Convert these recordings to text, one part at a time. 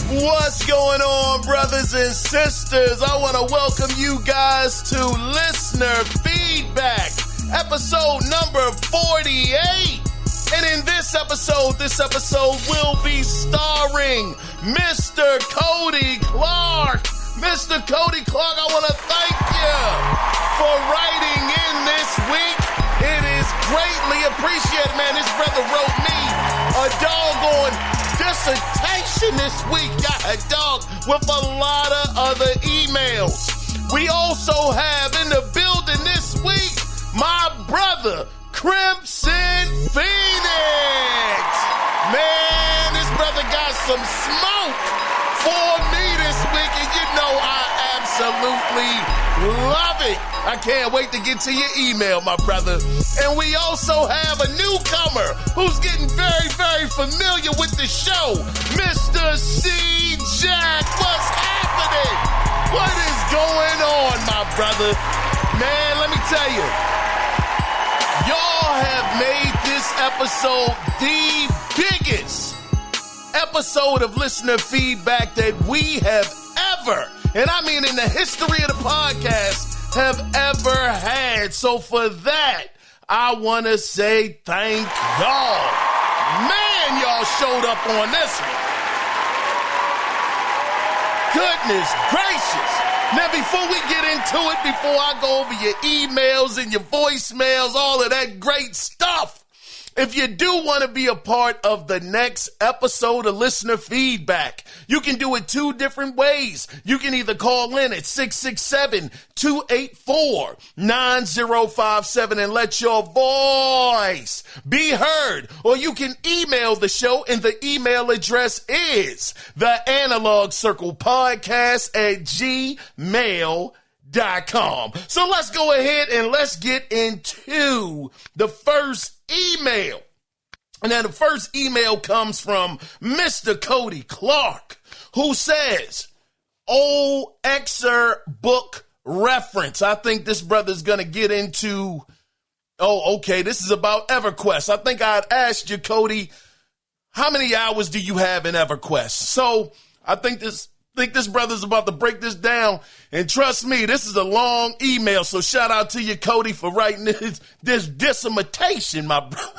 What's going on, brothers and sisters? I want to welcome you guys to Listener Feedback, episode number 48. And in this episode will be starring Mr. Cody Clark. Mr. Cody Clark, I want to thank you for writing in this week. It is greatly appreciated, man. This brother wrote me a doggone dissertation this week, dog, with a lot of other emails. We also have in the building this week my brother, Crimson Phoenix. Man, this brother got some smoke for me this week, and you know I absolutely love it. I can't wait to get to your email, my brother. And we also have a newcomer who's getting very, very familiar with the show, Mr. C. Jack. What's happening? What is going on, my brother? Man, let me tell you, y'all have made this episode the biggest episode of listener feedback that we have ever, and I mean in the history of the podcast, have ever had. So for that, I want to say thank y'all. Man, y'all showed up on this one. Goodness gracious. Now, before we get into it, before I go over your emails and your voicemails, all of that great stuff, if you do want to be a part of the next episode of Listener Feedback, you can do it two different ways. You can either call in at 667-284-9057 and let your voice be heard. Or you can email the show, and the email address is theanalogcirclepodcast@gmail.com. So let's go ahead and let's get into the first email. And then the first email comes from Mr. Cody Clark, who says, old excerpt book reference. I think this brother's going to get into, this is about EverQuest. I think I'd asked you, Cody, how many hours do you have in EverQuest? So I think this brother's about to break this down, and trust me, this is a long email, so shout out to you, Cody, for writing this dissertation, my brother.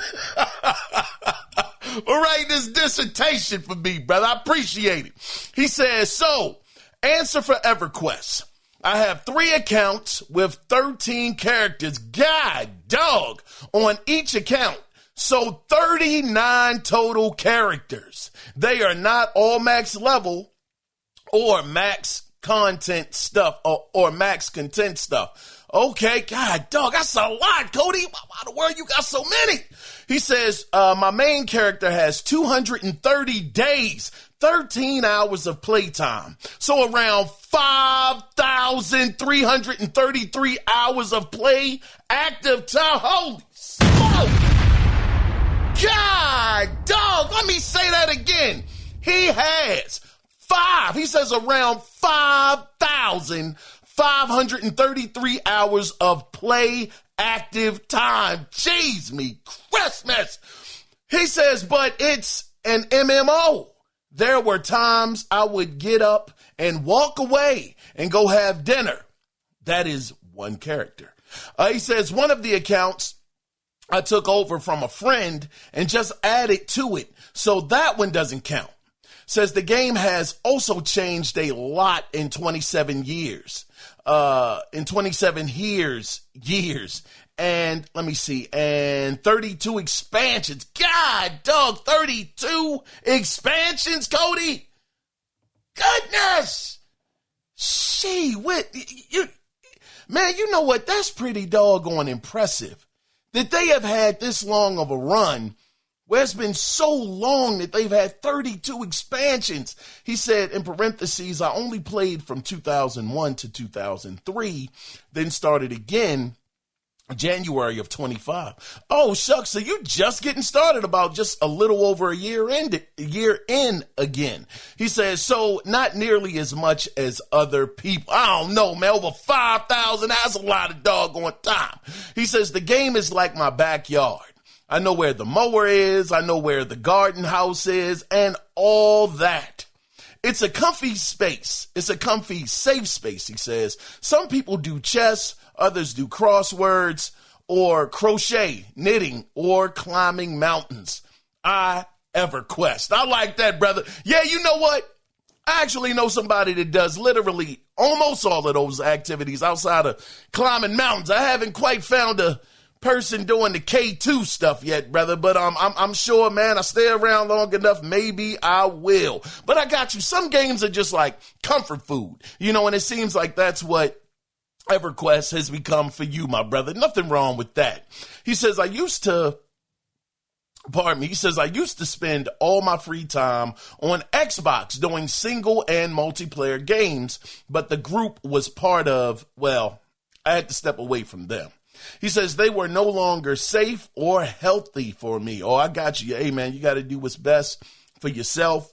For writing this dissertation for me, brother. I appreciate it. He says, so, answer for EverQuest. I have 3 accounts with 13 characters, God dog, on each account. So 39 total characters. They are not all max level, or max content stuff, or max content stuff. Okay, God, dog, that's a lot, Cody. Why the world you got so many? He says, my main character has 230 days, 13 hours of playtime. So around 5,333 hours of play active time. Holy smoke! God, dog, let me say that again. He has he says around 5,533 hours of play active time. Jeez, me Christmas. He says, but it's an MMO. There were times I would get up and walk away and go have dinner. That is one character. He says one of the accounts I took over from a friend and just added to it. So that one doesn't count. Says the game has also changed a lot in 27 years. And let me see, and 32 expansions. God, dog, 32 expansions, Cody. Goodness. Man, you know what? That's pretty doggone impressive that they have had this long of a run where it's been so long that they've had 32 expansions. He said, in parentheses, I only played from 2001 to 2003, then started again January of 25. Oh, shucks. So you just getting started about just a little over a year in again. He says, so not nearly as much as other people. I don't know, man. Over 5,000. That's a lot of doggone time. He says, the game is like my backyard. I know where the mower is. I know where the garden house is and all that. It's a comfy space. It's a comfy, safe space, he says. Some people do chess, others do crosswords or crochet, knitting, or climbing mountains. EverQuest. I like that, brother. Yeah, you know what? I actually know somebody that does literally almost all of those activities outside of climbing mountains. I haven't quite found a person doing the K2 stuff yet, brother, but I'm sure, man, I stay around long enough, maybe I will. But I got you. Some games are just like comfort food, and it seems like that's what EverQuest has become for you, my brother. Nothing wrong with that. He says, I used to spend all my free time on Xbox doing single and multiplayer games, but the group was part of, I had to step away from them. He says they were no longer safe or healthy for me. Oh, I got you. Hey, man, you got to do what's best for yourself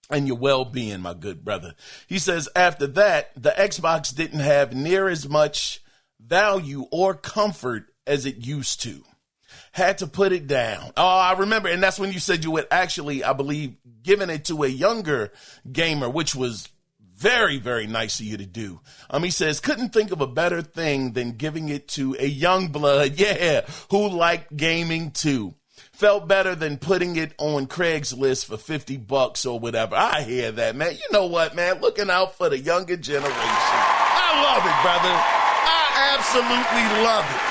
and your well-being, my good brother. He says after that, the Xbox didn't have near as much value or comfort as it used to. Had to put it down. Oh, I remember. And that's when you said you had actually, I believe, given it to a younger gamer, which was very, very nice of you to do. He says, couldn't think of a better thing than giving it to a young blood, who liked gaming too. Felt better than putting it on Craigslist for $50 or whatever. I hear that, man. You know what, man? Looking out for the younger generation. I love it, brother. I absolutely love it.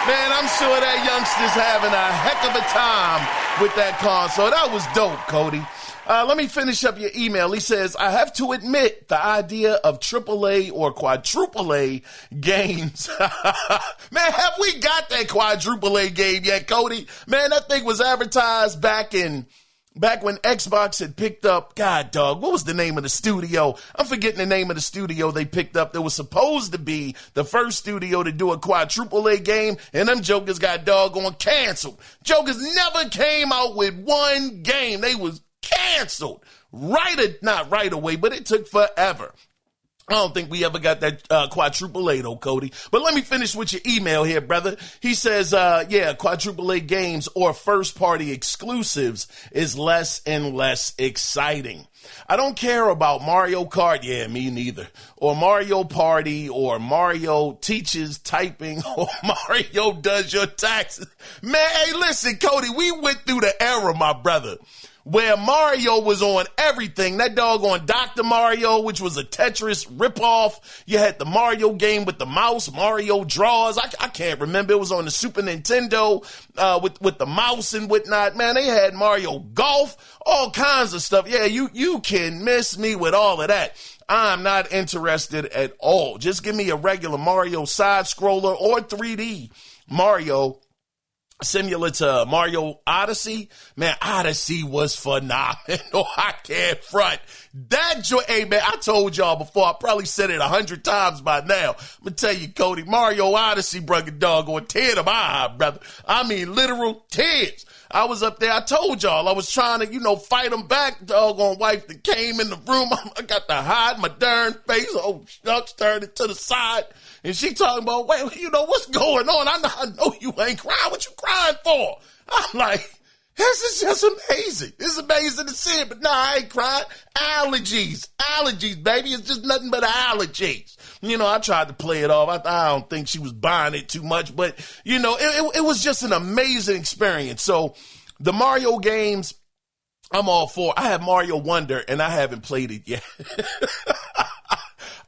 Man, I'm sure that youngster's having a heck of a time with that console. That was dope, Cody. Let me finish up your email. He says, I have to admit the idea of AAA or quadruple A games. Man, have we got that quadruple A game yet, Cody? Man, that thing was advertised back when Xbox had picked up, God, dog, what was the name of the studio? I'm forgetting the name of the studio they picked up. That was supposed to be the first studio to do a quadruple A game, and them jokers got doggone canceled. Jokers never came out with one game. They was canceled. Not right away, but it took forever. I don't think we ever got that quadruple A though, Cody. But let me finish with your email here, brother. He says, quadruple A games or first party exclusives is less and less exciting. I don't care about Mario Kart. Yeah, me neither. Or Mario Party or Mario teaches typing or Mario does your taxes. Man, hey, listen, Cody, we went through the era, my brother, where Mario was on everything. That doggone Dr. Mario, which was a Tetris ripoff. You had the Mario game with the mouse, Mario Draws. I can't remember. It was on the Super Nintendo with the mouse and whatnot. Man, they had Mario Golf, all kinds of stuff. Yeah, you can miss me with all of that. I'm not interested at all. Just give me a regular Mario side scroller or 3D Mario similar to Mario Odyssey. Man, Odyssey was phenomenal. I can't front. That hey man, I told y'all before, I probably said it 100 times by now. I'm gonna tell you, Cody, Mario Odyssey, brother, doggone tear to my eye, brother. I mean, literal tears. I was up there. I told y'all I was trying to, fight them back. Doggone wife that came in the room. I got to hide my darn face. Oh, shucks, turned it to the side. And she talking about, wait, what's going on? I know you ain't crying. What you crying for? I'm like, this is just amazing. It's amazing to see it, but no, I ain't crying. Allergies, baby. It's just nothing but allergies. I tried to play it off. I don't think she was buying it too much, but, it was just an amazing experience. So the Mario games, I'm all for. I have Mario Wonder, and I haven't played it yet.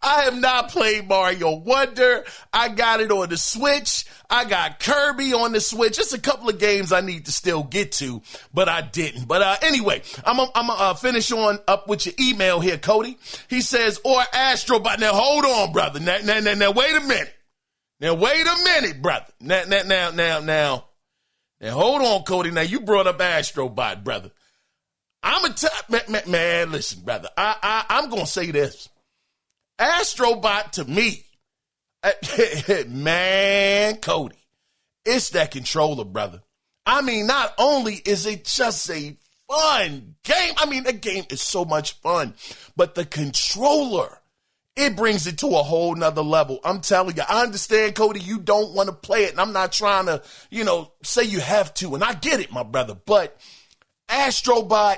I have not played Mario Wonder. I got it on the Switch. I got Kirby on the Switch. Just a couple of games I need to still get to, but I didn't. But anyway, I'm gonna finish on up with your email here, Cody. He says, or Astrobot. Now, hold on, brother. Now, wait a minute. Now, wait a minute, brother. Now, hold on, Cody. Now, you brought up Astrobot, brother. Man, listen, brother. I'm gonna say this. Astrobot to me, man, Cody, it's that controller, brother. I mean, not only is it just a fun game, I mean, the game is so much fun, but the controller, it brings it to a whole nother level. I'm telling you, I understand, Cody, you don't want to play it, and I'm not trying to, say you have to, and I get it, my brother, but Astrobot,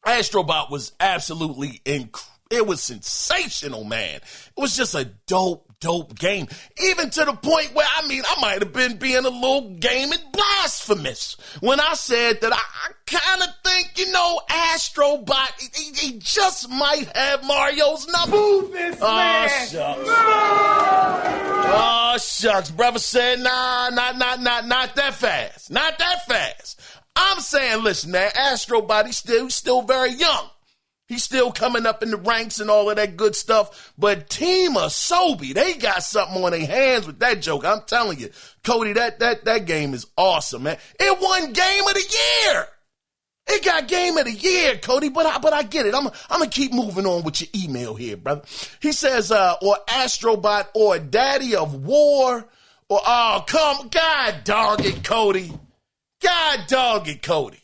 Astrobot was absolutely it was sensational, man. It was just a dope game. Even to the point where, I might have been being a little gaming blasphemous when I said that I kind of think, Astrobot, he just might have Mario's number. Move this man. Shucks. Oh, shucks. Brother said, nah, not that fast. Not that fast. I'm saying, listen, man, Astrobot, he's still very young. He's still coming up in the ranks and all of that good stuff. But Team Asobi, they got something on their hands with that joke. I'm telling you, Cody, that game is awesome, man. It won Game of the Year. It got Game of the Year, Cody, but I get it. I'm going to keep moving on with your email here, brother. He says, or Astrobot, or Daddy of War, or, God dog it, Cody. God dog it, Cody.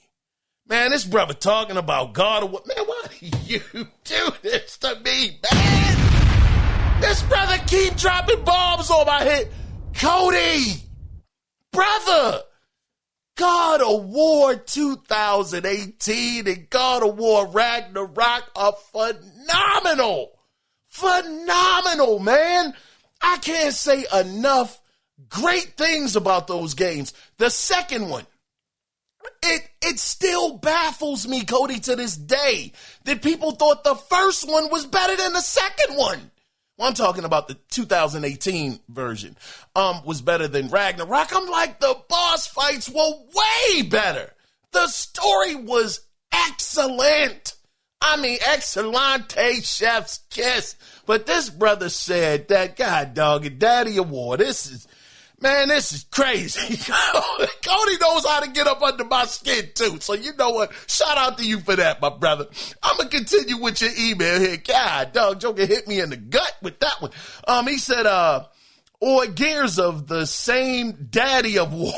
Man, this brother talking about God of War. Man, why do you do this to me, man? This brother keep dropping bombs on my head. Cody, brother, God of War 2018 and God of War Ragnarok are phenomenal, man. I can't say enough great things about those games. The second one, it still baffles me, Cody, to this day, that people thought the first one was better than the second one. Well, I'm talking about the 2018 version, was better than Ragnarok. I'm like, the boss fights were way better. The story was excellent. Excellente, chef's kiss. But this brother said that, God dog it, Daddy of War, this is crazy. Cody knows how to get up under my skin, too. So you know what? Shout out to you for that, my brother. I'm going to continue with your email here. God, dog, Joker hit me in the gut with that one. He said, or Gears of the same Daddy of War.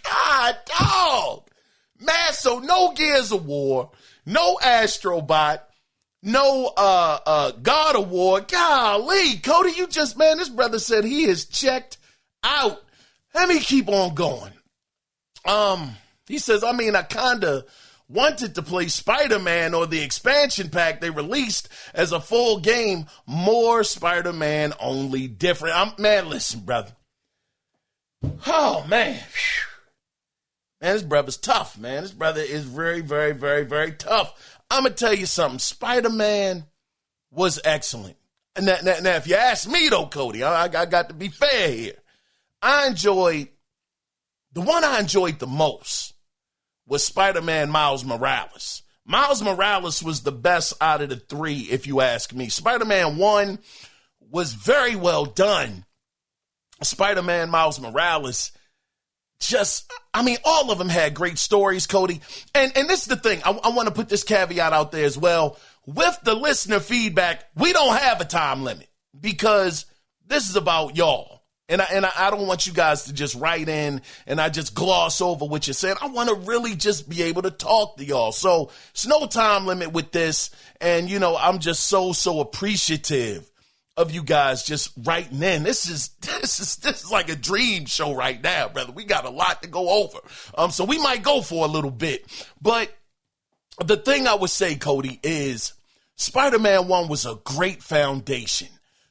God, dog. Man, so no Gears of War, no Astrobot, no God of War. Golly, Cody, this brother said he is checked out. Let me keep on going. He says, I kind of wanted to play Spider-Man or the expansion pack they released as a full game. More Spider-Man, only different. Listen, brother. Oh, man. Man, this brother's tough, man. This brother is very, very, very, very tough. I'm going to tell you something. Spider-Man was excellent. Now, if you ask me, though, Cody, I got to be fair here. The one I enjoyed the most was Spider-Man Miles Morales. Miles Morales was the best out of the three, if you ask me. Spider-Man 1 was very well done. Spider-Man Miles Morales, all of them had great stories, Cody. And this is the thing. I want to put this caveat out there as well. With the listener feedback, we don't have a time limit because this is about y'all. And I don't want you guys to just write in and I just gloss over what you're saying. I want to really just be able to talk to y'all. So it's no time limit with this. And, I'm just so appreciative of you guys just writing in. This is like a dream show right now, brother. We got a lot to go over. So we might go for a little bit. But the thing I would say, Cody, is Spider-Man 1 was a great foundation.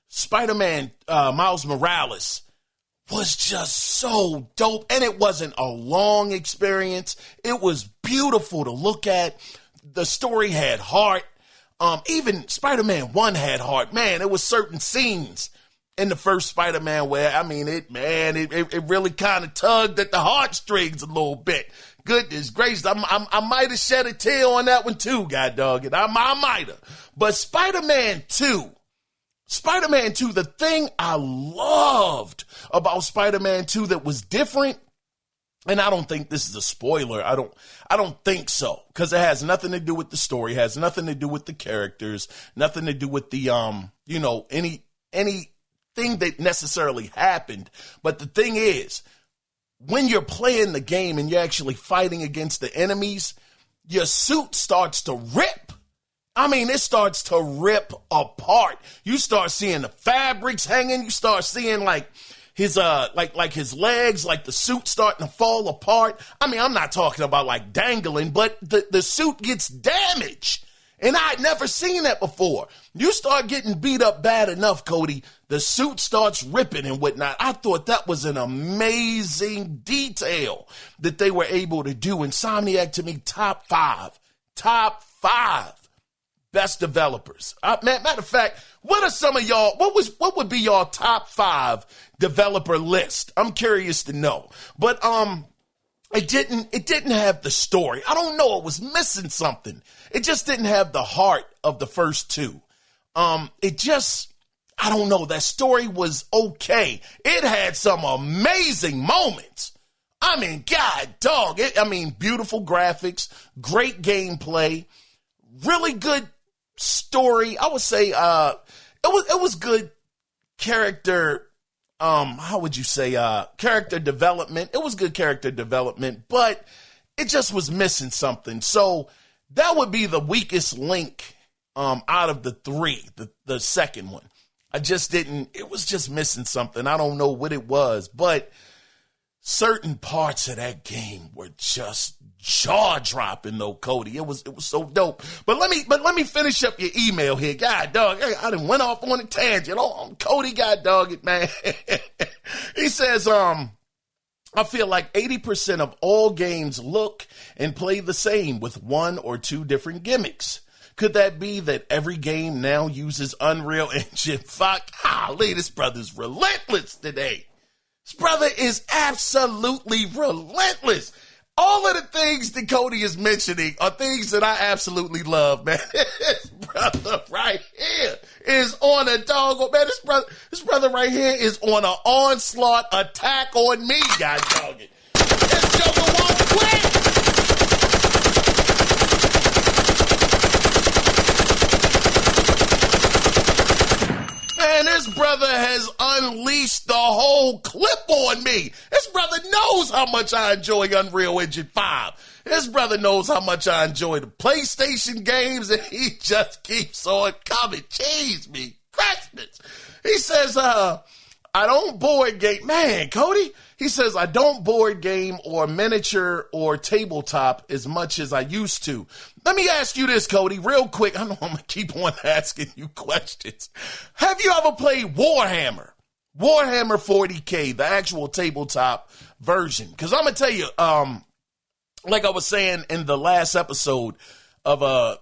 Spider-Man Miles Morales was just so dope. And it wasn't a long experience. It was beautiful to look at. The story had heart. Even Spider-Man 1 had heart. Man, there was certain scenes in the first Spider-Man where, it really kind of tugged at the heartstrings a little bit. Goodness gracious, I might have shed a tear on that one too, God dog it. I might have. But Spider-Man 2, the thing I loved about Spider-Man 2 that was different, and I don't think this is a spoiler. I don't think so, because it has nothing to do with the story, it has nothing to do with the characters, nothing to do with the anything that necessarily happened. But the thing is, when you're playing the game and you're actually fighting against the enemies, your suit starts to rip. It starts to rip apart. You start seeing the fabrics hanging. You start seeing his like his legs, like the suit starting to fall apart. I mean, I'm not talking about like dangling, but the suit gets damaged. And I'd never seen that before. You start getting beat up bad enough, Cody, the suit starts ripping and whatnot. I thought that was an amazing detail that they were able to do. Insomniac, to me, top five best developers. Matter of fact, what are some of y'all, what would be y'all top 5 developer list? I'm curious to know. But it didn't have the story. I don't know, it was missing something. It just didn't have the heart of the first 2. I don't know, that story was okay. It had some amazing moments. I mean, God dog, beautiful graphics, great gameplay, really good story. I would say it was good character, how would you say, character development. It was good character development, but it just was missing something. So that would be the weakest link out of the 3, the second one. It was just missing something. I don't know what it was, but certain parts of that game were just jaw-dropping though, Cody. It was so dope. But let me finish up your email here. God dog, I done went off on a tangent. Oh, Cody, God dog it, man. He says, I feel like 80% of all games look and play the same with 1 or 2 different gimmicks. Could that be that every game now uses Unreal Engine 5? Golly, this brother's relentless today. This brother is absolutely relentless. All of the things that Cody is mentioning are things that I absolutely love, man. This brother right here is on a dog. Man, this brother right here is on an onslaught attack on me, God dog it. This Joker won't quit. Man, this brother has unleashed the whole clip on me. This brother knows how much I enjoy Unreal Engine 5. This brother knows how much I enjoy the PlayStation games, and he just keeps on coming. Jeez, me Christmas. He says, I don't board game. Man, Cody, he says, I don't board game or miniature or tabletop as much as I used to. Let me ask you this, Cody, real quick. I know I'm going to keep on asking you questions. Have you ever played Warhammer? Warhammer 40K, the actual tabletop version. Because I'm going to tell you, like I was saying in the last episode of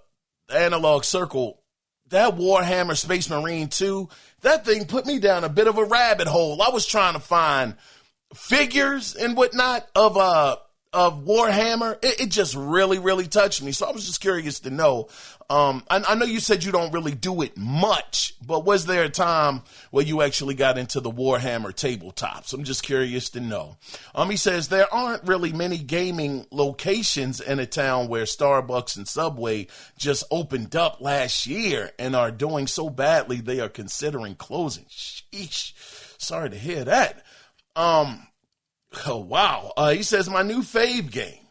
Analog Circle, that Warhammer Space Marine 2, that thing put me down a bit of a rabbit hole. I was trying to find figures and whatnot of Warhammer. It just really, really touched me. So I was just curious to know. I know you said you don't really do it much, but was there a time where you actually got into the Warhammer tabletops? I'm just curious to know. He says there aren't really many gaming locations in a town where Starbucks and Subway just opened up last year and are doing so badly they are considering closing. Sheesh. Sorry to hear that. Oh, wow. He says, my new fave game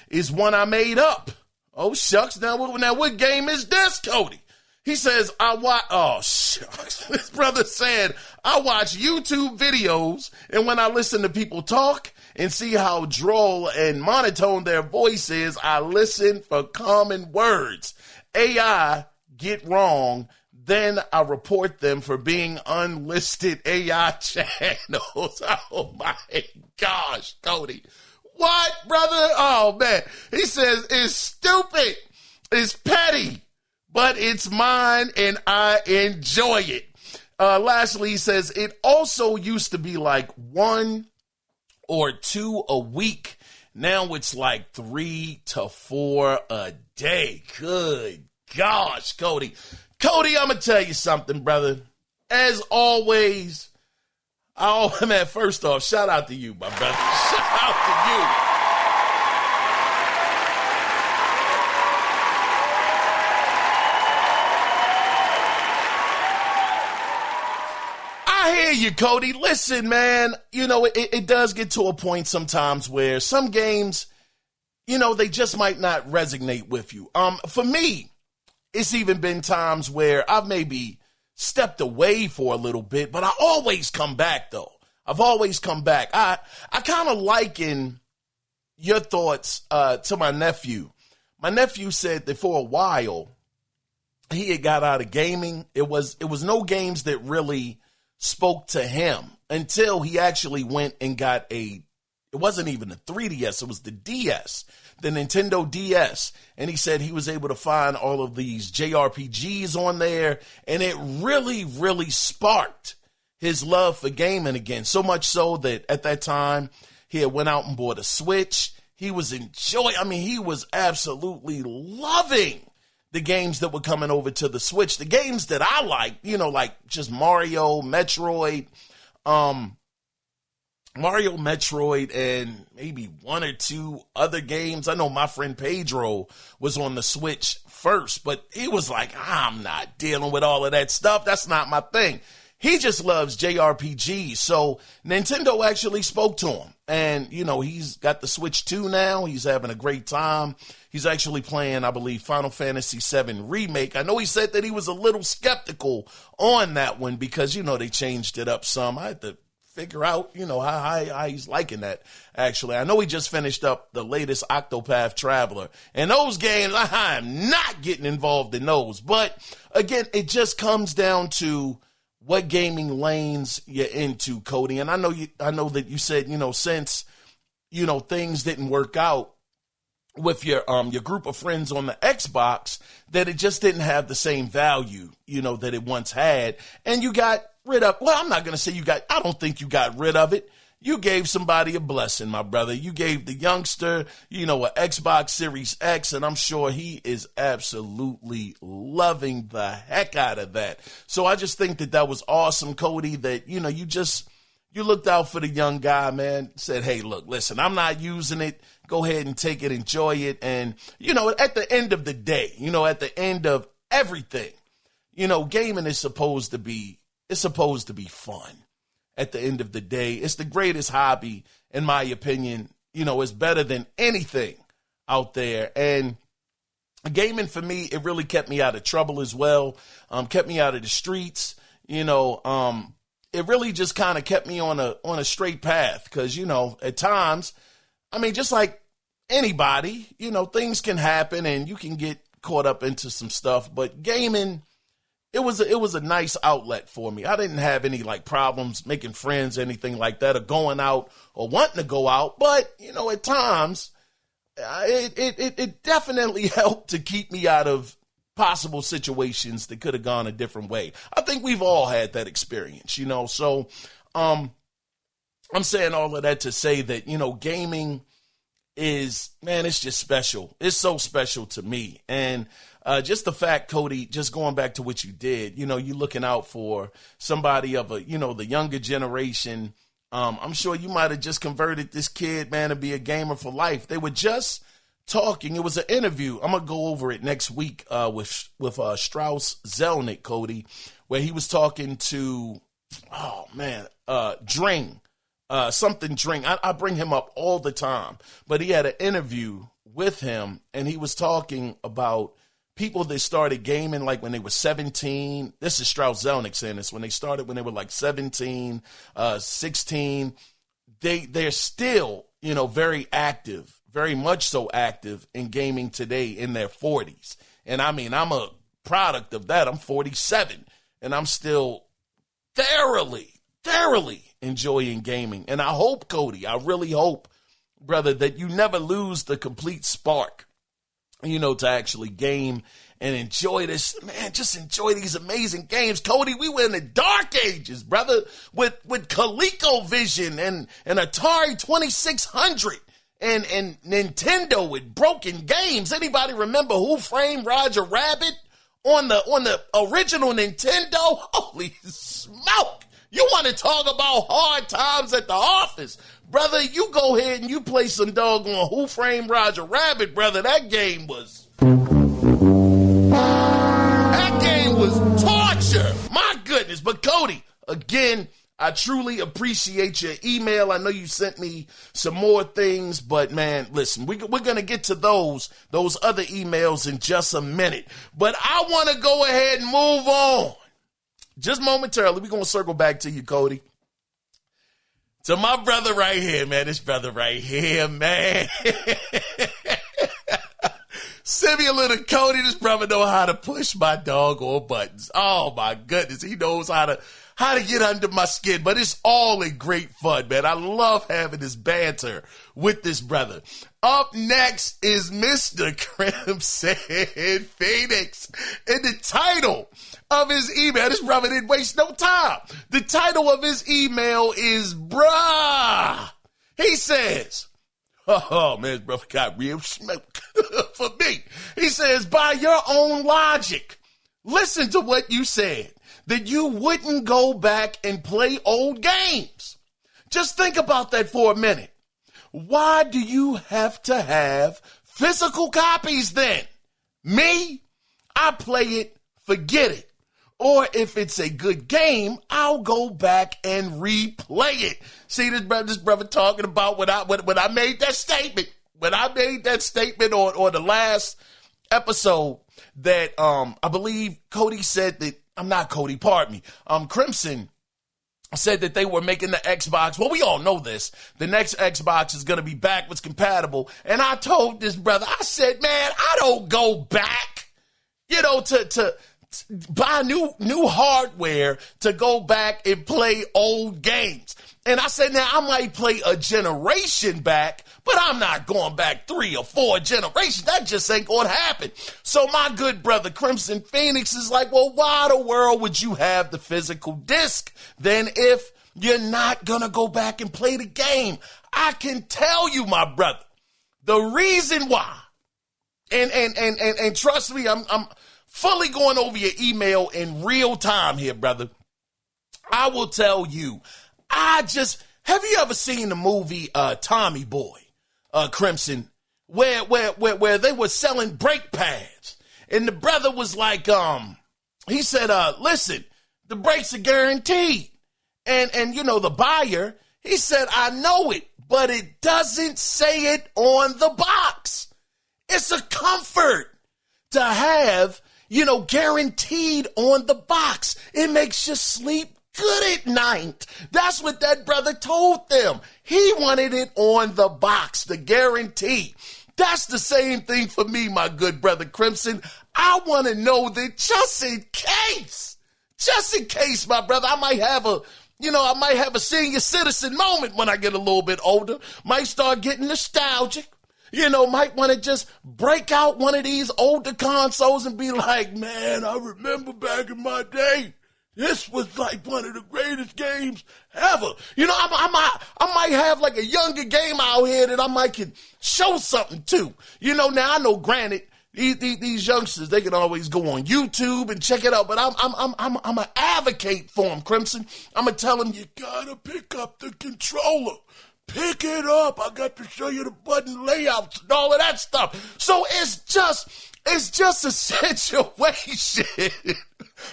is one I made up. Oh, shucks. Now what game is this, Cody? He says, oh, shucks. This brother said, I watch YouTube videos, and when I listen to people talk and see how droll and monotone their voice is, I listen for common words. AI get wrong, then I report them for being unlisted AI channels. Oh, my gosh, Cody. What, brother? Oh, man. He says, it's stupid. It's petty. But it's mine, and I enjoy it. Lastly, he says, it also used to be like 1 or 2 a week. Now it's like 3 to 4 a day. Good gosh, Cody. Cody, I'm going to tell you something, brother. As always, man, first off, shout out to you, my brother. Shout out to you. I hear you, Cody. Listen, man, you know, it does get to a point sometimes where some games, you know, they just might not resonate with you. For me, it's even been times where I've maybe stepped away for a little bit, but I always come back, though. I've always come back. I kind of liken your thoughts to my nephew. My nephew said that for a while he had got out of gaming. It was no games that really spoke to him until he actually went and got it wasn't even a 3DS, it was the DS, the Nintendo DS. And he said he was able to find all of these JRPGs on there, and it really, really sparked his love for gaming again. So much so that at that time he had went out and bought a Switch. He was he was absolutely loving the games that were coming over to the Switch. The games that I like, like just Mario, Metroid, and maybe one or two other games. I know my friend Pedro was on the Switch first, but he was like, I'm not dealing with all of that stuff. That's not my thing. He just loves JRPGs. So Nintendo actually spoke to him. And, he's got the Switch 2 now. He's having a great time. He's actually playing, I believe, Final Fantasy VII Remake. I know he said that he was a little skeptical on that one because, they changed it up some. I had to figure out, how he's liking that, actually. I know he just finished up the latest Octopath Traveler. And those games, I'm not getting involved in those. But, again, it just comes down to what gaming lanes you're into, Cody. And I know that you said, since, things didn't work out with your group of friends on the Xbox, that it just didn't have the same value, that it once had. And you got rid of, I'm not going to say I don't think you got rid of it. You gave somebody a blessing, my brother. You gave the youngster, an Xbox Series X, and I'm sure he is absolutely loving the heck out of that. So I just think that was awesome, Cody, that, you looked out for the young guy, man, said, hey, look, listen, I'm not using it. Go ahead and take it, enjoy it. And, at the end of the day, at the end of everything, gaming is supposed to be fun. At the end of the day, it's the greatest hobby, in my opinion. It's better than anything out there. And gaming for me, it really kept me out of trouble as well. Kept me out of the streets. It really just kind of kept me on a straight path. Because, at times, just like anybody, things can happen and you can get caught up into some stuff. But gaming, it was a nice outlet for me. I didn't have any problems making friends, anything like that, or going out or wanting to go out. But, at times, it definitely helped to keep me out of possible situations that could have gone a different way. I think we've all had that experience, So, I'm saying all of that to say that, gaming is, man, it's just special. It's so special to me. And just the fact, Cody, just going back to what you did, you're looking out for somebody of the younger generation. I'm sure you might have just converted this kid, man, to be a gamer for life. They were just talking. It was an interview. I'm going to go over it next week with Strauss Zelnick, Cody, where he was talking to, Dring. Something Dring. I bring him up all the time, but he had an interview with him, and he was talking about people that started gaming when they were 17. This is Strauss Zelnick saying this. When they started when they were 17, 16, they're still, very active, very much so active in gaming today in their 40s. And I'm a product of that. I'm 47, and I'm still thoroughly enjoying gaming. And I hope, Cody, I really hope, brother, that you never lose the complete spark, to actually game and enjoy this, man, just enjoy these amazing games. Cody, we were in the dark ages, brother, with ColecoVision and Atari 2600 and Nintendo with broken games. Anybody remember Who Framed Roger Rabbit on the original Nintendo? Holy smoke! You want to talk about hard times at the office? Brother, you go ahead and you play some doggone Who Framed Roger Rabbit, brother. That game was torture. My goodness. But Cody, again, I truly appreciate your email. I know you sent me some more things, but man, listen, we're going to get to those other emails in just a minute. But I want to go ahead and move on. Just momentarily, we're going to circle back to you, Cody. To my brother right here, man, this brother right here, man. Send me a little Cody. This brother know how to push my doggone buttons. Oh my goodness. He knows how to get under my skin, but it's all in great fun, man. I love having this banter with this brother. Up next is Mr. Crimson Phoenix. And the title of his email, this brother didn't waste no time. The title of his email is Bruh. He says, oh man, this brother got real smoke for me. He says, by your own logic, listen to what you said, that you wouldn't go back and play old games. Just think about that for a minute. Why do you have to have physical copies then? Me, I play it, forget it. Or if it's a good game, I'll go back and replay it. See this brother talking about when I made that statement. When I made that statement on the last episode that I believe Cody said that, I'm not Cody, pardon me. Crimson said that they were making the Xbox. Well, we all know this. The next Xbox is going to be backwards compatible. And I told this brother, I said, man, I don't go back, to buy new hardware to go back and play old games. And I said, now I might play a generation back, but I'm not going back 3 or 4 generations. That just ain't going to happen. So my good brother Crimson Phoenix is like, well, why the world would you have the physical disc then if you're not going to go back and play the game? I can tell you, my brother, the reason why, and trust me, I'm fully going over your email in real time here, brother. I will tell you, have you ever seen the movie Tommy Boy, Crimson, where they were selling brake pads, and the brother was like, he said, listen, the brakes are guaranteed, and the buyer, he said, I know it, but it doesn't say it on the box. It's a comfort to have, guaranteed on the box. It makes you sleep good at night. That's what that brother told them. He wanted it on the box, the guarantee. That's the same thing for me, my good brother Crimson. I want to know that just in case, my brother, I might have a senior citizen moment when I get a little bit older. Might start getting nostalgic. Might want to just break out one of these older consoles and be like, man, I remember back in my day, this was like one of the greatest games ever. I might have like a younger game out here that I might can show something to. Now I know, granted, these youngsters, they can always go on YouTube and check it out, but I'm an advocate for them, Crimson. I'm gonna tell them, you gotta pick up the controller. Pick it up. I got to show you the button layouts and all of that stuff. So it's just a situation.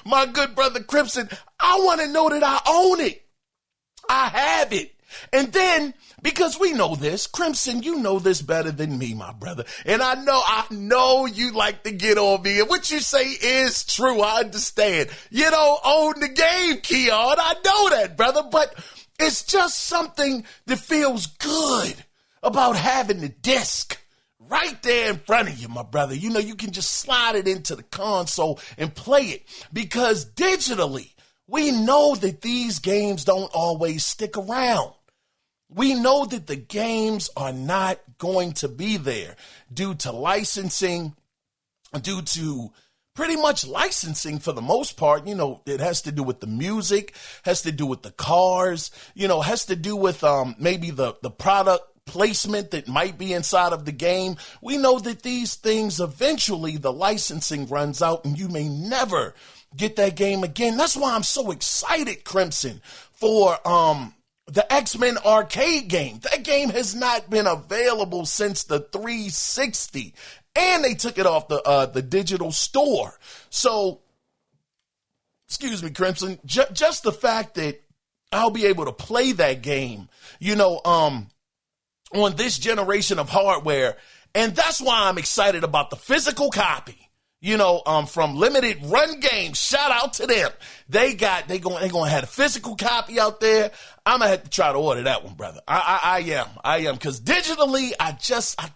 My good brother Crimson, I want to know that I own it. I have it. And then, because we know this, Crimson, you know this better than me, my brother. And I know you like to get on me. And what you say is true. I understand. You don't own the game, Keon. I know that, brother. But it's just something that feels good about having the disc right there in front of you, my brother. You can just slide it into the console and play it, because digitally, we know that these games don't always stick around. We know that the games are not going to be there due to licensing, due to pretty much licensing for the most part. It has to do with the music, has to do with the cars, has to do with maybe the product placement that might be inside of the game. We know that these things, eventually the licensing runs out and you may never get that game again. That's why I'm so excited, Crimson, for the X-Men arcade game. That game has not been available since the 360. And they took it off the digital store. So, excuse me, Crimson, just the fact that I'll be able to play that game, on this generation of hardware. And that's why I'm excited about the physical copy. from Limited Run Games. Shout out to them. They gonna have a physical copy out there. I'm gonna have to try to order that one, brother. I am, because digitally, I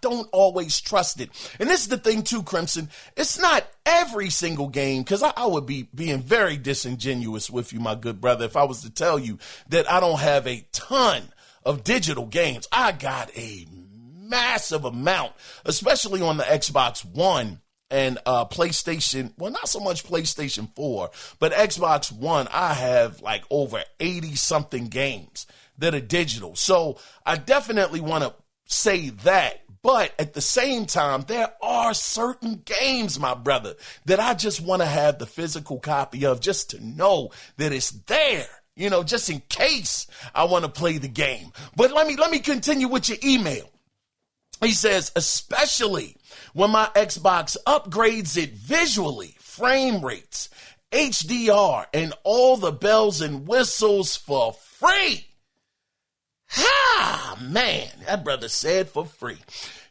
don't always trust it. And this is the thing too, Crimson. It's not every single game, because I would be being very disingenuous with you, my good brother, if I was to tell you that I don't have a ton of digital games. I got a massive amount, especially on the Xbox One and PlayStation. Well, not so much PlayStation 4, but Xbox One. I have like over 80 something games that are digital. So I definitely want to say that. But at the same time, there are certain games, my brother, that I just want to have the physical copy of, just to know that it's there. Just in case I want to play the game. But let me continue with your email. He says, especially when my Xbox upgrades it visually, frame rates, HDR, and all the bells and whistles for free. Man, that brother said for free.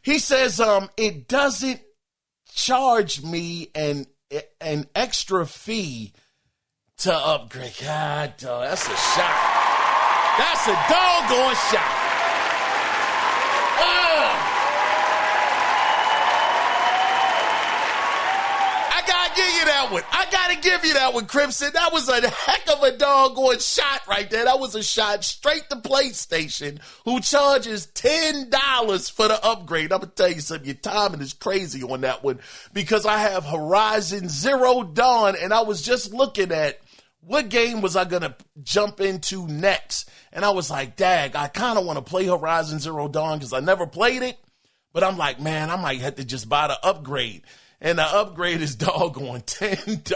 He says, it doesn't charge me an extra fee to upgrade. God, dog, that's a shot. That's a doggone shot. I gotta give you that one, Crimson. That was a heck of a doggone shot right there. That was a shot straight to PlayStation, who charges $10 for the upgrade. I'm gonna tell you something, your timing is crazy on that one, because I have Horizon Zero Dawn, and I was just looking at what game was I gonna jump into next, and I was like, dag, I kind of want to play Horizon Zero Dawn because I never played it, but I'm like, man, I might have to just buy the upgrade. And the upgrade is doggone $10.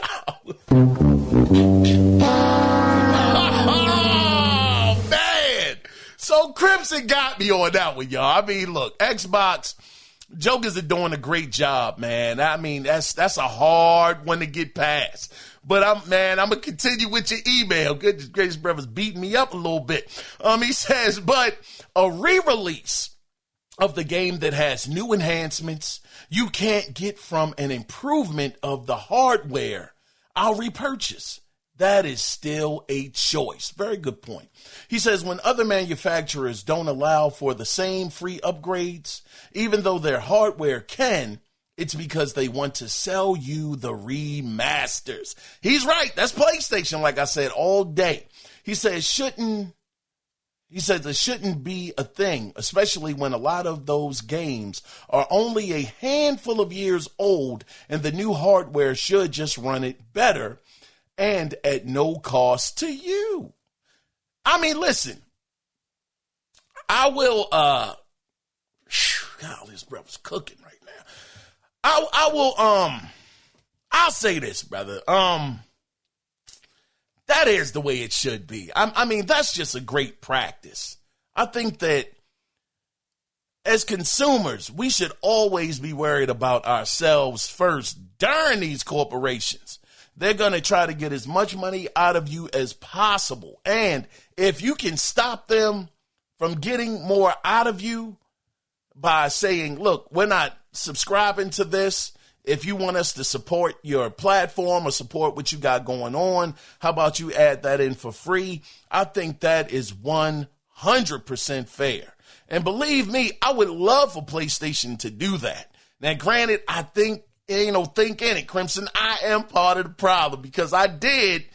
Oh, man. So Crimson got me on that one, y'all. I mean, look, Xbox, jokers are doing a great job, man. I mean, that's a hard one to get past. But I'm going to continue with your email. Goodness gracious, brother's beating me up a little bit. He says, but a re-release of the game that has new enhancements you can't get from an improvement of the hardware, I'll repurchase. That is still a choice. Very good point. He says, when other manufacturers don't allow for the same free upgrades, even though their hardware can, it's because they want to sell you the remasters. He's right. That's PlayStation, like I said, all day. He says, it shouldn't be a thing, especially when a lot of those games are only a handful of years old and the new hardware should just run it better and at no cost to you. I mean, listen, I will, God, this brother's cooking right now. I'll say this, brother. That is the way it should be. I mean, that's just a great practice. I think that as consumers, we should always be worried about ourselves first. Darn these corporations. They're going to try to get as much money out of you as possible. And if you can stop them from getting more out of you by saying, look, we're not subscribing to this. If you want us to support your platform or support what you got going on, how about you add that in for free? I think that is 100% fair. And believe me, I would love for PlayStation to do that. Now, granted, I think, think in it, Crimson, I am part of the problem because I did.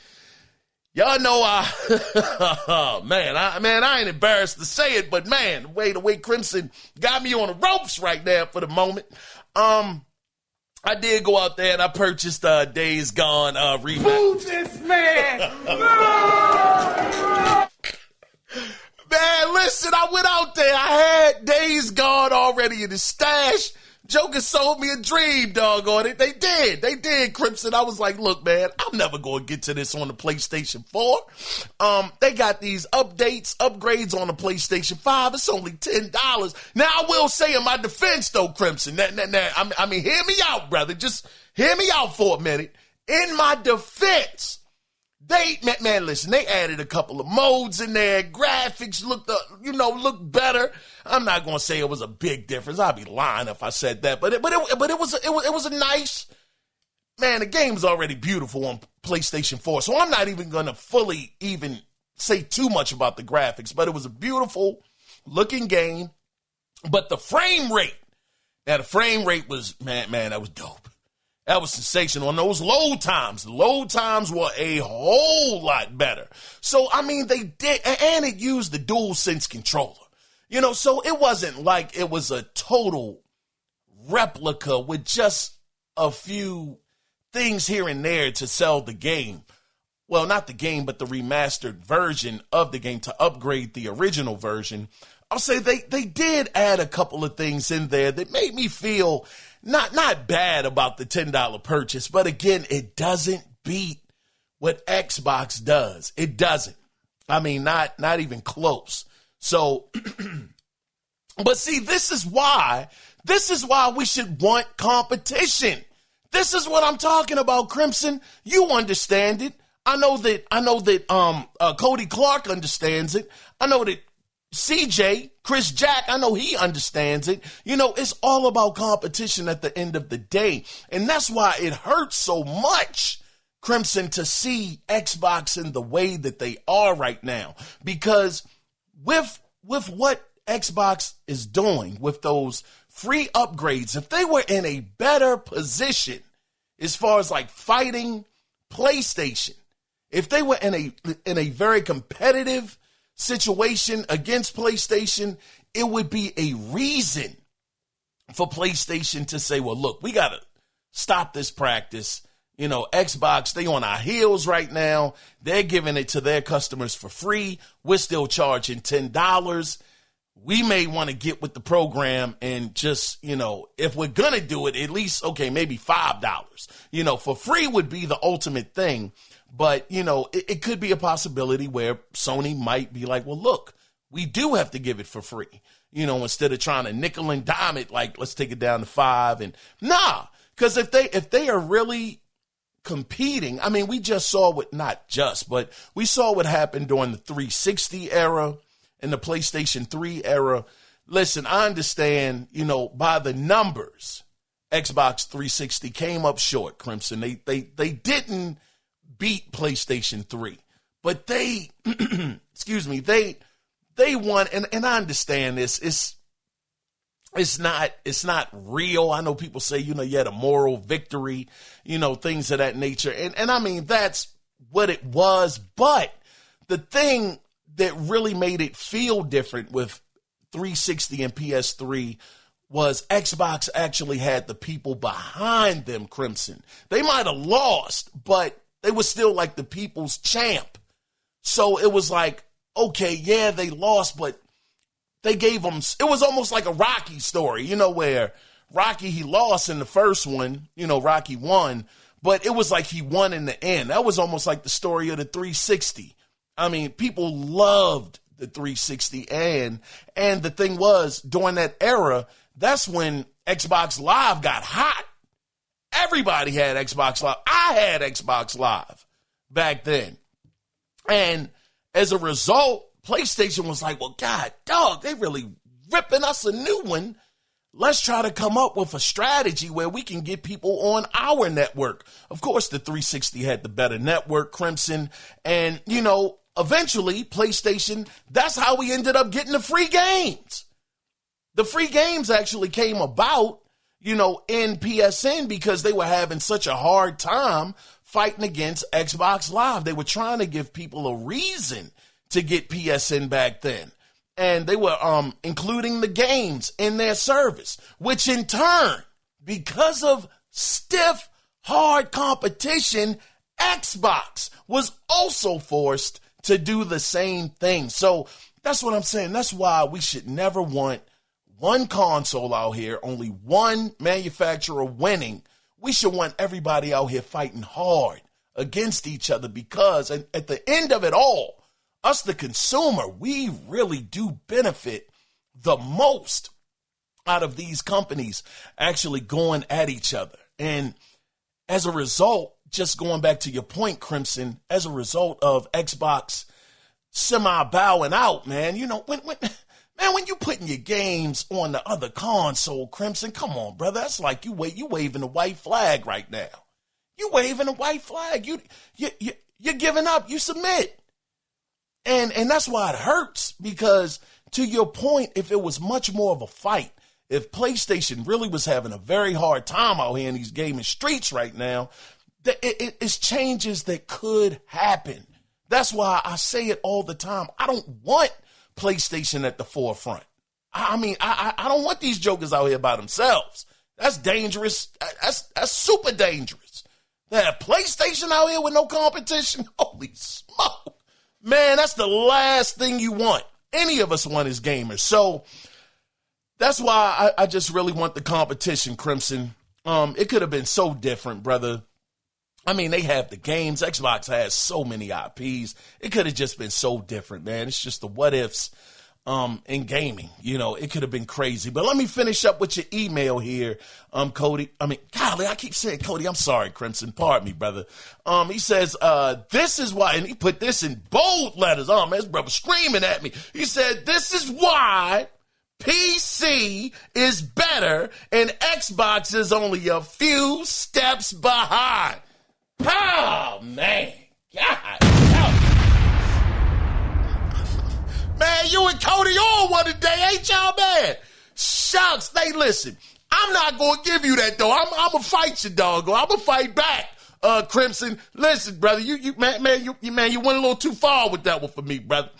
Y'all know I ain't embarrassed to say it, but man, the way Crimson got me on the ropes right now for the moment. I did go out there and I purchased Days Gone remake. Move this man! Man, listen, I went out there. I had Days Gone already in the stash. Joker sold me a dream, doggone it. They did, Crimson. I was like, look, man, I'm never going to get to this on the PlayStation 4. They got these upgrades on the PlayStation 5. It's only $10. Now, I will say in my defense, though, Crimson, I mean, hear me out, brother. Just hear me out for a minute. In my defense, listen, they added a couple of modes in there. Graphics looked better. I'm not going to say it was a big difference. I'd be lying if I said that, but it was a nice man, the game's already beautiful on PlayStation 4, so I'm not even going to fully even say too much about the graphics, but it was a beautiful looking game. But the frame rate, now the frame rate was, man, that was dope. That was sensational. On those load times, the load times were a whole lot better. So, I mean, they did, and it used the DualSense controller. You know, so it wasn't like it was a total replica with just a few things here and there to sell the game. Well, not the game, but the remastered version of the game to upgrade the original version. I'll say they did add a couple of things in there that made me feel not bad about the $10 purchase. But again, it doesn't beat what Xbox does. It doesn't. I mean, not even close. So, but see, this is why we should want competition. This is what I'm talking about, Crimson. You understand it. I know that Cody Clark understands it. I know that CJ, Chris Jack, I know he understands it. You know, it's all about competition at the end of the day. And that's why it hurts so much, Crimson, to see Xbox in the way that they are right now. Because with what Xbox is doing with those free upgrades, if they were in a better position as far as like fighting PlayStation, if they were in a very competitive situation against PlayStation, it would be a reason for PlayStation to say, well, look, we got to stop this practice. You know, Xbox, they on our heels right now. They're giving it to their customers for free. We're still charging $10. We may want to get with the program and just, you know, if we're going to do it, at least, okay, maybe $5. You know, for free would be the ultimate thing. But, you know, it could be a possibility where Sony might be like, well, look, we do have to give it for free. You know, instead of trying to nickel and dime it, like, let's take it down to $5. And nah, because if they are really competing, I mean, we just saw but we saw what happened during the 360 era and the PlayStation 3 era. Listen, I understand, you know, by the numbers, Xbox 360 came up short, Crimson. They didn't beat PlayStation 3, but they, excuse me, they won. And I understand this. It's not real. I know people say, you know, you had a moral victory, you know, things of that nature. And I mean, that's what it was. But the thing that really made it feel different with 360 and PS3 was Xbox actually had the people behind them, Crimson. They might have lost, but they were still like the people's champ. So it was like, okay, yeah, they lost, but they gave them, it was almost like a Rocky story, you know, where Rocky, he lost in the first one, you know, Rocky won, but it was like he won in the end. That was almost like the story of the 360. I mean, people loved the 360, and the thing was, during that era, that's when Xbox Live got hot. Everybody had Xbox Live. I had Xbox Live back then. And as a result, PlayStation was like, well, God, dog, they really ripping us a new one. Let's try to come up with a strategy where we can get people on our network. Of course, the 360 had the better network, Crimson. And, you know, eventually, PlayStation, that's how we ended up getting the free games. The free games actually came about, you know, in PSN because they were having such a hard time fighting against Xbox Live. They were trying to give people a reason to get PSN back then. And they were including the games in their service, which in turn, because of stiff, hard competition, Xbox was also forced to do the same thing. So that's what I'm saying. That's why we should never want one console out here, only one manufacturer winning. We should want everybody out here fighting hard against each other because at the end of it all, us, the consumer, we really do benefit the most out of these companies actually going at each other. And as a result, just going back to your point, Crimson, as a result of Xbox semi-bowing out, man, you know, when you putting your games on the other console, Crimson, come on, brother, that's like you waving the white flag right now. You waving a white flag. You're giving up. You submit. And that's why it hurts, because to your point, if it was much more of a fight, if PlayStation really was having a very hard time out here in these gaming streets right now, it's changes that could happen. That's why I say it all the time. I don't want PlayStation at the forefront. I mean, I don't want these jokers out here by themselves. That's dangerous. That's super dangerous. They have PlayStation out here with no competition. Holy smoke. Man, that's the last thing you want. Any of us want as gamers. So that's why I just really want the competition, Crimson. It could have been so different, brother. I mean, they have the games. Xbox has so many IPs. It could have just been so different, man. It's just the what ifs in gaming. You know, it could have been crazy. But let me finish up with your email here, Cody. I mean, golly, I keep saying Cody. I'm sorry, Crimson. Pardon me, brother. He says, this is why, and he put this in bold letters. Oh, man, this brother screaming at me. He said, this is why PC is better and Xbox is only a few steps behind. Oh, man. God. Man, you and Cody on one today, ain't y'all, man? Shucks. Hey, listen, I'm not going to give you that, though. I'm going to fight you, dog. I'm going to fight back, Crimson. Listen, brother, you went a little too far with that one for me, brother.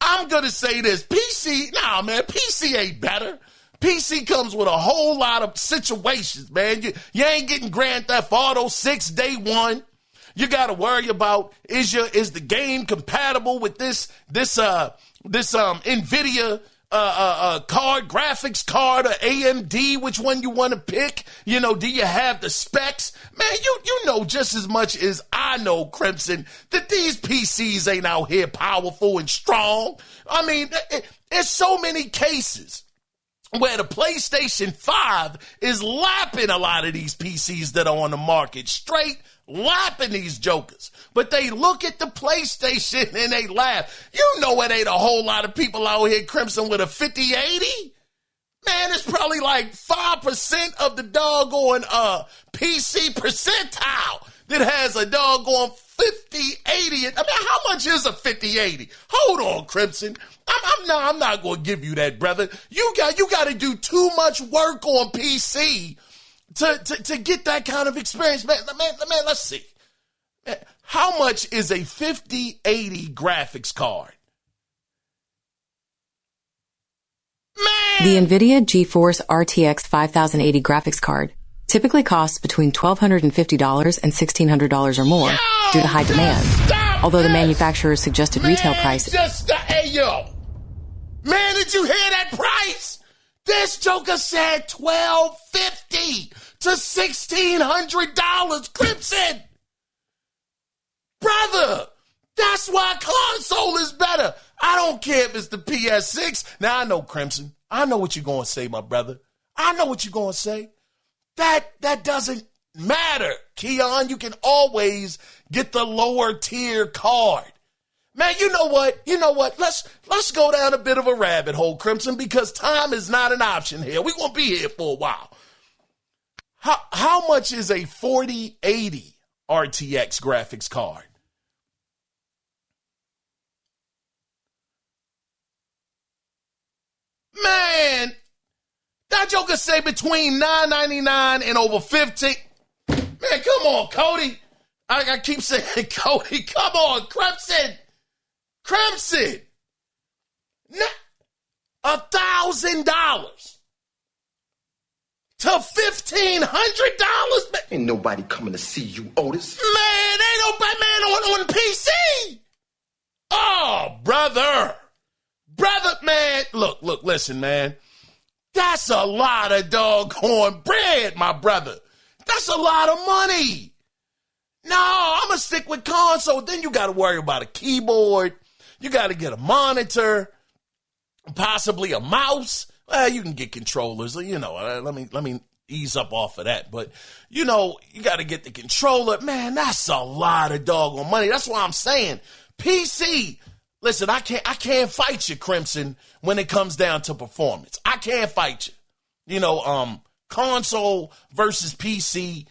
I'm going to say this. PC ain't better. PC comes with a whole lot of situations, man. You ain't getting Grand Theft Auto 6 day one. You got to worry about is the game compatible with this NVIDIA card, graphics card, or AMD, which one you want to pick? You know, do you have the specs? Man, you know just as much as I know, Crimson, that these PCs ain't out here powerful and strong. I mean, there's so many cases where the PlayStation 5 is lapping a lot of these PCs that are on the market, straight lapping these jokers. But they look at the PlayStation and they laugh. You know it ain't a whole lot of people out here, Crimson, with a 5080. Man, it's probably like 5% of the doggone PC percentile that has a doggone 5080. I mean, how much is a 5080? Hold on, Crimson. I'm not going to give you that, brother. You got to do too much work on PC to get that kind of experience. Man, let's see. Man, how much is a 5080 graphics card? Man! The NVIDIA GeForce RTX 5080 graphics card typically costs between $1,250 and $1,600 or more due to high demand. Although the manufacturer's suggested retail price... Man, did you hear that price? This joker said $1,250 to $1,600, Crimson. Brother, that's why console is better. I don't care if it's the PS6. Now, I know, Crimson. I know what you're going to say, my brother. I know what you're going to say. That doesn't matter, Keon. You can always get the lower tier card. Man, you know what? Let's go down a bit of a rabbit hole, Crimson, because time is not an option here. We're going to be here for a while. How much is a 4080 RTX graphics card? Man, that joker say between $9.99 and over $15. Man, come on, Cody. I keep saying, Cody, come on, Crimson. $1,000 to $1,500. Ain't nobody coming to see you, Otis. Man, ain't nobody, man, on PC. Oh, brother, man. Look, listen, man. That's a lot of doggone bread, my brother. That's a lot of money. No, I'm going to stick with console. Then you got to worry about a keyboard. You got to get a monitor, possibly a mouse. Well, you can get controllers. You know, let me ease up off of that. But, you know, you got to get the controller. Man, that's a lot of doggone money. That's why I'm saying PC. Listen, I can't fight you, Crimson, when it comes down to performance. I can't fight you. You know, console versus PC.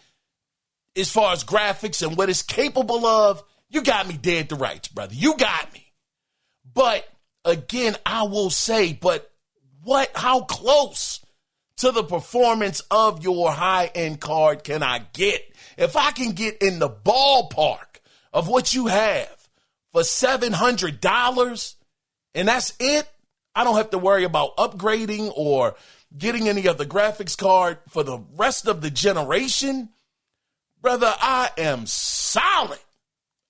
as far as graphics and what it's capable of, you got me dead to rights, brother. You got me. But again, I will say, how close to the performance of your high-end card can I get? If I can get in the ballpark of what you have for $700 and that's it, I don't have to worry about upgrading or getting any other graphics card for the rest of the generation. Brother, I am solid.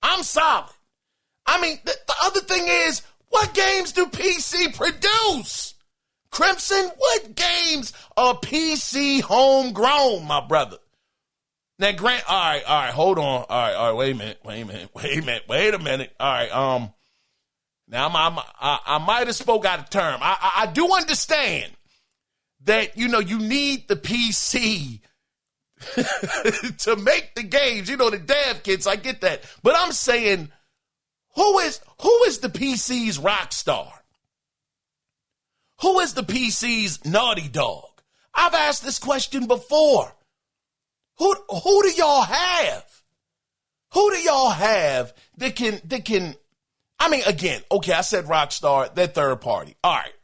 I'm solid. I mean, the other thing is, what games do PC produce? Crimson, what games are PC homegrown, my brother? Now, Grant, all right, hold on. All right, wait a minute. All right, now I might have spoke out of term. I do understand that, you need the PC to make the games, the dev kits. I get that. But I'm saying, who is the PC's Rockstar? Who is the PC's Naughty Dog? I've asked this question before. Who do y'all have? Who do y'all have that can I mean, again, okay, I said Rockstar, they're third party. All right.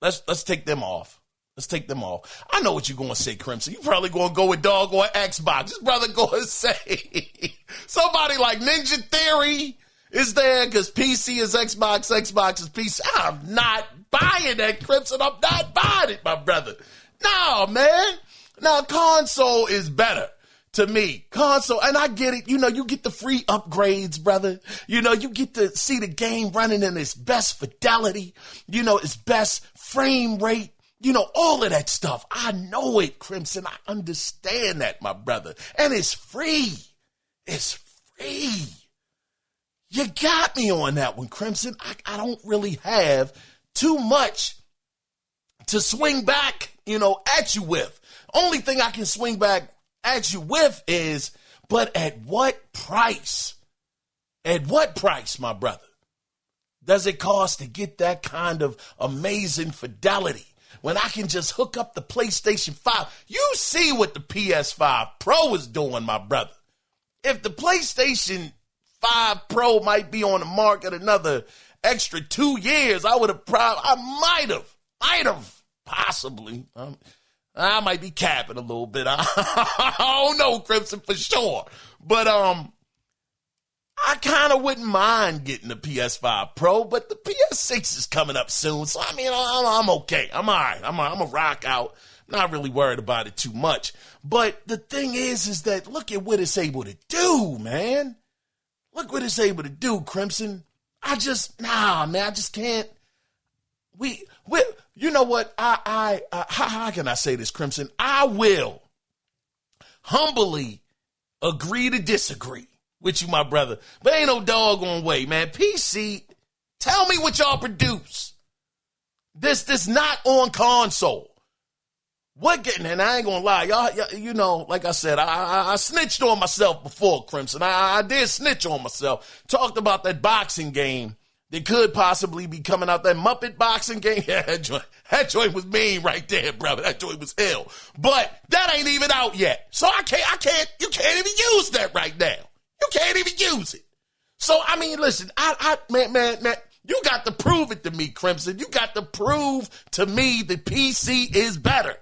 Let's take them off. I know what you're going to say, Crimson. You're probably going to go with dog or Xbox. This brother going to say somebody like Ninja Theory is there because PC is Xbox, Xbox is PC. I'm not buying that, Crimson. I'm not buying it, my brother. No, man. Now, console is better to me. Console, and I get it. You get the free upgrades, brother. You get to see the game running in its best fidelity, its best frame rate, all of that stuff. I know it, Crimson. I understand that, my brother. And it's free. It's free. You got me on that one, Crimson. I don't really have too much to swing back, at you with. Only thing I can swing back at you with is, but at what price? At what price, my brother, does it cost to get that kind of amazing fidelity when I can just hook up the PlayStation 5? You see what the PS5 Pro is doing, my brother. If the PlayStation 5 Pro might be on the market another extra 2 years, I might have, possibly. I might be capping a little bit. I don't know, Crimson, for sure. But I kind of wouldn't mind getting the PS5 Pro, but the PS6 is coming up soon. So, I mean, I'm okay. I'm all right. I'm a rock out. Not really worried about it too much. But the thing is that look at what it's able to do, man. Look what it's able to do, Crimson. I just can't. You know what? How can I say this, Crimson? I will humbly agree to disagree with you, my brother. But ain't no doggone way, man. PC, tell me what y'all produce. This not on console. What getting, and I ain't gonna lie, y'all, like I said, I snitched on myself before, Crimson. I did snitch on myself. Talked about that boxing game that could possibly be coming out, that Muppet boxing game. Yeah, that joint was mean right there, brother. That joint was ill. But that ain't even out yet. So you can't even use that right now. You can't even use it. So, I mean, listen, man, you got to prove it to me, Crimson. You got to prove to me the PC is better.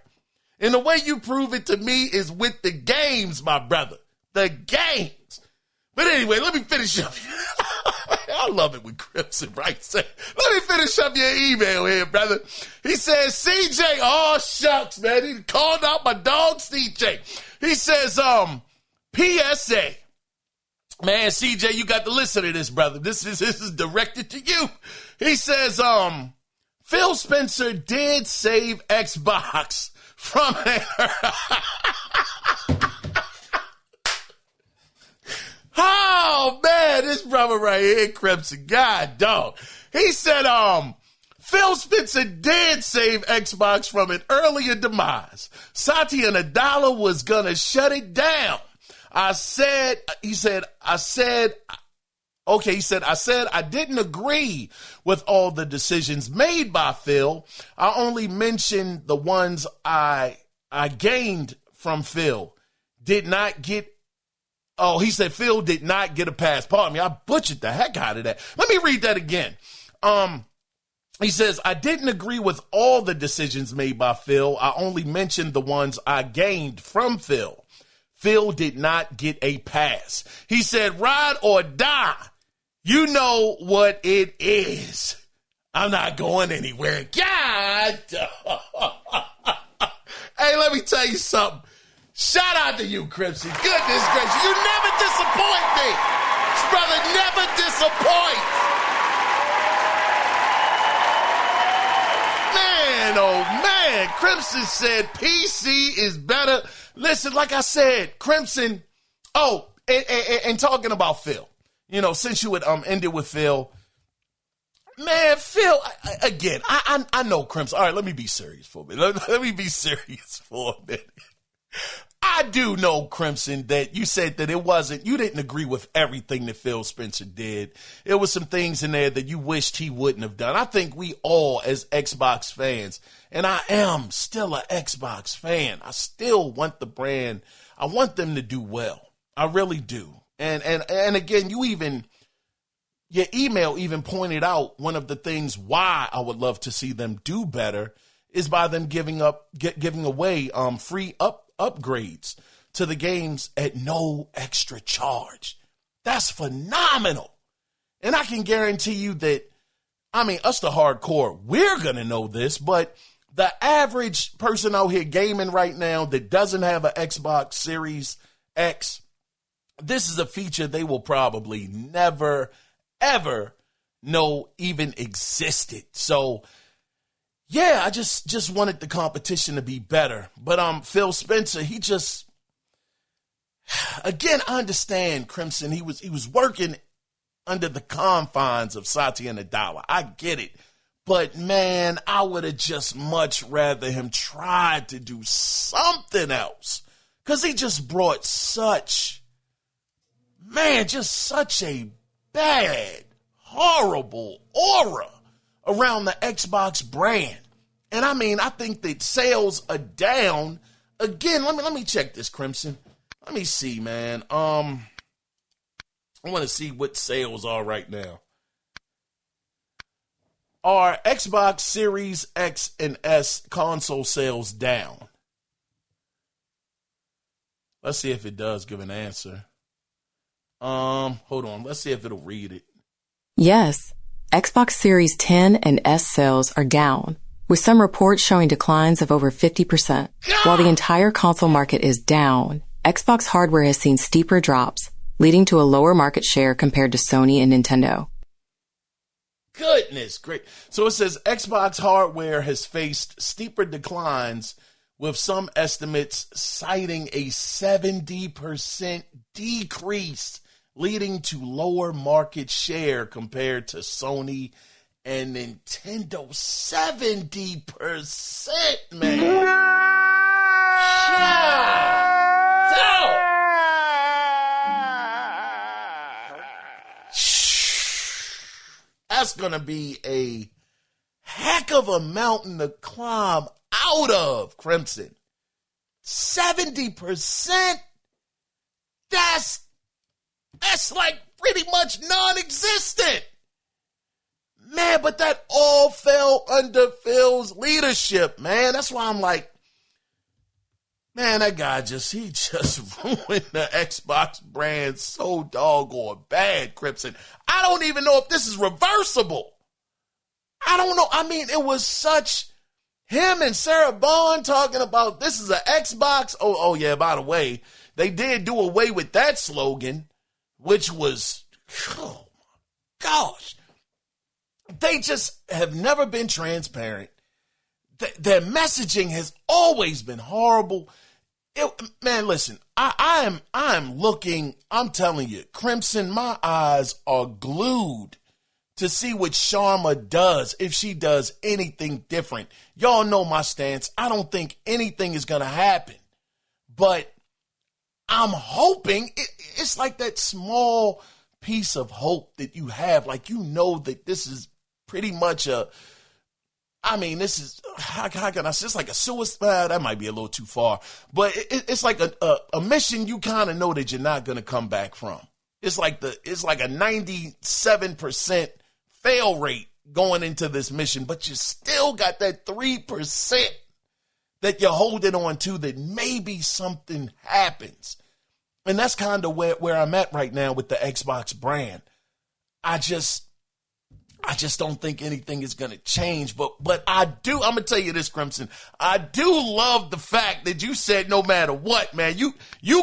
And the way you prove it to me is with the games, my brother. The games. But anyway, let me finish up. I love it when Crimson writes that. Let me finish up your email here, brother. He says, CJ, oh, shucks, man. He called out my dog, CJ. He says, PSA. Man, CJ, you got to listen to this, brother. This is directed to you. He says, Phil Spencer did save Xbox from Oh, man, this brother right here, Crimson, God, dog. He said, Phil Spencer did save Xbox from an earlier demise. Satya Nadella was going to shut it down. I said I didn't agree with all the decisions made by Phil. I only mentioned the ones I gained from Phil. Did not get Oh, he said Phil did not get a pass. Pardon me, I butchered the heck out of that. Let me read that again. He says, I didn't agree with all the decisions made by Phil. I only mentioned the ones I gained from Phil. Phil did not get a pass. He said, ride or die. You know what it is. I'm not going anywhere. God. Hey, let me tell you something. Shout out to you, Crimson. Goodness gracious. You never disappoint me. This brother never disappoints. Man, oh man. Crimson said PC is better. Listen, like I said, Crimson. Oh, and talking about Phil. You know, since you had ended with Phil. Man, Phil, again, I know Crimson. All right, let me be serious for a minute. Let me be serious for a minute. I do know, Crimson, that you said that you didn't agree with everything that Phil Spencer did. There was some things in there that you wished he wouldn't have done. I think we all, as Xbox fans, and I am still an Xbox fan, I still want the brand, I want them to do well. I really do. And again, your email even pointed out one of the things why I would love to see them do better is by them giving away free upgrades to the games at no extra charge. That's phenomenal. And I can guarantee you that, I mean, us the hardcore, we're going to know this, but the average person out here gaming right now that doesn't have an Xbox Series X, this is a feature they will probably never, ever know even existed. So, yeah, I just wanted the competition to be better. But Phil Spencer, he just, again, I understand, Crimson, he was working under the confines of Satya Nadella. I get it. But, man, I would have just much rather him tried to do something else. Because he just brought such a bad, horrible aura around the Xbox brand. And I mean, I think that sales are down. Again, let me check this, Crimson. Let me see, man. I want to see what sales are right now. Are Xbox Series X and S console sales down? Let's see if it does give an answer. Hold on. Let's see if it'll read it. Yes. Xbox Series 10 and S sales are down, with some reports showing declines of over 50%. While the entire console market is down, Xbox hardware has seen steeper drops, leading to a lower market share compared to Sony and Nintendo. Goodness, great. So it says Xbox hardware has faced steeper declines, with some estimates citing a 70% decrease, leading to lower market share compared to Sony and Nintendo. 70%, man. That's going to be a heck of a mountain to climb out of, Crimson. 70%? That's like pretty much non-existent. Man, but that all fell under Phil's leadership, man. That's why I'm like, man, that guy he just ruined the Xbox brand so doggone bad, Crimson. I don't even know if this is reversible. I don't know. I mean, it was such him and Sarah Bond talking about this is an Xbox. Oh yeah, by the way, they did do away with that slogan, which was, oh my gosh. They just have never been transparent. Their messaging has always been horrible. Man, listen, I am looking, I'm telling you, Crimson, my eyes are glued to see what Sharma does, if she does anything different. Y'all know my stance. I don't think anything is going to happen. But I'm hoping, it's like that small piece of hope that you have. Like, you know that this is pretty much I mean, this is, how can I say, it's like a suicide, that might be a little too far, but it's like a mission you kind of know that you're not going to come back from. It's like a 97% fail rate going into this mission, but you still got that 3% that you're holding on to that maybe something happens. And that's kind of where I'm at right now with the Xbox brand. I just don't think anything is going to change. But I'm going to tell you this, Crimson. I do love the fact that you said no matter what, man, you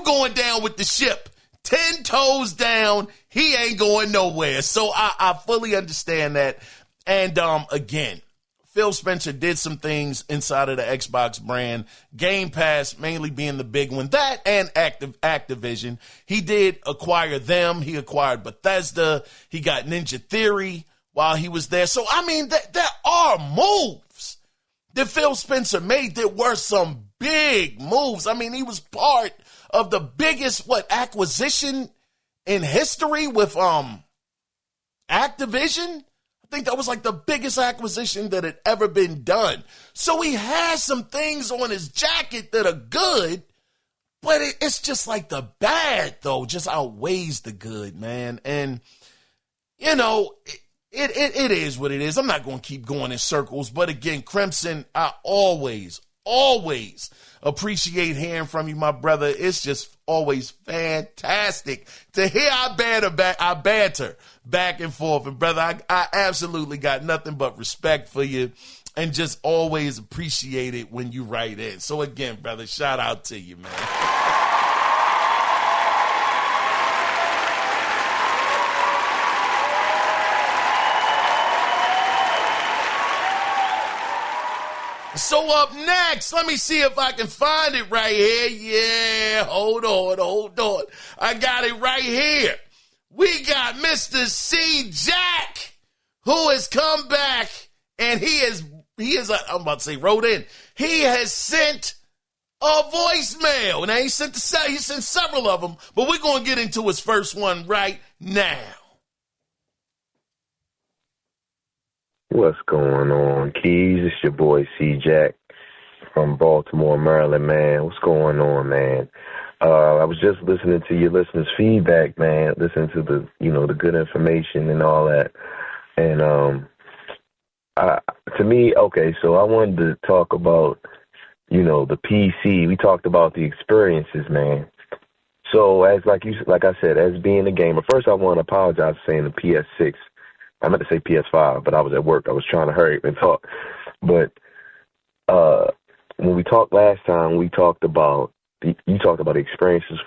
going down with the ship. 10 toes down, he ain't going nowhere. So I fully understand that. And again, Phil Spencer did some things inside of the Xbox brand. Game Pass mainly being the big one. That and Activision. He did acquire them. He acquired Bethesda. He got Ninja Theory while he was there. So, I mean, there are moves that Phil Spencer made. There were some big moves. I mean, he was part of the biggest, acquisition in history with Activision. I think that was like the biggest acquisition that had ever been done. So he has some things on his jacket that are good, but it's just like the bad, though, just outweighs the good, man. And, you know, it is what it is. I'm not going to keep going in circles. But again, Crimson, I always appreciate hearing from you, my brother. It's just always fantastic to hear our banter back and forth. And brother, I absolutely got nothing but respect for you and just always appreciate it when you write in. So again, brother, shout out to you, man. So up next, let me see if I can find it right here. Yeah, hold on. I got it right here. We got Mr. C. Jack, who has come back, and he is I'm about to say wrote in. He has sent a voicemail. Now he sent several of them, but we're going to get into his first one right now. What's going on, Keys? It's your boy C. Jack from Baltimore, Maryland, man. What's going on, man? I was just listening to your listeners' feedback, man. Listening to the good information and all that. And to me, okay, so I wanted to talk about, the PC. We talked about the experiences, man. So like I said, as being a gamer, first I want to apologize for saying the PS6. I meant to say PS5, but I was at work. I was trying to hurry up and talk. But when we talked last time, you talked about the experiences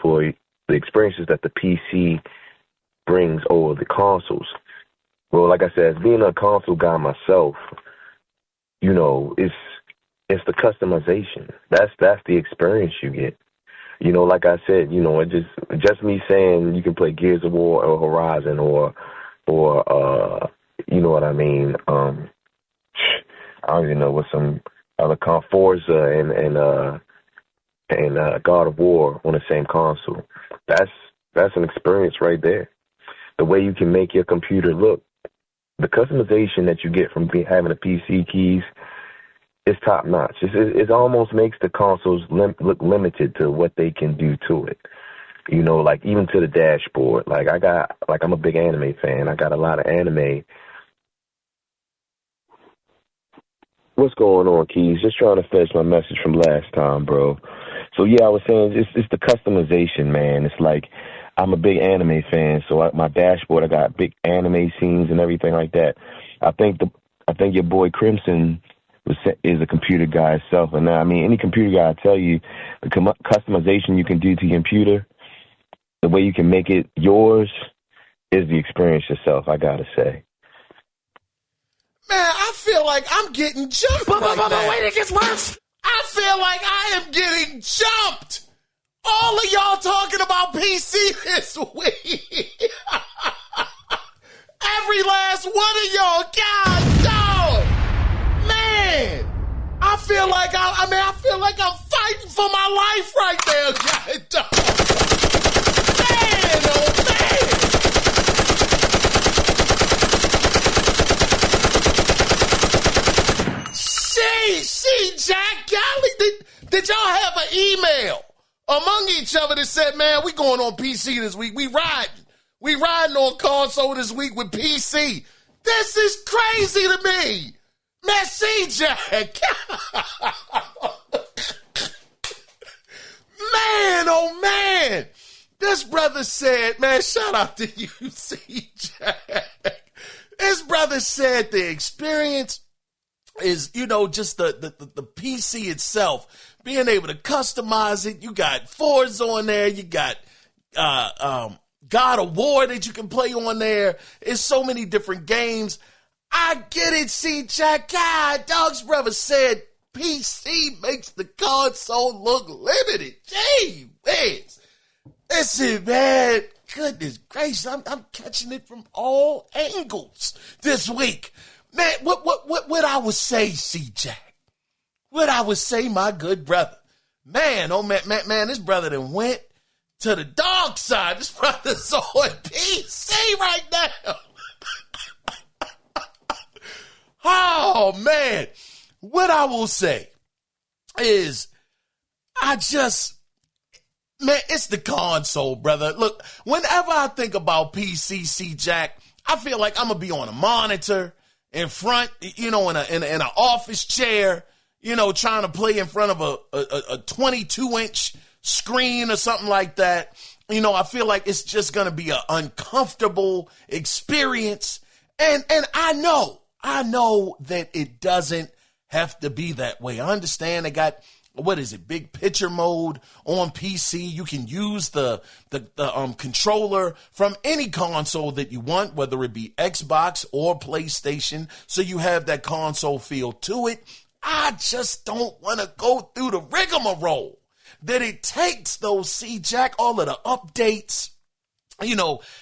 that the PC brings over the consoles. Well, like I said, as being a console guy myself, it's the customization. That's the experience you get. Like I said, it just me saying you can play Gears of War or Horizon or you know what I mean? I don't even know what some other Forza and God of War on the same console. That's an experience right there. The way you can make your computer look, the customization that you get from having a PC, Keys, is top notch. It almost makes the consoles look limited to what they can do to it. Like even to the dashboard. I'm a big anime fan. I got a lot of anime. What's going on, Keys? Just trying to finish my message from last time, bro. So yeah, I was saying it's the customization, man. It's like I'm a big anime fan, so my dashboard, I got big anime scenes and everything like that. I think your boy Crimson is a computer guy itself, and I mean any computer guy, I tell you, the customization you can do to your computer. The way you can make it yours is the experience yourself, I gotta say. Man, I feel like I'm getting jumped right now. Wait, it gets worse. I feel like I am getting jumped. All of y'all talking about PC this week. Every last one of y'all. God dog. Man, I feel like I feel like I'm fighting for my life right now. God dog. Man, oh man. have an email among each other that said, man, we going on PC this week. We riding on console this week with PC. This is crazy to me. Man, C-Jack. Man, oh man. This brother said, man, shout out to you, C-Jack. This brother said the experience is, just the PC itself, being able to customize it. You got Forza on there. You got God of War that you can play on there. It's so many different games. I get it, C-Jack. God, Dog's brother said PC makes the console look limited. Gee whiz. Listen, man. Goodness gracious, I'm catching it from all angles this week. Man, what I would say, C-Jack? What I would say, my good brother. Man, oh man, this brother done went to the dog side. This brother's on PC right now. Oh, man. What I will say is man, it's the console, brother. Look, whenever I think about PC, C-Jack, I feel like I'm going to be on a monitor in front, in an office chair, trying to play in front of a 22-inch screen or something like that. I feel like it's just going to be an uncomfortable experience. And I know that it doesn't have to be that way. I understand they got, big picture mode on PC. You can use the controller from any console that you want, whether it be Xbox or PlayStation, so you have that console feel to it. I just don't want to go through the rigmarole that it takes, though, C-Jack, all of the updates,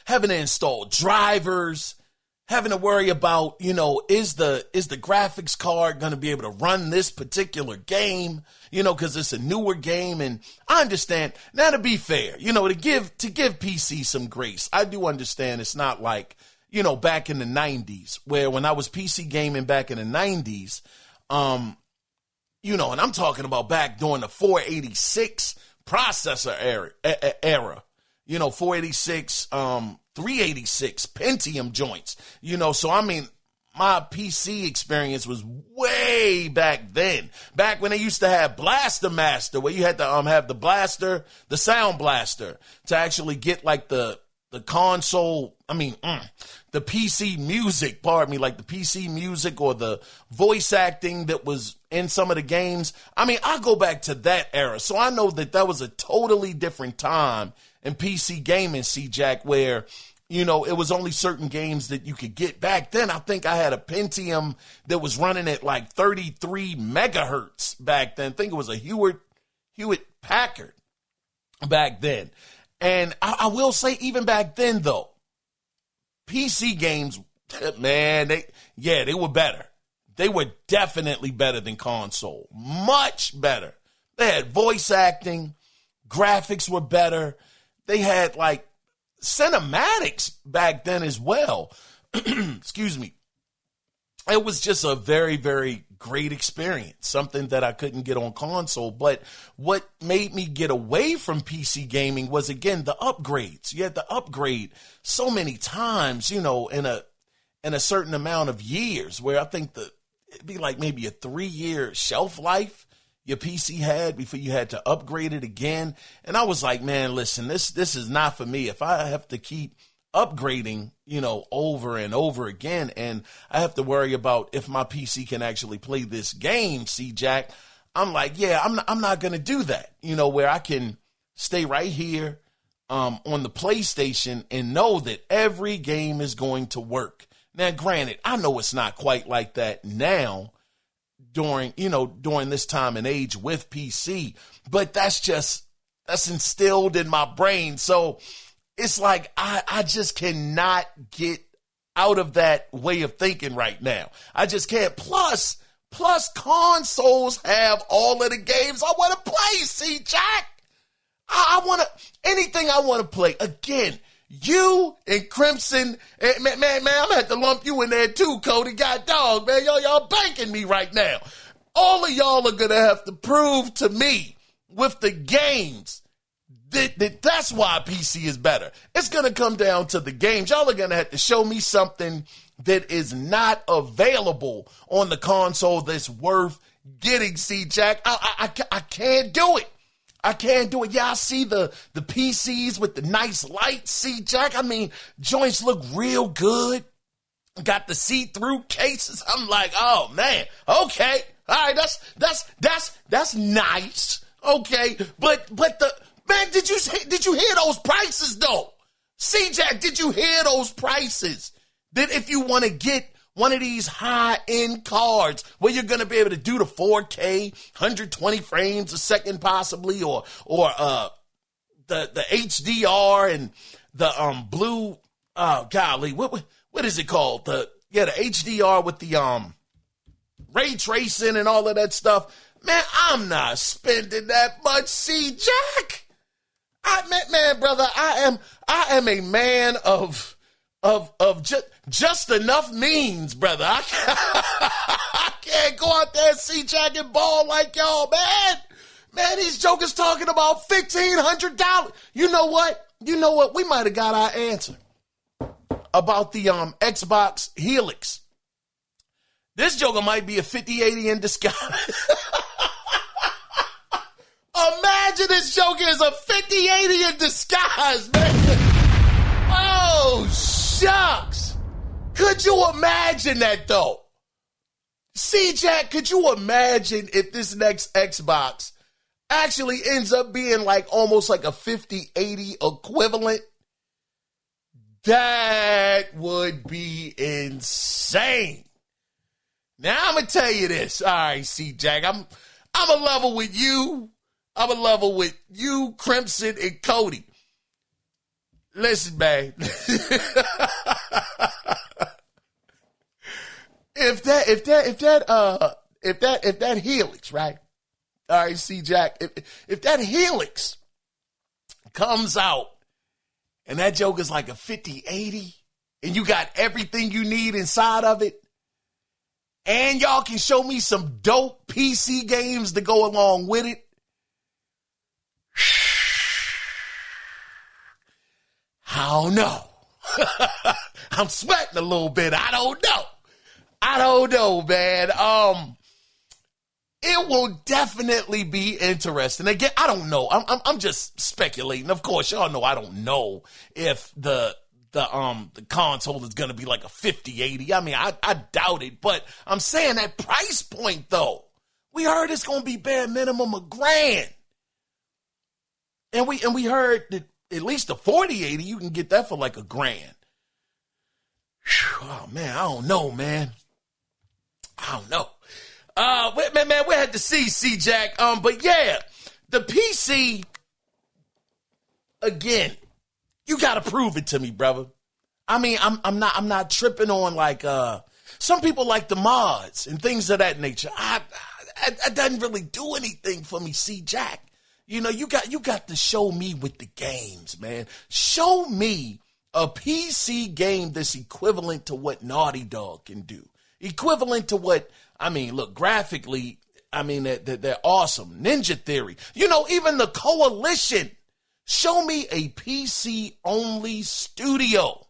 having to install drivers, having to worry about, is the graphics card going to be able to run this particular game, because it's a newer game. And I understand. Now, to be fair, to give PC some grace, I do understand it's not like, back in the 90s, where when I was PC gaming back in the 90s, and I'm talking about back during the 486 processor era, 486, 386 Pentium joints, so I mean, my PC experience was way back then, back when they used to have Blaster Master, where you had to have the blaster, the sound blaster, to actually get like the console, the PC music, like the PC music or the voice acting that was in some of the games. I go back to that era, so I know that was a totally different time in PC gaming, C-Jack, where, it was only certain games that you could get. Back then, I think I had a Pentium that was running at like 33 megahertz back then. I think it was a Hewitt Packard back then. And I will say, even back then, though, PC games, man, they were better. They were definitely better than console. Much better. They had voice acting. Graphics were better. They had, like, cinematics back then as well. Excuse me. It was just a very, very great experience, something that I couldn't get on console. But what made me get away from PC gaming was, again, the upgrades. You had to upgrade so many times, in a certain amount of years, where I think it'd be like maybe a 3-year shelf life your PC had before you had to upgrade it again. And I was like, man, listen, this is not for me. If I have to keep upgrading, over and over again, and I have to worry about if my PC can actually play this game, C-Jack, I'm like, yeah, I'm not going to do that, where I can stay right here on the PlayStation and know that every game is going to work. Now, granted, I know it's not quite like that now during this time and age with PC, but that's instilled in my brain. So it's like I just cannot get out of that way of thinking right now. I just can't. Plus consoles have all of the games I want to play, C-Jack. I want anything I want to play. Again, you and Crimson, man, I'm going to have to lump you in there too, Cody. God dog, man, y'all banking me right now. All of y'all are going to have to prove to me with the games. That's why PC is better. It's going to come down to the games. Y'all are going to have to show me something that is not available on the console that's worth getting, C-Jack. I can't do it. I can't do it. Yeah, I see the PCs with the nice lights, C-Jack. I mean, joints look real good. Got the see-through cases. I'm like, oh, man, okay. All right, that's nice. Okay, but the man, did you hear those prices though? C-Jack, did you hear those prices? That if you want to get one of these high-end cards where you're going to be able to do the 4K, 120 frames a second possibly, or the HDR and the blue, golly, what is it called? The HDR with the ray tracing and all of that stuff. Man, I'm not spending that much, C-Jack. Man, brother, I am a man of just enough means, brother. I can't go out there and C-Jack and ball like y'all, man. Man, these jokers talking about $1,500. You know what? We might have got our answer about the Xbox Helix. This joker might be a 5080 in disguise. Imagine this joker is a 5080 in disguise, man. Oh, shucks. Could you imagine that, though? C-Jack, could you imagine if this next Xbox actually ends up being like almost like a 5080 equivalent? That would be insane. Now, I'm going to tell you this. All right, C-Jack, I'm a level with you. I'm a level with you, Crimson, and Cody. Listen, man. If that Helix, right? All right, C-Jack, if that Helix comes out and that joker's like a 5080 and you got everything you need inside of it, and y'all can show me some dope PC games to go along with it, I don't know. I'm sweating a little bit. I don't know, man. It will definitely be interesting. Again, I don't know. I'm just speculating. Of course, y'all know I don't know if the console is going to be like a 5080. I mean, I doubt it, but I'm saying that price point though. We heard it's going to be bare minimum $1,000. And we heard that at least the 4080, you can get that for like $1,000. Oh man, I don't know, man. I don't know. Man, we had to see C-Jack. But yeah, the PC, again, you gotta prove it to me, brother. I mean, I'm not tripping on like some people like the mods and things of that nature. I doesn't really do anything for me, C-Jack. You know, you got to show me with the games, man. Show me a PC game that's equivalent to what Naughty Dog can do. Equivalent to what, I mean, look, graphically, I mean, they're awesome. Ninja Theory. You know, even the Coalition. Show me a PC-only studio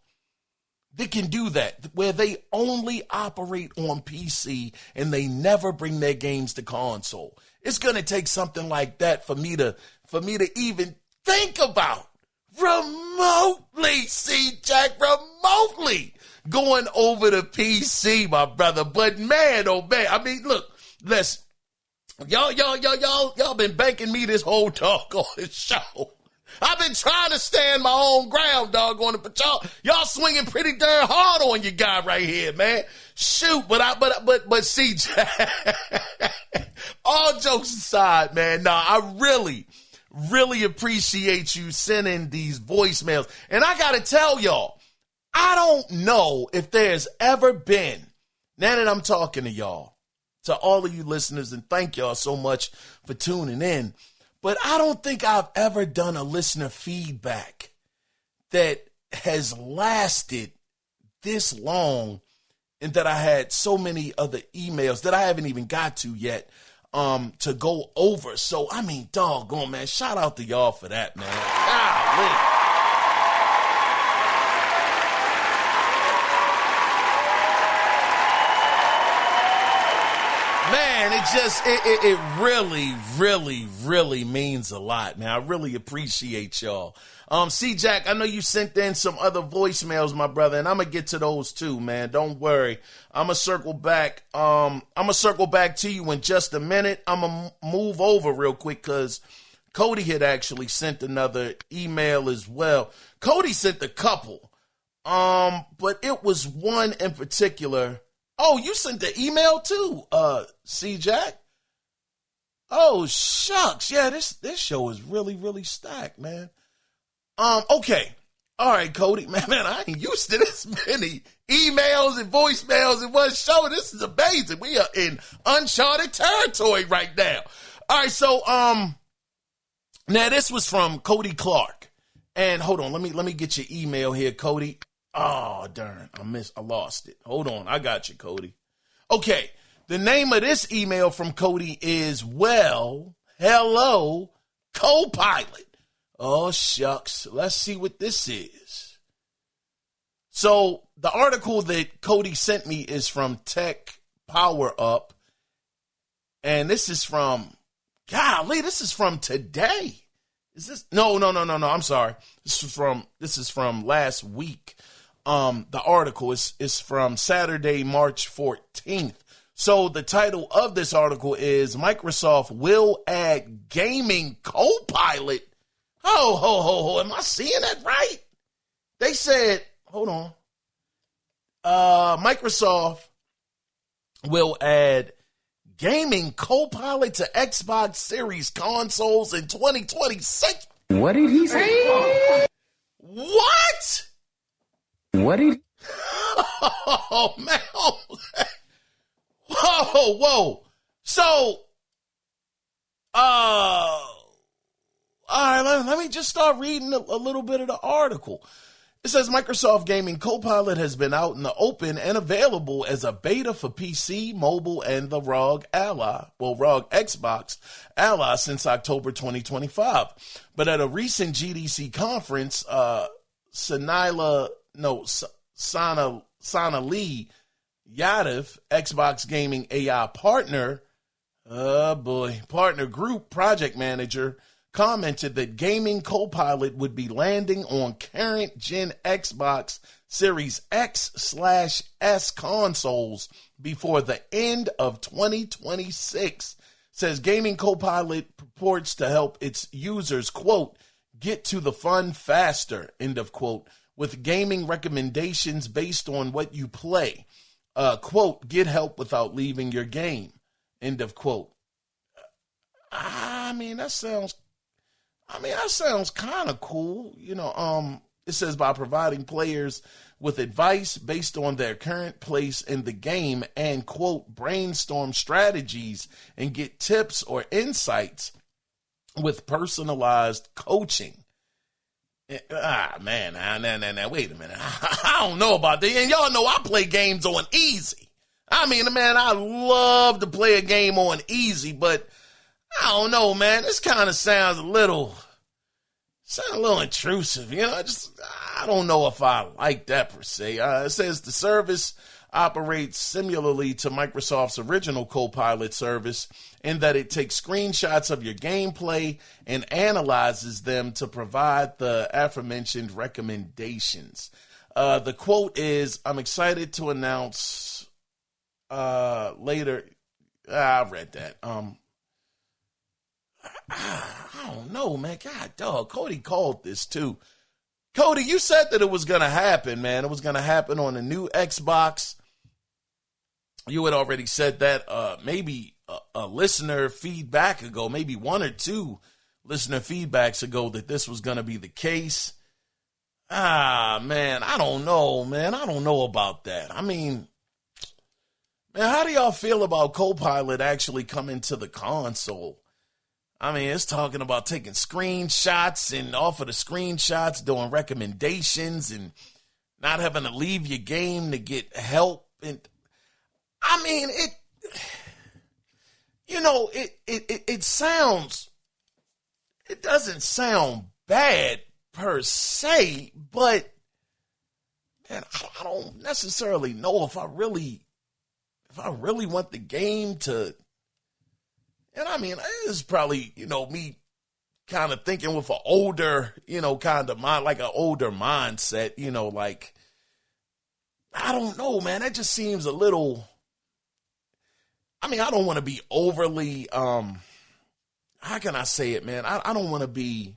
that can do that, where they only operate on PC and they never bring their games to console. It's going to take something like that for me to even think about remotely, C-Jack, remotely going over to PC, my brother. But man, oh man, I mean, look, listen, y'all been banking me this whole talk on this show. I've been trying to stand my own ground, dog, on it, but y'all swinging pretty darn hard on your guy right here, man. Shoot, but C-Jack, all jokes aside, man, I really appreciate you sending these voicemails. And I got to tell y'all, I don't know if there's ever been, now that I'm talking to y'all, to all of you listeners, and thank y'all so much for tuning in, but I don't think I've ever done a listener feedback that has lasted this long and that I had so many other emails that I haven't even got to yet to go over. So, I mean, doggone, man, shout out to y'all for that, man. Golly. Man, it really, really, really means a lot, man. I really appreciate y'all. C-Jack, I know you sent in some other voicemails, my brother, and I'm going to get to those too, man. Don't worry. I'm going to circle back. I'm going to circle back to you in just a minute. I'm going to move over real quick because Cody had actually sent another email as well. Cody sent a couple, but it was one in particular. Oh, you sent the email too, C-Jack? Oh, shucks. Yeah, this show is really, really stacked, man. Okay. All right, Cody. Man, I ain't used to this many emails and voicemails in one show. This is amazing. We are in uncharted territory right now. All right, so now this was from Cody Clark. And hold on, let me get your email here, Cody. Oh, darn, I lost it. Hold on, I got you, Cody. Okay, the name of this email from Cody is, well, hello, Copilot. Oh, shucks, let's see what this is. So the article that Cody sent me is from Tech Power Up, and this is from, golly, this is from today. Is this? No, I'm sorry. This is from last week. The article is from Saturday, March 14th. So the title of this article is Microsoft will add gaming Copilot. Ho. Am I seeing that right? They said, hold on. Microsoft will add gaming Copilot to Xbox Series consoles in 2026. What did he say? What? What did? Oh, man. Whoa. So, all right, let me just start reading a little bit of the article. It says Microsoft Gaming Copilot has been out in the open and available as a beta for PC, mobile, and the ROG Xbox Ally since October 2025. But at a recent GDC conference, Sana Lee Yadav, Xbox Gaming AI partner group project manager, commented that gaming Copilot would be landing on current gen Xbox Series X/S consoles before the end of 2026. Says gaming Copilot purports to help its users, quote, get to the fun faster, end of quote, with gaming recommendations based on what you play. Quote, get help without leaving your game, end of quote. I mean, that sounds kind of cool. You know, it says by providing players with advice based on their current place in the game and, quote, brainstorm strategies and get tips or insights with personalized coaching. Man, now, wait a minute. I don't know about that. And y'all know I play games on easy. I mean, man, I love to play a game on easy, but I don't know, man. This kind of sounds a little intrusive, you know. I don't know if I like that per se. It says the service operates similarly to Microsoft's original Copilot service in that it takes screenshots of your gameplay and analyzes them to provide the aforementioned recommendations. The quote is, I'm excited to announce later. I read that. I don't know, man. God, dog. Cody called this too. Cody, you said that it was going to happen, man. It was going to happen on the new Xbox. You had already said that maybe a listener feedback ago, maybe one or two listener feedbacks ago, that this was going to be the case. Man, I don't know, man. I don't know about that. I mean, man, how do y'all feel about Copilot actually coming to the console? I mean, it's talking about taking screenshots and off of the screenshots doing recommendations and not having to leave your game to get help. And I mean, it sounds, it doesn't sound bad per se, but man, I don't necessarily know if I really want the game to, and I mean, it's probably, me kind of thinking with an older, kind of mind, like an older mindset, like, I don't know, man, that just seems a little, I mean, I don't want to be overly, how can I say it, man? I don't want to be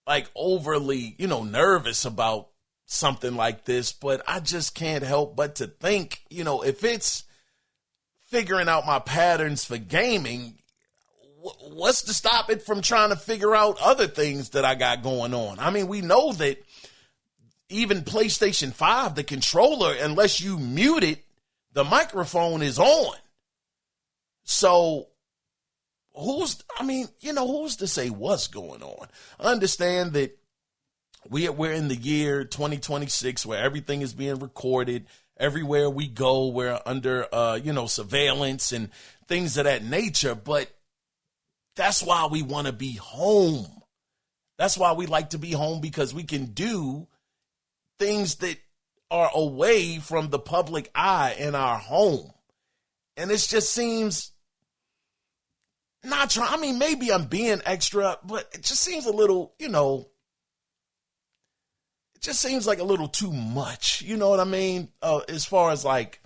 like overly, nervous about something like this, but I just can't help but to think, if it's figuring out my patterns for gaming, what's to stop it from trying to figure out other things that I got going on? I mean, we know that even PlayStation 5, the controller, unless you mute it, the microphone is on. So who's to say what's going on? I understand that we're in the year 2026 where everything is being recorded. Everywhere we go, we're under, surveillance and things of that nature. But that's why we want to be home. That's why we like to be home, because we can do things that are away from the public eye in our home. And it just seems not trying. I mean, maybe I'm being extra, but it just seems a little, it just seems like a little too much. You know what I mean? As far as like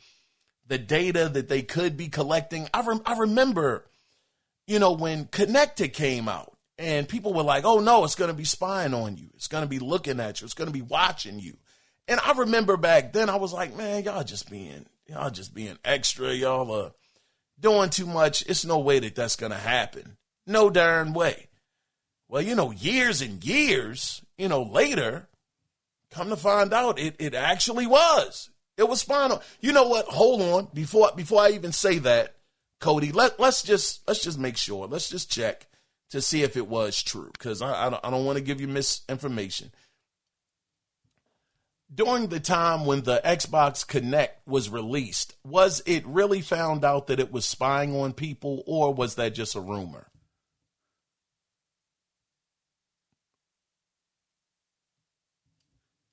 the data that they could be collecting. I remember, when Connected came out and people were like, oh no, it's going to be spying on you. It's going to be looking at you. It's going to be watching you. And I remember back then I was like, man, y'all just being extra. Y'all are doing too much. It's no way that that's going to happen. No darn way. Well, years and years, later, come to find out it actually was. It was spying on. You know what? Hold on. Before I even say that, Cody, let's just make sure. Let's just check to see if it was true, because I don't want to give you misinformation. During the time when the Xbox Kinect was released, was it really found out that it was spying on people, or was that just a rumor?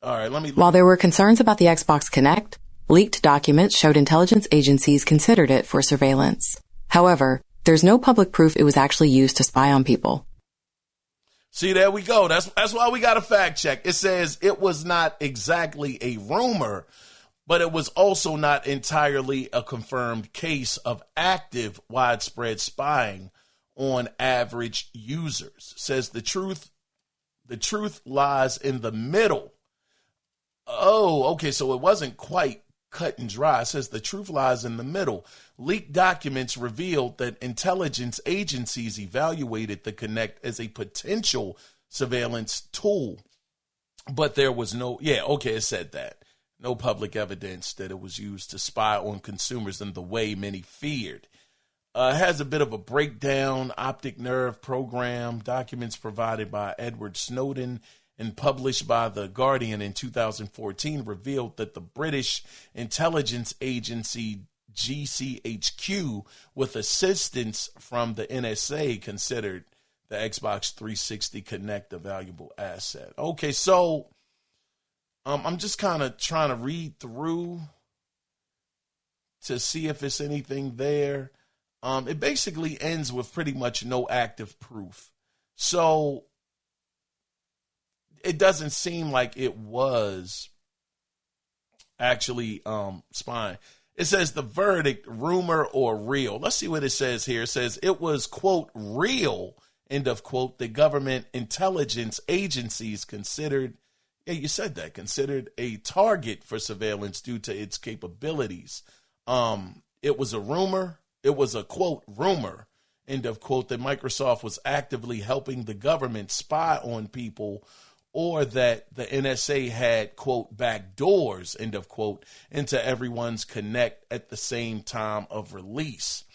All right, While there were concerns about the Xbox Kinect, leaked documents showed intelligence agencies considered it for surveillance. However, there's no public proof it was actually used to spy on people. See, there we go. That's why we got a fact check. It says it was not exactly a rumor, but it was also not entirely a confirmed case of active widespread spying on average users. It says the truth lies in the middle. Oh, okay, so it wasn't quite cut and dry. It says the truth lies in the middle. Leaked documents revealed that intelligence agencies evaluated the Kinect as a potential surveillance tool, but there was it said that. No public evidence that it was used to spy on consumers in the way many feared. It has a bit of a breakdown. Optic Nerve program, documents provided by Edward Snowden and published by The Guardian in 2014 revealed that the British intelligence agency GCHQ, with assistance from the NSA, considered the Xbox 360 Kinect a valuable asset. Okay, so I'm just kind of trying to read through to see if it's anything there. It basically ends with pretty much no active proof. So it doesn't seem like it was actually spying. It says the verdict, rumor or real. Let's see what it says here. It says it was, quote, real, end of quote. The government intelligence agencies considered a target for surveillance due to its capabilities. It was a rumor. It was a, quote, rumor, end of quote, that Microsoft was actively helping the government spy on people, or that the NSA had, quote, back doors, end of quote, into everyone's Kinect at the same time of release.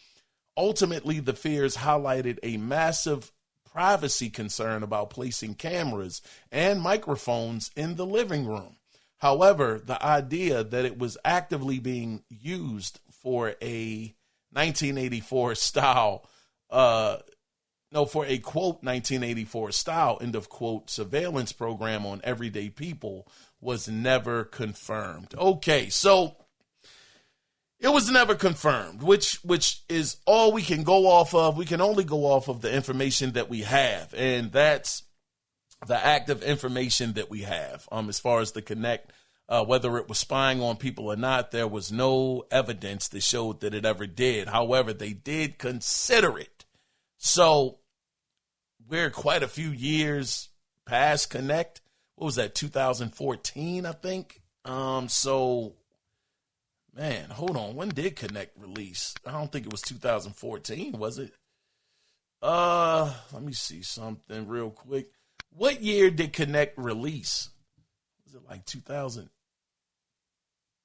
Ultimately, the fears highlighted a massive privacy concern about placing cameras and microphones in the living room. However, the idea that it was actively being used for a 1984 style, for a quote 1984 style, end of quote, surveillance program on everyday people was never confirmed. Okay, so it was never confirmed, which is all we can go off of. We can only go off of the information that we have, and that's the active information that we have. As far as the Connect, whether it was spying on people or not, there was no evidence that showed that it ever did. However, they did consider it. So we're quite a few years past Connect. What was that, 2014, I think? So, man, hold on. When did Connect release? I don't think it was 2014, was it? Let me see something real quick. What year did Connect release? Was it like 2000?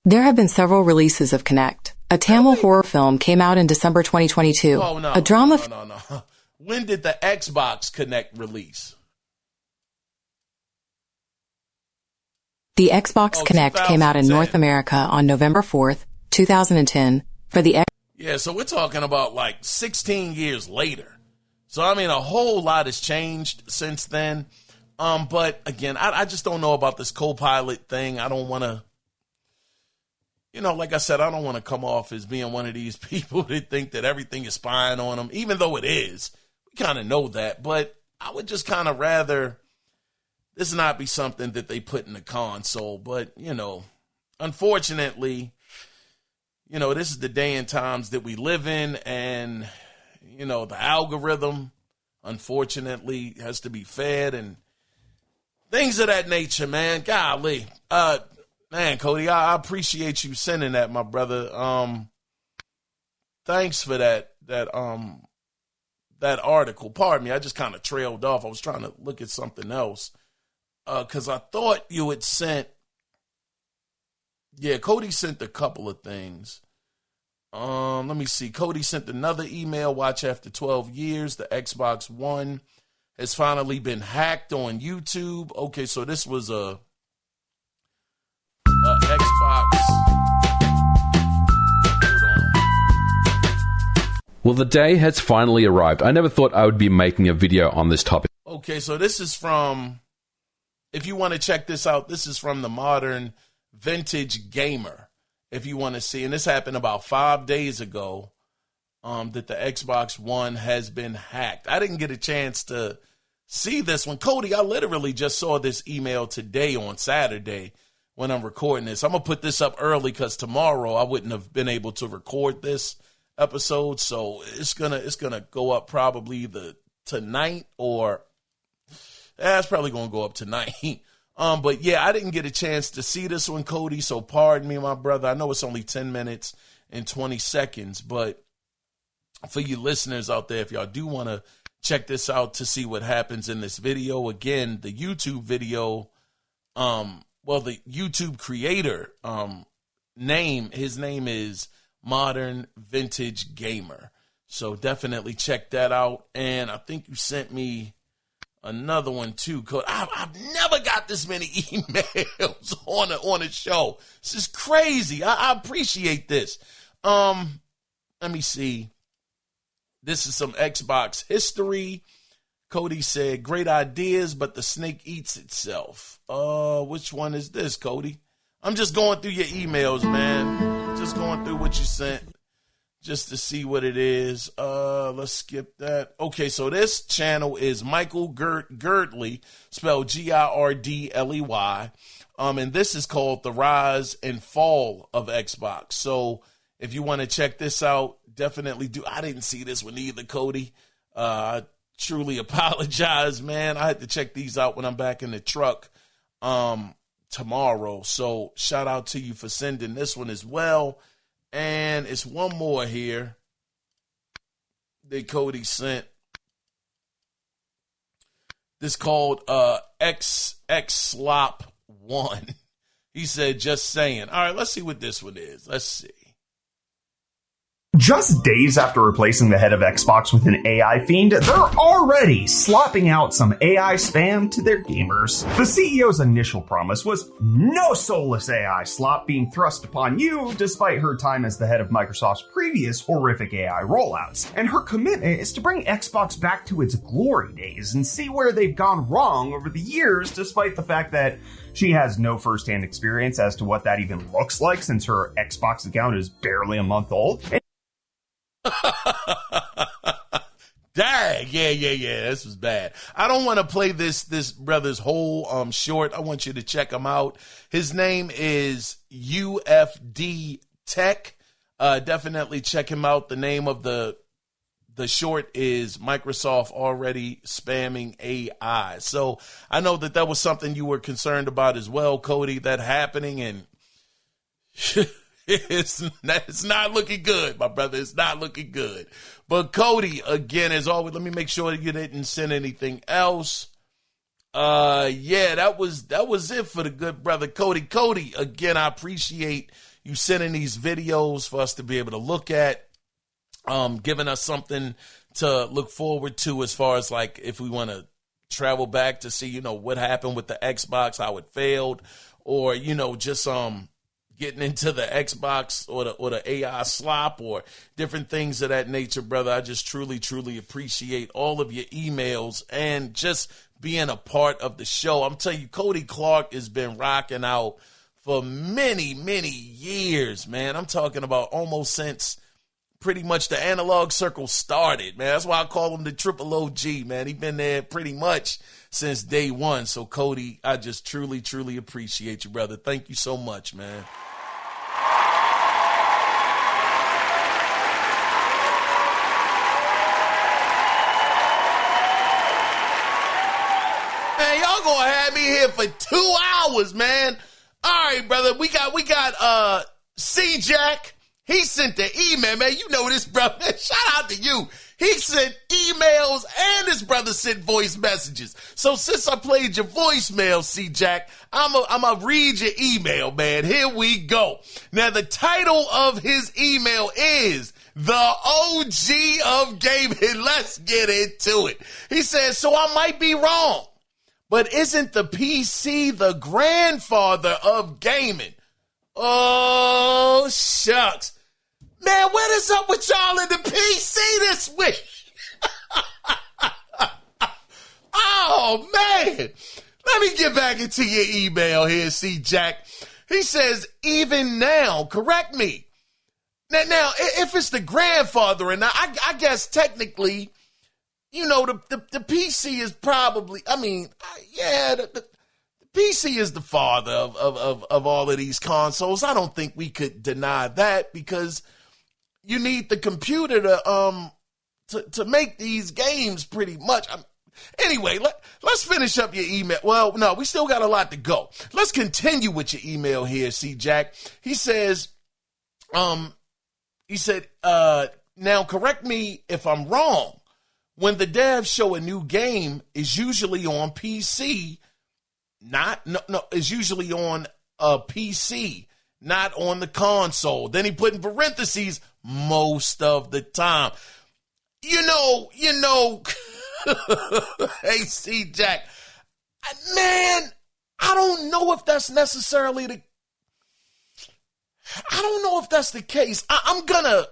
There have been several releases of Connect. A Tamil horror film came out in December 2022. Oh, no. A drama. No. When did the Xbox Connect release? The Xbox Connect came out in North America on November 4th, 2010 for the Yeah, so we're talking about like 16 years later. So, I mean, a whole lot has changed since then. But, again, I just don't know about this co-pilot thing. I don't want to, like I said, I don't want to come off as being one of these people that think that everything is spying on them, even though it is. We kind of know that. But I would just kind of rather this not be something that they put in the console. But, unfortunately, this is the day and times that we live in, and, the algorithm, unfortunately, has to be fed and things of that nature, man. Golly. Man, Cody, I appreciate you sending that, my brother. Thanks for that article. Pardon me, I just kind of trailed off. I was trying to look at something else. Because I thought you had sent, Cody sent a couple of things. Let me see. Cody sent another email. Watch after 12 years. The Xbox One has finally been hacked on YouTube. Okay, so this was a Xbox. Hold on. Well, the day has finally arrived. I never thought I would be making a video on this topic. Okay, so this is from, if you want to check this out, this is from the Modern Vintage Gamer. If you want to see, and this happened about 5 days ago, that the Xbox One has been hacked. I didn't get a chance to see this one. Cody, I literally just saw this email today on Saturday when I'm recording this. I'm going to put this up early because tomorrow I wouldn't have been able to record this episode. So it's gonna go up probably either tonight or it's probably going to go up tonight. But yeah, I didn't get a chance to see this one, Cody, so pardon me, my brother. I know it's only 10 minutes and 20 seconds, but for you listeners out there, if y'all do want to check this out to see what happens in this video, again, the YouTube video, the YouTube creator, his name is Modern Vintage Gamer. So definitely check that out. And I think you sent me another one too, Cody. I've never got this many emails on a show. This is crazy. I appreciate this. Let me see. This is some Xbox history. Cody said, great ideas, but the snake eats itself. Which one is this, Cody? I'm just going through your emails, man. Just going through what you sent just to see what it is. Let's skip that. Okay, so this channel is Michael Girdley, spelled Girdley. And this is called The Rise and Fall of Xbox. So if you want to check this out, definitely do. I didn't see this one either, Cody. I truly apologize, man. I had to check these out when I'm back in the truck tomorrow. So shout out to you for sending this one as well. And it's one more here that Cody sent. This called XXslop1. He said, just saying. All right, let's see what this one is. Let's see. Just days after replacing the head of Xbox with an AI fiend, they're already slopping out some AI spam to their gamers. The CEO's initial promise was no soulless AI slop being thrust upon you, despite her time as the head of Microsoft's previous horrific AI rollouts. And her commitment is to bring Xbox back to its glory days and see where they've gone wrong over the years, despite the fact that she has no first-hand experience as to what that even looks like since her Xbox account is barely a month old. Dang, yeah. This was bad. I don't want to play this brother's whole short. I want you to check him out. His name is UFD Tech. Definitely check him out. The name of the short is Microsoft Already Spamming AI. So I know that was something you were concerned about as well, Cody, that happening, and it's not looking good, my brother. It's not looking good. But Cody, again, as always, let me make sure you didn't send anything else. Yeah, that was it for the good brother Cody. Cody, again, I appreciate you sending these videos for us to be able to look at, giving us something to look forward to as far as like if we want to travel back to see, what happened with the Xbox, how it failed, or, just getting into the Xbox or the AI slop or different things of that nature, brother. I just truly, truly appreciate all of your emails and just being a part of the show. I'm telling you, Cody Clark has been rocking out for many, many years, man. I'm talking about almost since pretty much the analog circle started, man. That's why I call him the triple OG, man. He's been there pretty much since day one. So, Cody, I just truly, truly appreciate you, brother. Thank you so much, man. Man, y'all gonna have me here for 2 hours, man. All right, brother. We got C-Jack. He sent the email, man. You know this, brother. Shout out to you. He sent emails and his brother sent voice messages. So since I played your voicemail, C-Jack, I'm a read your email, man. Here we go. Now, the title of his email is The OG of Gaming. Let's get into it. He says, so I might be wrong, but isn't the PC the grandfather of gaming? Oh, shucks. Man, what is up with y'all in the PC this week? Oh, man. Let me get back into your email here, C-Jack. He says, even now, correct me. Now, if it's the grandfather, and I guess technically, the PC is probably, the PC is the father of all of these consoles. I don't think we could deny that because you need the computer to make these games pretty much. Anyway, let's finish up your email. Well, no, we still got a lot to go. Let's continue with your email here, C-Jack. He says, now correct me if I'm wrong. When the devs show a new game, is usually on PC. It's usually on a PC, not on the console. Then he put in parentheses, most of the time. Hey, C-Jack, man, I don't know if that's necessarily I don't know if that's the case. I'm gonna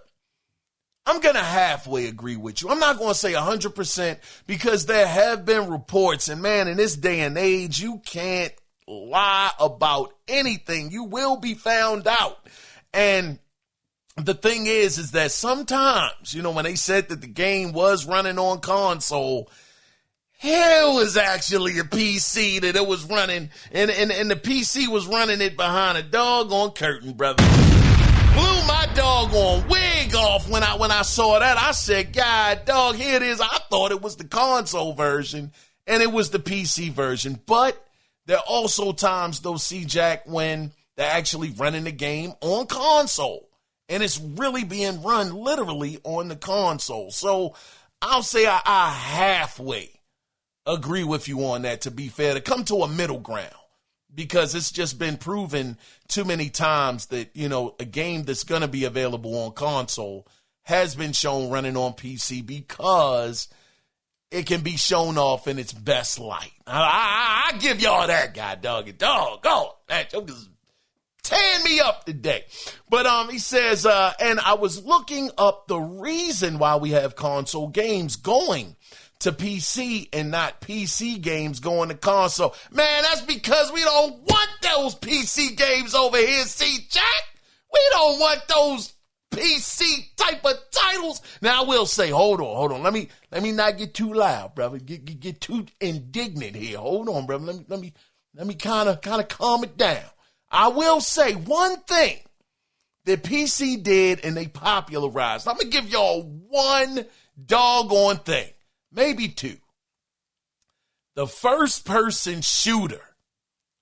halfway agree with you. I'm not going to say 100% because there have been reports, and man, in this day and age, you can't lie about anything. You will be found out. And the thing is that sometimes, when they said that the game was running on console, it was actually a PC that it was running, and the PC was running it behind a doggone curtain, brother. Blew my doggone wig off when I saw that. I said, God, dog, here it is. I thought it was the console version, and it was the PC version. But there are also times, though, C-Jack, when they're actually running the game on console, and it's really being run literally on the console. So I'll say I halfway agree with you on that, to be fair, to come to a middle ground. Because it's just been proven too many times that, a game that's going to be available on console has been shown running on PC because it can be shown off in its best light. I give y'all that, guy, dog. Doggone. That joke is tearing me up today. But he says, and I was looking up the reason why we have console games going to PC and not PC games going to console. Man, that's because we don't want those PC games over here, see, Jack? We don't want those PC type of titles. Now I will say, hold on. Let me not get too loud, brother. Get too indignant here. Hold on, brother. Let me kind of calm it down. I will say one thing that PC did and they popularized. I'm gonna give y'all one doggone thing, maybe two. The first-person shooter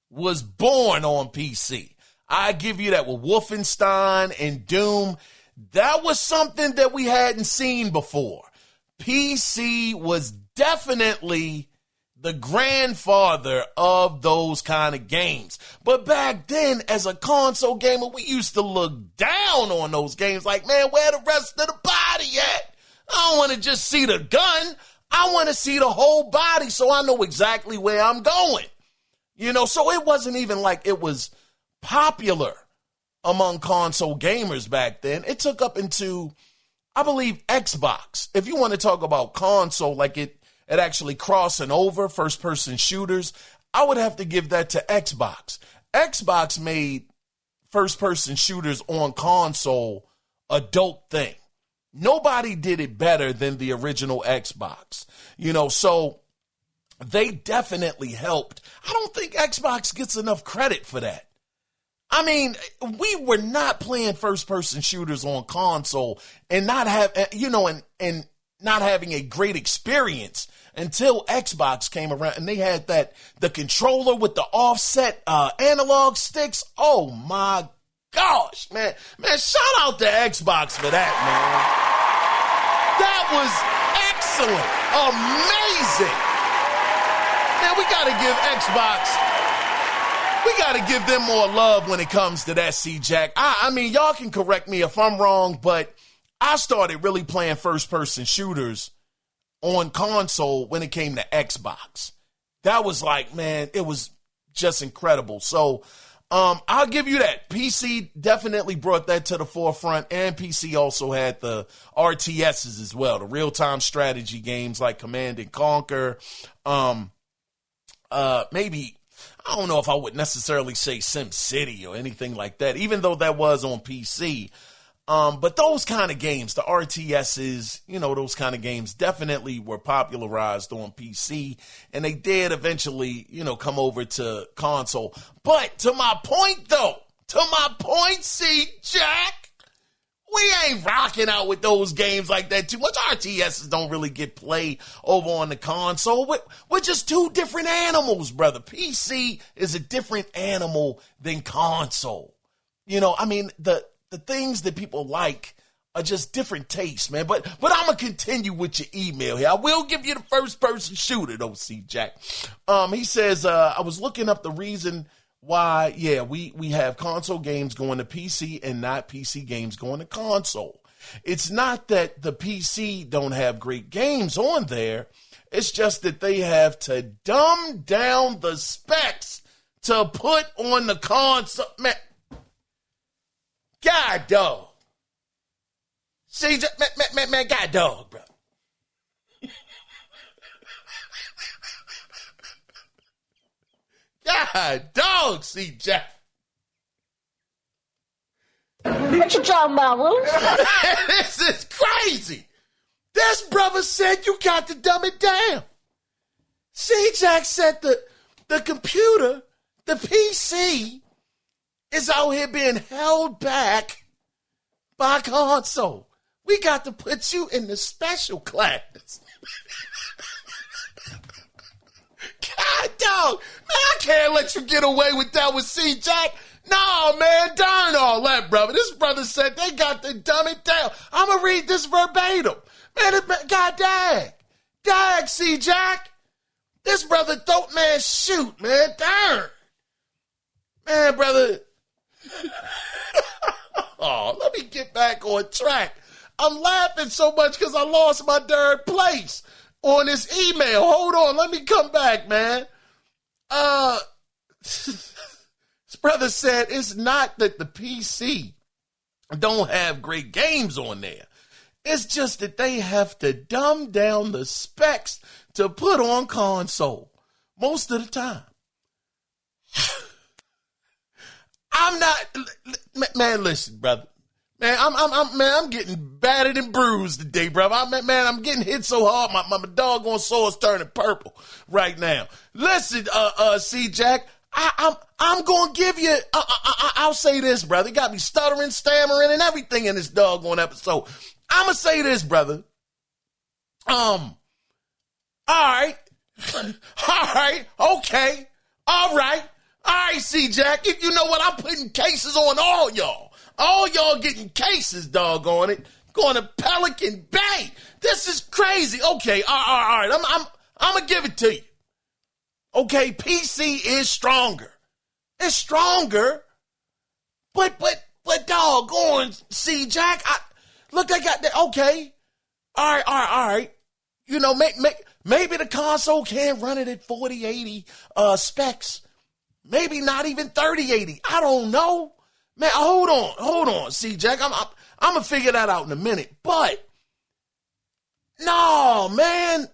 was born on PC. I give you that with Wolfenstein and Doom. That was something that we hadn't seen before. PC was definitely the grandfather of those kind of games. But back then, as a console gamer, we used to look down on those games like, man, where the rest of the body at? I don't want to just see the gun. I want to see the whole body so I know exactly where I'm going. You know, so it wasn't even like it was popular among console gamers back then. It took up into, I believe, Xbox. If you want to talk about console, like it actually crossing over first-person shooters, I would have to give that to Xbox. Xbox made first-person shooters on console a dope thing. Nobody did it better than the original Xbox. You know, so they definitely helped. I don't think Xbox gets enough credit for that. I mean, we were not playing first-person shooters on console and not have, you know, and not having a great experience until Xbox came around and they had the controller with the offset analog sticks. Oh my gosh, man, shout out to Xbox for that, man. That was excellent, amazing. Man, we got to give Xbox. We got to give them more love when it comes to that, C-Jack. I mean, y'all can correct me if I'm wrong, but I started really playing first-person shooters on console when it came to Xbox. That was like, man, it was just incredible. So I'll give you that. PC definitely brought that to the forefront, and PC also had the RTSs as well, the real-time strategy games like Command and Conquer. Maybe, I don't know if I would necessarily say SimCity or anything like that, even though that was on PC. But those kind of games, the RTSs, you know, those kind of games definitely were popularized on PC, and they did eventually, you know, come over to console. But to my point, though, C-Jack, we ain't rocking out with those games like that too much. RTSs don't really get played over on the console. We're just two different animals, brother. PC is a different animal than console. You know, I mean, the things that people like are just different tastes, man. But I'm going to continue with your email here. I will give you the first-person shooter, though, C-Jack. He says, I was looking up the reason why, yeah, we have console games going to PC and not PC games going to console. It's not that the PC don't have great games on there. It's just that they have to dumb down the specs to put on the console. Man, God dog. See, man, God dog, bro. God dog, C-Jack. What you talking about, Willis? This is crazy. This brother said you got to dumb it down. C-Jack said the computer, the PC, is out here being held back by console. We got to put you in the special class. God, dog. Man, I can't let you get away with that with C-Jack. No, man, darn all that, brother. This brother said they got to dumb it down. I'm going to read this verbatim. Man, God dang. Dag, C-Jack. This brother don't, man, shoot, man. Darn. Man, brother. Oh, let me get back on track. I'm laughing so much because I lost my third place on this email. Hold on, let me come back, man. This brother said it's not that the PC don't have great games on there. It's just that they have to dumb down the specs to put on console most of the time. I'm not, man, listen, brother. Man, I'm getting battered and bruised today, brother. I'm getting hit so hard, my doggone soul is turning purple right now. Listen, C-Jack, I'm going to give you, I'll say this, brother. You got me stuttering, stammering, and everything in this doggone episode. I'm going to say this, brother. All right. Okay. All right, C-Jack. You know what? I'm putting cases on all y'all. All y'all getting cases, doggone it. Going to Pelican Bay. This is crazy. Okay, all right. I'm going to give it to you. Okay, PC is stronger. It's stronger. But doggone, C-Jack, look, they got that. Okay. All right. You know, maybe the console can't run it at 4080 specs. Maybe not even 3080. I don't know. Man, hold on, C-Jack. I'm going to figure that out in a minute. But, no, man.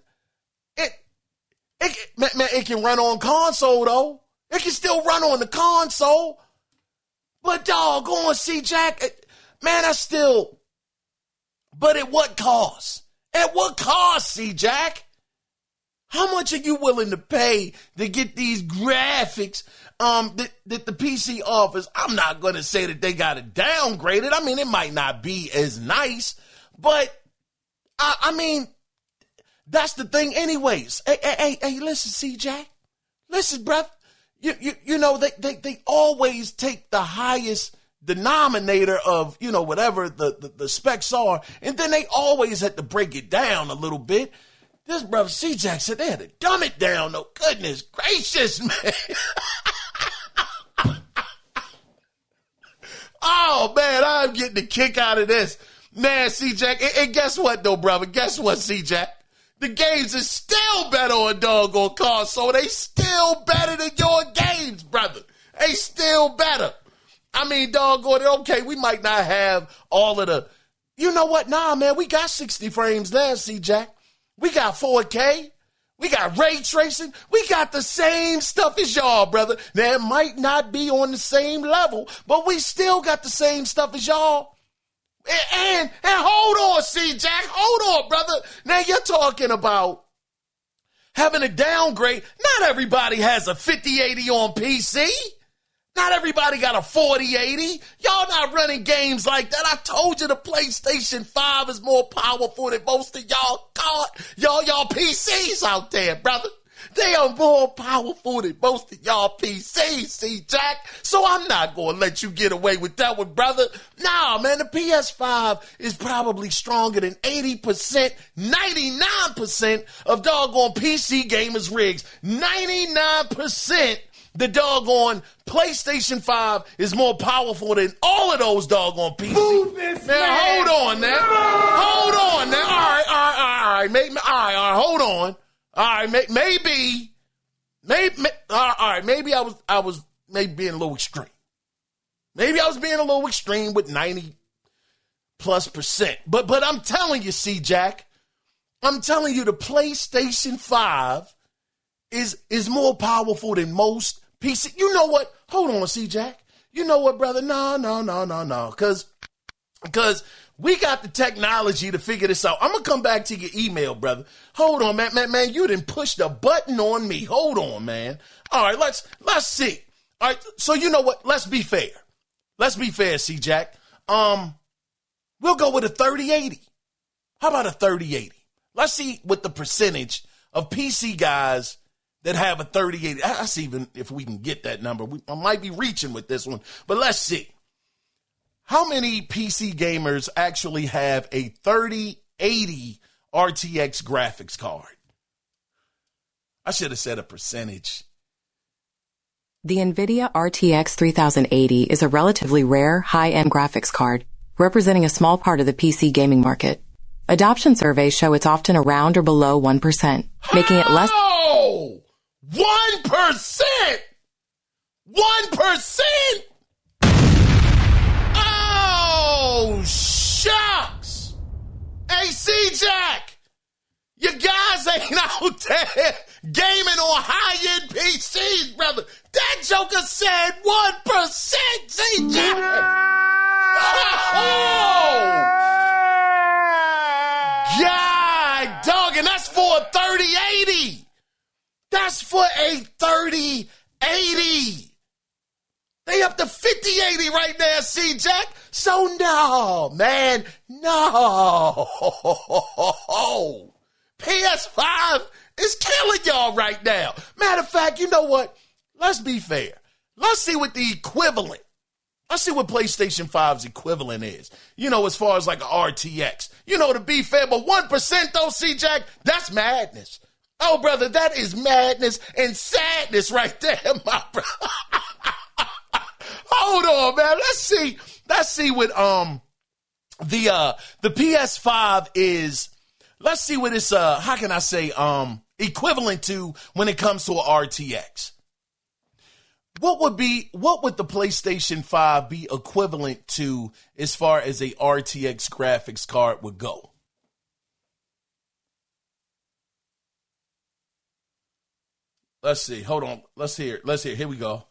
It can run on console, though. It can still run on the console. But, doggone, C-Jack, man, that's still... But at what cost? At what cost, C-Jack? How much are you willing to pay to get these graphics that the PC offers? I'm not going to say that they got it downgraded. I mean, it might not be as nice, but I mean, that's the thing anyways. Hey, listen, C-Jack. Listen, bruv. You know, they always take the highest denominator of, you know, whatever the specs are, and then they always have to break it down a little bit. This brother C-Jack said they had to dumb it down. No, goodness gracious, man. Oh, man, I'm getting a kick out of this. Man, C-Jack, and guess what, though, brother? Guess what, C-Jack? The games is still better on doggone console. They still better than your games, brother. They still better. I mean, doggone it, okay, we might not have all of the... You know what? Nah, man, we got 60 frames now, C-Jack. We got 4K. We got ray tracing. We got the same stuff as y'all, brother. Now, it might not be on the same level, but we still got the same stuff as y'all. And hold on, C-Jack. Hold on, brother. Now, you're talking about having a downgrade. Not everybody has a 5080 on PC. Not everybody got a 4080. Y'all not running games like that. I told you the PlayStation 5 is more powerful than most of y'all PCs out there, brother. They are more powerful than most of y'all PCs, C-Jack. So I'm not going to let you get away with that one, brother. Nah, man, the PS5 is probably stronger than 80%, 99% of doggone PC gamers' rigs. 99%. The doggone PlayStation 5 is more powerful than all of those doggone PCs. Move this man. Hold on now. Hold on now. All right. Hold on. All right, maybe. All right, maybe I was maybe being a little extreme. Maybe I was being a little extreme with 90+%. But I'm telling you, C-Jack, I'm telling you the PlayStation 5 is more powerful than most PC. You know what? Hold on, C-Jack. You know what, brother? No. Because we got the technology to figure this out. I'm going to come back to your email, brother. Hold on, man. You didn't push the button on me. Hold on, man. All right, let's see. All right, so you know what? Let's be fair. Let's be fair, C-Jack. We'll go with a 3080. How about a 3080? Let's see what the percentage of PC guys that have a 3080. I see even if we can get that number. I might be reaching with this one, but let's see. How many PC gamers actually have a 3080 RTX graphics card? I should have said a percentage. The NVIDIA RTX 3080 is a relatively rare high-end graphics card. representing a small part of the PC gaming market. Adoption surveys show it's often around or below 1%, making it less... Oh! 1%! 1%! Oh, shucks! Hey, C-Jack! You guys ain't out there gaming on high-end PCs, brother. That joker said 1%, C-Jack! Oh! God, dog, and that's for a 3080. That's for a 3080. They up to 5080 right now, C-Jack. So no, man, no. PS5 is killing y'all right now. Matter of fact, you know what? Let's be fair. Let's see what the equivalent. Let's see what PlayStation 5's equivalent is. You know, as far as like an RTX. You know, to be fair, but 1% though, C-Jack, that's madness. Oh, brother, that is madness and sadness right there, my brother. Hold on, man. Let's see what the PS5 is. Let's see what it's how can I say equivalent to when it comes to an RTX. What would the PlayStation 5 be equivalent to as far as a RTX graphics card would go? Let's see. Hold on. Let's hear. Here we go.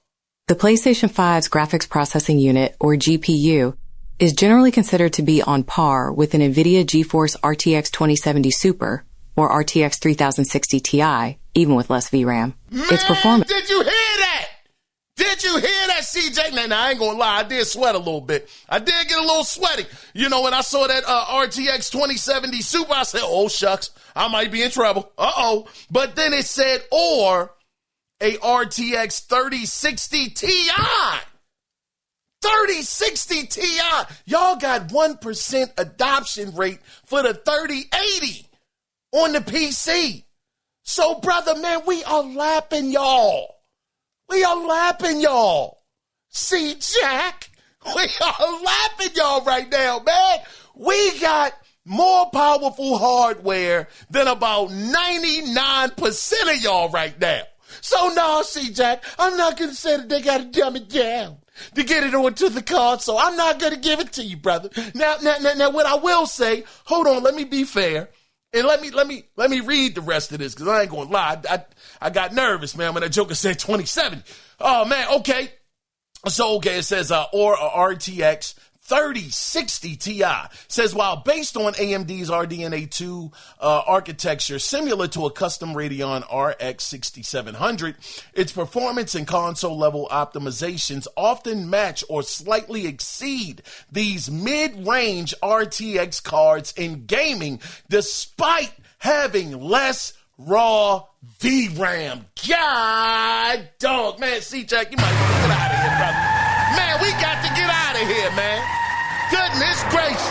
The PlayStation 5's graphics processing unit, or GPU, is generally considered to be on par with an NVIDIA GeForce RTX 2070 Super or RTX 3060 Ti, even with less VRAM. Man, its performance. Did you hear that? Did you hear that, CJ? Now, I ain't gonna lie, I did sweat a little bit. I did get a little sweaty. You know, when I saw that RTX 2070 Super, I said, oh, shucks, I might be in trouble. Uh-oh. But then it said, or a RTX 3060 Ti. 3060 Ti. Y'all got 1% adoption rate for the 3080 on the PC. So, brother, man, we are lapping y'all. We are lapping y'all. See, Jack, we are lapping y'all right now, man. We got more powerful hardware than about 99% of y'all right now. So, no, see, Jack, I'm not going to say that they got to dumb it down to get it onto the console. I'm not going to give it to you, brother. Now, what I will say, hold on, let me be fair. And let me read the rest of this, because I ain't going to lie. I got nervous, man, when that joker said 2070. Oh, man, okay. So, okay, it says, or a RTX 3060 Ti. Says, while based on AMD's RDNA 2 architecture, similar to a custom Radeon RX 6700, its performance and console-level optimizations often match or slightly exceed these mid-range RTX cards in gaming, despite having less raw VRAM. God, dog, man, C-Jack, you might want to get out of here, brother. Man, we got to get out of here, man. Goodness gracious.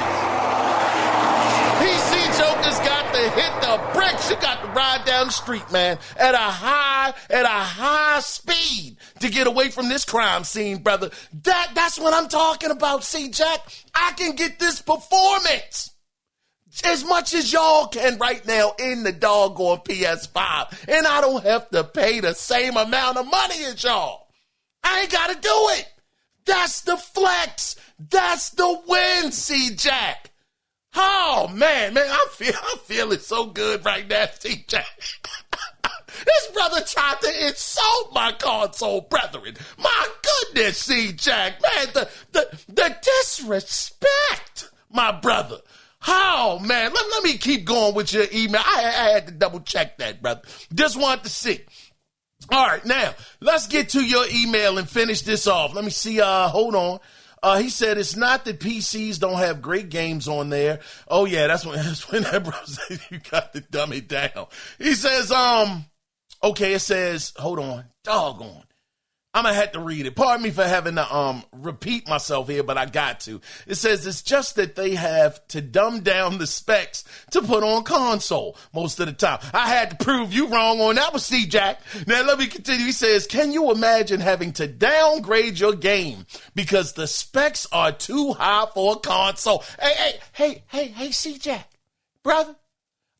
PC jokers got to hit the bricks. You got to ride down the street, man, at a high speed to get away from this crime scene, brother. That's what I'm talking about, C-Jack. I can get this performance as much as y'all can right now in the doggone PS5. And I don't have to pay the same amount of money as y'all. I ain't got to do it. That's the flex. That's the win, C-Jack. Oh, man, I'm feeling so good right now, C-Jack. This brother tried to insult my console brethren. My goodness, C-Jack, man, the disrespect, my brother. Oh, man, let me keep going with your email. I had to double check that, brother. Just wanted to see. All right, now, let's get to your email and finish this off. Let me see, hold on. He said, it's not that PCs don't have great games on there. Oh, yeah, that's when that bro said you got to dumb it down. He says, okay, it says, hold on, doggone. I'm going to have to read it. Pardon me for having to repeat myself here, but I got to. It says it's just that they have to dumb down the specs to put on console most of the time. I had to prove you wrong on that one, C-Jack. Now, let me continue. He says, can you imagine having to downgrade your game because the specs are too high for a console? Hey, C-Jack, brother,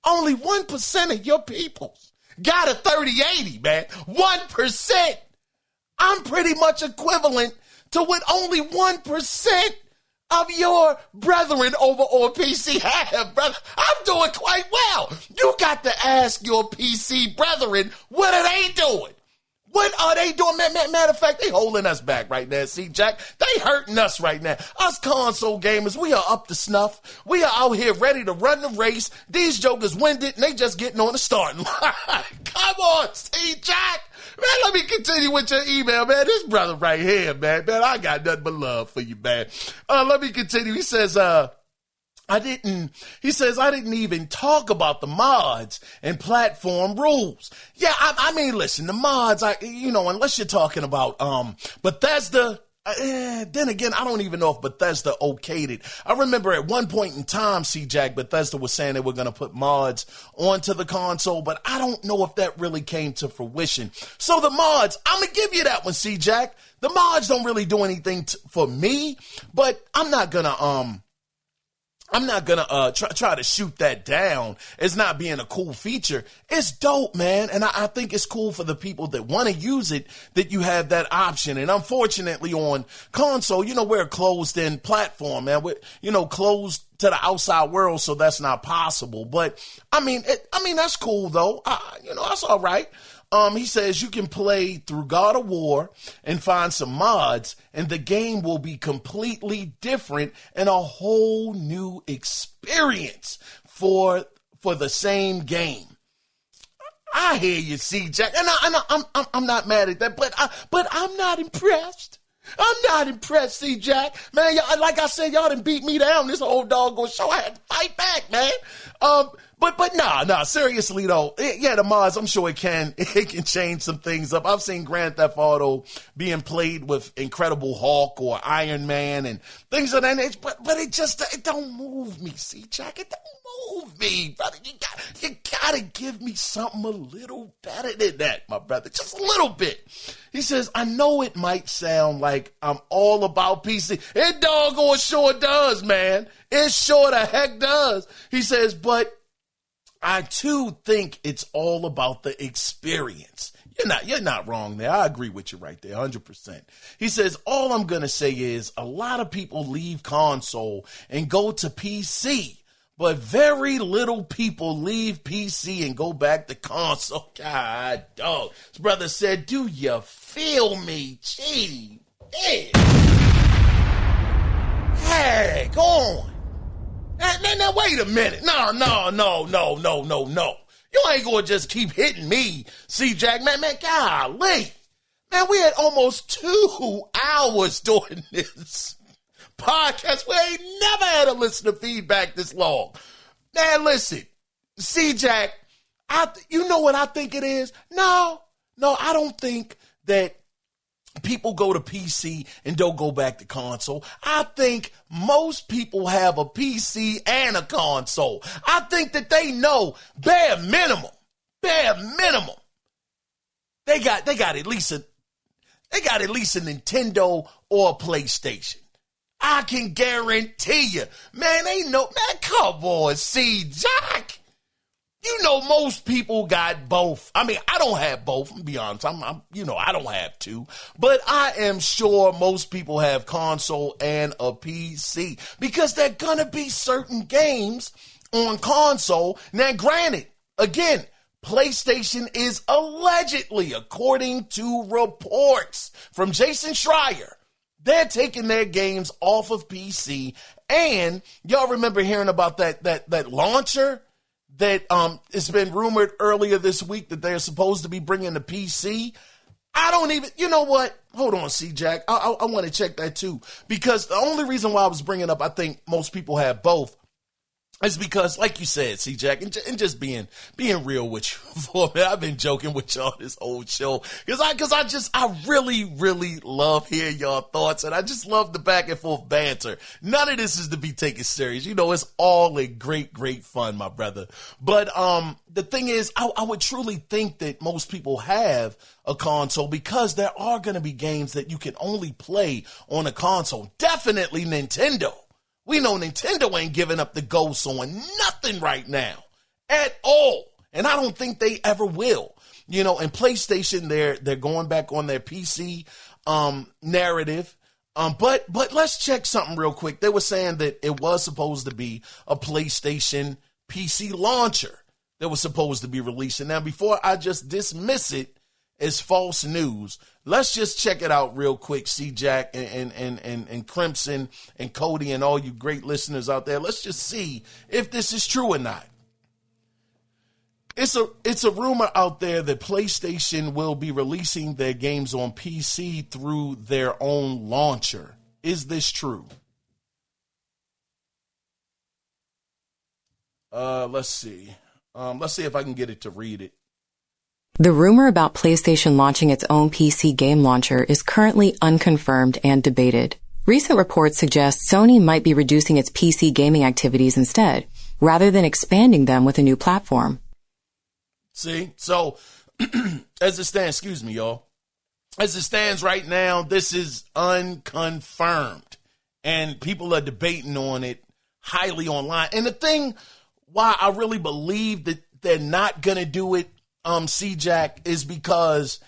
only 1% of your people got a 3080, man. 1%. I'm pretty much equivalent to what only 1% of your brethren over on PC have, brother. I'm doing quite well. You got to ask your PC brethren, what are they doing? What are they doing? Matter of fact, they holding us back right now, see, Jack. They hurting us right now. Us console gamers, we are up to snuff. We are out here ready to run the race. These jokers winded, and they just getting on the starting line. Come on, see, Jack. Man, let me continue with your email, man. This brother right here, man, I got nothing but love for you, man. Let me continue. He says, I didn't even talk about the mods and platform rules. Yeah, I mean, listen, the mods, unless you're talking about Bethesda, then again, I don't even know if Bethesda okayed it. I remember at one point in time, C-Jack, Bethesda was saying they were going to put mods onto the console, but I don't know if that really came to fruition. So the mods, I'm going to give you that one, C-Jack. The mods don't really do anything for me, but I'm not going to try to shoot that down as not being a cool feature. It's dope, man. And I think it's cool for the people that want to use it that you have that option. And unfortunately on console, we're a closed in platform, man. We're, closed to the outside world. So that's not possible. But I mean, that's cool though. That's all right. He says you can play through God of War and find some mods, and the game will be completely different and a whole new experience for the same game. I hear you, C-Jack, and I'm not mad at that, but I'm not impressed. I'm not impressed, C-Jack. Man, like I said, y'all done beat me down this whole doggone show. I had to fight back, man. But nah, seriously though, the mods, I'm sure it can change some things up. I've seen Grand Theft Auto being played with Incredible Hulk or Iron Man and things of that nature, but it don't move me, C-Jack. It don't move me, brother. You gotta give me something a little better than that, my brother. Just a little bit. He says, I know it might sound like I'm all about PC. It doggone sure does, man. It sure the heck does. He says, but I too think it's all about the experience. You're not wrong there. I agree with you right there, 100%. He says, all I'm going to say is a lot of people leave console and go to PC, but very little people leave PC and go back to console. God, dog. His brother said, do you feel me? Gee, man. Hey, go on. Now, wait a minute. No. You ain't gonna just keep hitting me, C-Jack. Man, golly. Man, we had almost 2 hours doing this podcast. We ain't never had a listener feedback this long. Man, listen, C-Jack, you know what I think it is? No, I don't think that people go to PC and don't go back to console. I think most people have a PC and a console. I think that they know bare minimum. They got at least a Nintendo or a PlayStation. I can guarantee you, man. Come on, C-Jack. Most people got both. I mean, I don't have both. I'm gonna be honest. I don't have two, but I am sure most people have console and a PC because there are gonna be certain games on console. Now, granted, again, PlayStation is allegedly, according to reports from Jason Schreier, they're taking their games off of PC. And y'all remember hearing about that launcher that it's been rumored earlier this week that they're supposed to be bringing to PC. I don't even, you know what? Hold on, C-Jack. I want to check that too. Because the only reason why I was bringing up, I think most people have both. is because, like you said, C-Jack, and just being real with you for a minute. I've been joking with y'all this whole show because I really, really love hearing y'all thoughts, and I just love the back and forth banter. None of this is to be taken serious. You know, it's all in great, great fun, my brother. But the thing is, I would truly think that most people have a console because there are going to be games that you can only play on a console. Definitely Nintendo. We know Nintendo ain't giving up the ghost on nothing right now at all. And I don't think they ever will. You know, and PlayStation, they're going back on their PC narrative. But let's check something real quick. They were saying that it was supposed to be a PlayStation PC launcher that was supposed to be releasing. Now, before I just dismiss it as false news, let's just check it out real quick, C-Jack and Crimson and Cody and all you great listeners out there. Let's just see if this is true or not. It's a rumor out there that PlayStation will be releasing their games on PC through their own launcher. Is this true? Let's see. Let's see if I can get it to read it. The rumor about PlayStation launching its own PC game launcher is currently unconfirmed and debated. Recent reports suggest Sony might be reducing its PC gaming activities instead, rather than expanding them with a new platform. See? So, as it stands, excuse me, y'all. As it stands right now, this is unconfirmed. And people are debating on it highly online. And the thing why I really believe that they're not going to do it, C-Jack, is because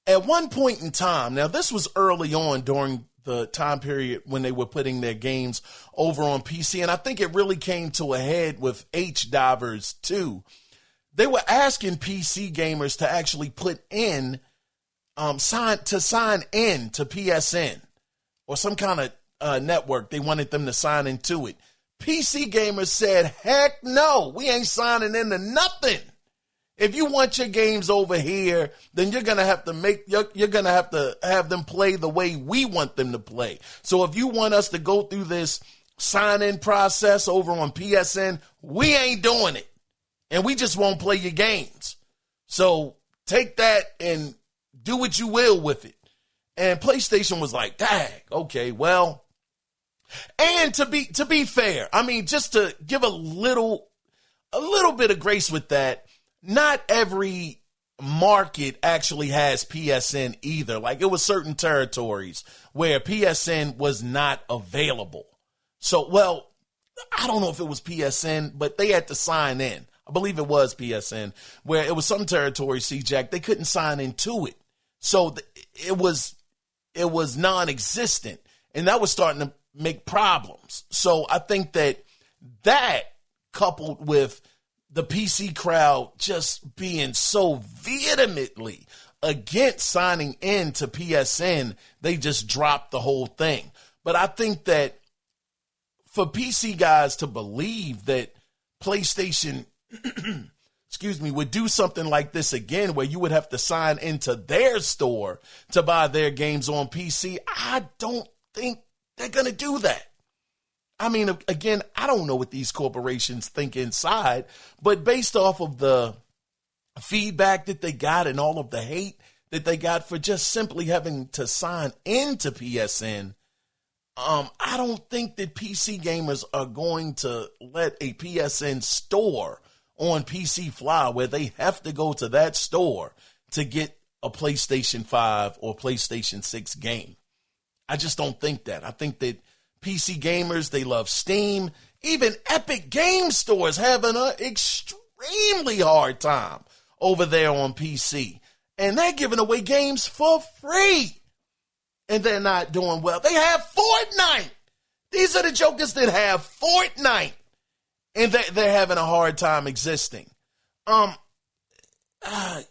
at one point in time, now this was early on during the time period when they were putting their games over on PC, and I think it really came to a head with H-Divers 2. They were asking PC gamers to actually put in, sign in to PSN or some kind of network. They wanted them to sign into it. PC gamers said, heck no, we ain't signing into nothing. If you want your games over here, then you're gonna have to have them play the way we want them to play. So if you want us to go through this sign-in process over on PSN, we ain't doing it. And we just won't play your games. So take that and do what you will with it. And PlayStation was like, dang, okay, well. And to be fair, I mean, just to give a little bit of grace with that, not every market actually has PSN either. Like, it was certain territories where PSN was not available. So, well, I don't know if it was PSN, but they had to sign in. I believe it was PSN, where it was some territory, C-Jack, they couldn't sign into it. So it was non-existent, and that was starting to make problems. So I think that coupled with the PC crowd just being so vehemently against signing in to PSN, they just dropped the whole thing. But I think that for PC guys to believe that PlayStation would do something like this again, where you would have to sign into their store to buy their games on PC, I don't think they're going to do that. I mean, again, I don't know what these corporations think inside, but based off of the feedback that they got and all of the hate that they got for just simply having to sign into PSN, I don't think that PC gamers are going to let a PSN store on PC Fly, where they have to go to that store to get a PlayStation 5 or PlayStation 6 game. I just don't think that. I think that PC gamers, they love Steam. Even Epic Game Stores having an extremely hard time over there on PC. And they're giving away games for free. And they're not doing well. They have Fortnite. These are the jokers that have Fortnite. And they're having a hard time existing. Do I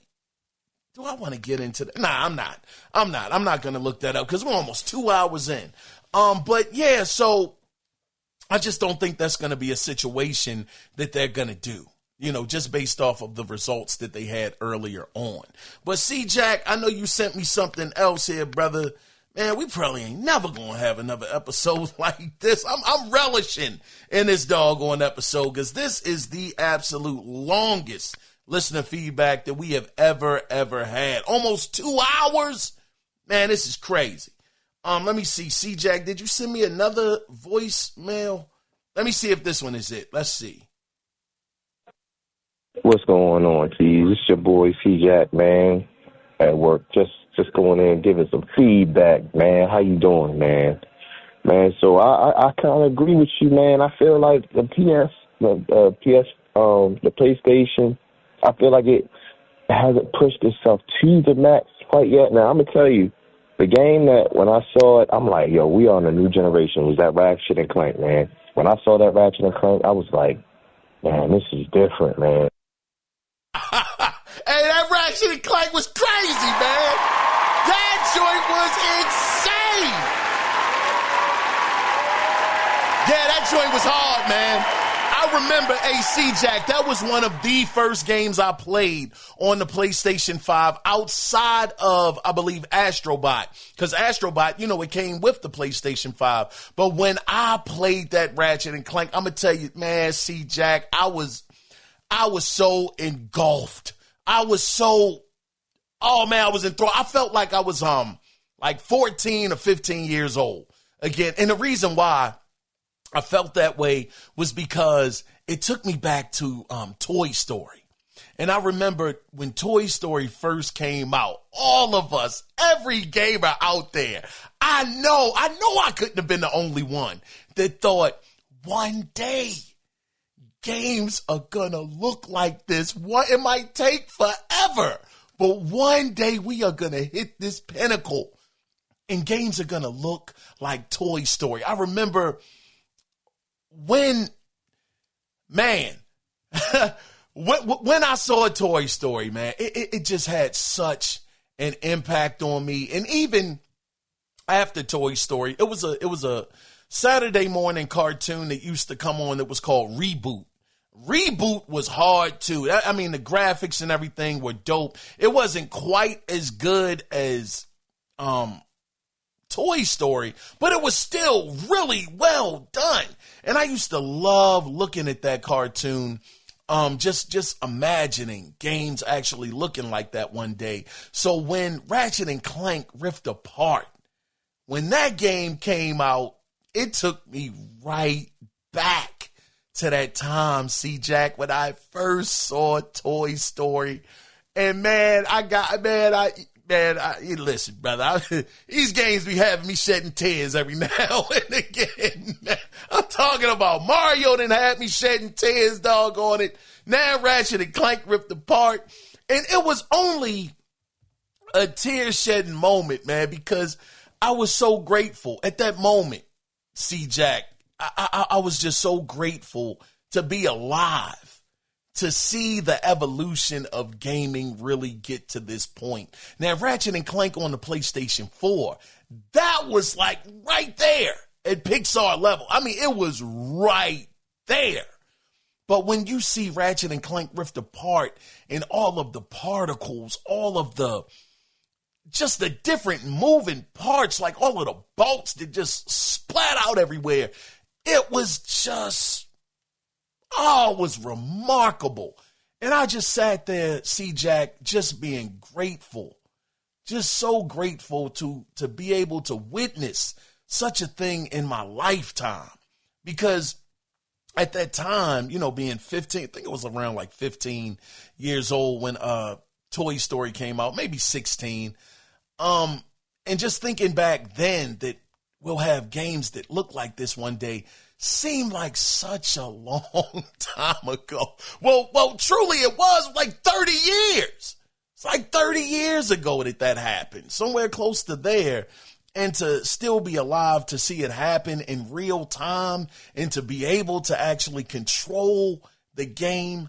want to get into that? Nah, I'm not. I'm not going to look that up because we're almost 2 hours in. But yeah, so I just don't think that's going to be a situation that they're going to do, you know, just based off of the results that they had earlier on. But C-Jack, I know you sent me something else here, brother. man, we probably ain't never going to have another episode like this. I'm relishing in this doggone episode because this is the absolute longest listener feedback that we have ever had. Almost 2 hours. Man, this is crazy. Let me see. C-Jack, did you send me another voicemail? Let me see if this one is it. Let's see. What's going on, T? This is your boy C-Jack, man, at work. Just going in and giving some feedback, man. How you doing, man? Man, so I kind of agree with you, man. I feel like the PlayStation, I feel like it hasn't pushed itself to the max quite yet. Now, I'm going to tell you, the game that when I saw it, I'm like, yo, we are on a new generation. It was that Ratchet and Clank, man. When I saw that Ratchet and Clank, I was like, man, this is different, man. Hey, that Ratchet and Clank was crazy, man. That joint was insane. Yeah, that joint was hard, man. I remember AC Jack. That was one of the first games I played on the PlayStation 5 outside of, I believe, Astrobot. Because Astrobot, it came with the PlayStation 5. But when I played that Ratchet and Clank, I'm going to tell you, man, C Jack, I was so engulfed. I was enthralled. I felt like I was like 14 or 15 years old again. And the reason why I felt that way was because it took me back to Toy Story. And I remember when Toy Story first came out, all of us, every gamer out there, I know I couldn't have been the only one that thought one day games are gonna look like this. It might take forever, but one day we are gonna hit this pinnacle and games are gonna look like Toy Story. I remember when I saw Toy Story, man, it just had such an impact on me. And even after Toy Story, it was a Saturday morning cartoon that used to come on that was called Reboot. Reboot was hard too. I mean, the graphics and everything were dope. It wasn't quite as good as Toy Story, but it was still really well done. And I used to love looking at that cartoon, just imagining games actually looking like that one day. So when Ratchet and Clank Rift Apart, when that game came out, it took me right back to that time, C-Jack, when I first saw Toy Story. And man, listen, brother, these games be having me shedding tears every now and again. I'm talking about Mario done had me shedding tears, doggone it. Now Ratchet and Clank Rift Apart. And it was only a tear-shedding moment, man, because I was so grateful at that moment, C-Jack. I was just so grateful to be alive, to see the evolution of gaming really get to this point. Now, Ratchet and Clank on the PlayStation 4, that was like right there at Pixar level. I mean, it was right there. But when you see Ratchet and Clank Rift Apart and all of the particles, all of the different moving parts, like all of the bolts that just splat out everywhere, it was just, it was remarkable. And I just sat there, C-Jack, just being grateful, just so grateful to be able to witness such a thing in my lifetime. Because at that time, being 15, I think it was around like 15 years old when Toy Story came out, maybe 16. And just thinking back then that we'll have games that look like this one day seemed like such a long time ago. Well, truly it was like 30 years. It's like 30 years ago that happened, somewhere close to there. And to still be alive to see it happen in real time and to be able to actually control the game,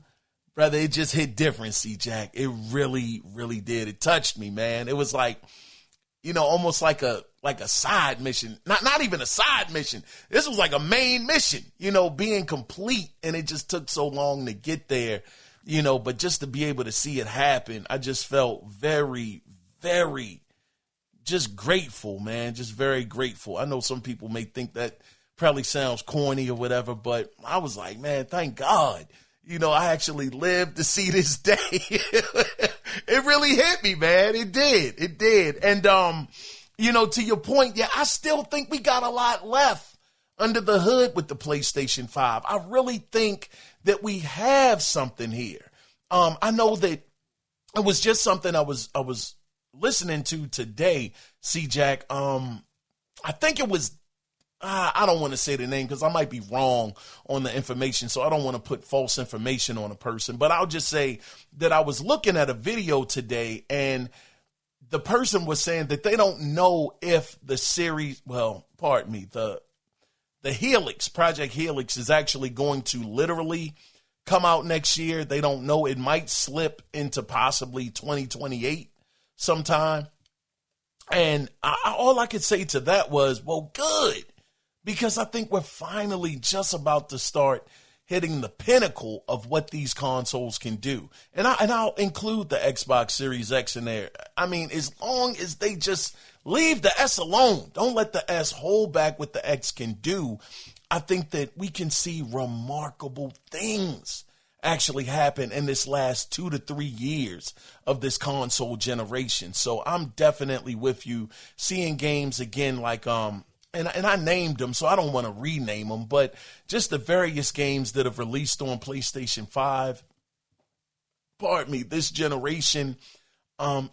brother, it just hit different, C-Jack. It really, really did. It touched me, man. It was like, almost like a side mission, not even a side mission. This was like a main mission, being complete. And it just took so long to get there, but just to be able to see it happen, I just felt very, very just grateful, man. Just very grateful. I know some people may think that probably sounds corny or whatever, but I was like, man, thank God. I actually lived to see this day. It really hit me, man. It did. And, to your point, yeah, I still think we got a lot left under the hood with the PlayStation 5. I really think that we have something here. I know that it was just something I was listening to today, C-Jack. I think it was, I don't want to say the name because I might be wrong on the information, so I don't want to put false information on a person. But I'll just say that I was looking at a video today, and the person was saying that they don't know if the series, the Helix, Project Helix, is actually going to literally come out next year. They don't know. It might slip into possibly 2028 sometime. And all I could say to that was, well, good, because I think we're finally just about to start hitting the pinnacle of what these consoles can do. And I'll include the Xbox Series X in there. I mean, as long as they just leave the S alone, don't let the S hold back what the X can do, I think that we can see remarkable things actually happen in this last 2 to 3 years of this console generation. So I'm definitely with you. Seeing games again like and I named them, so I don't want to rename them, but just the various games that have released on PlayStation 5, this generation.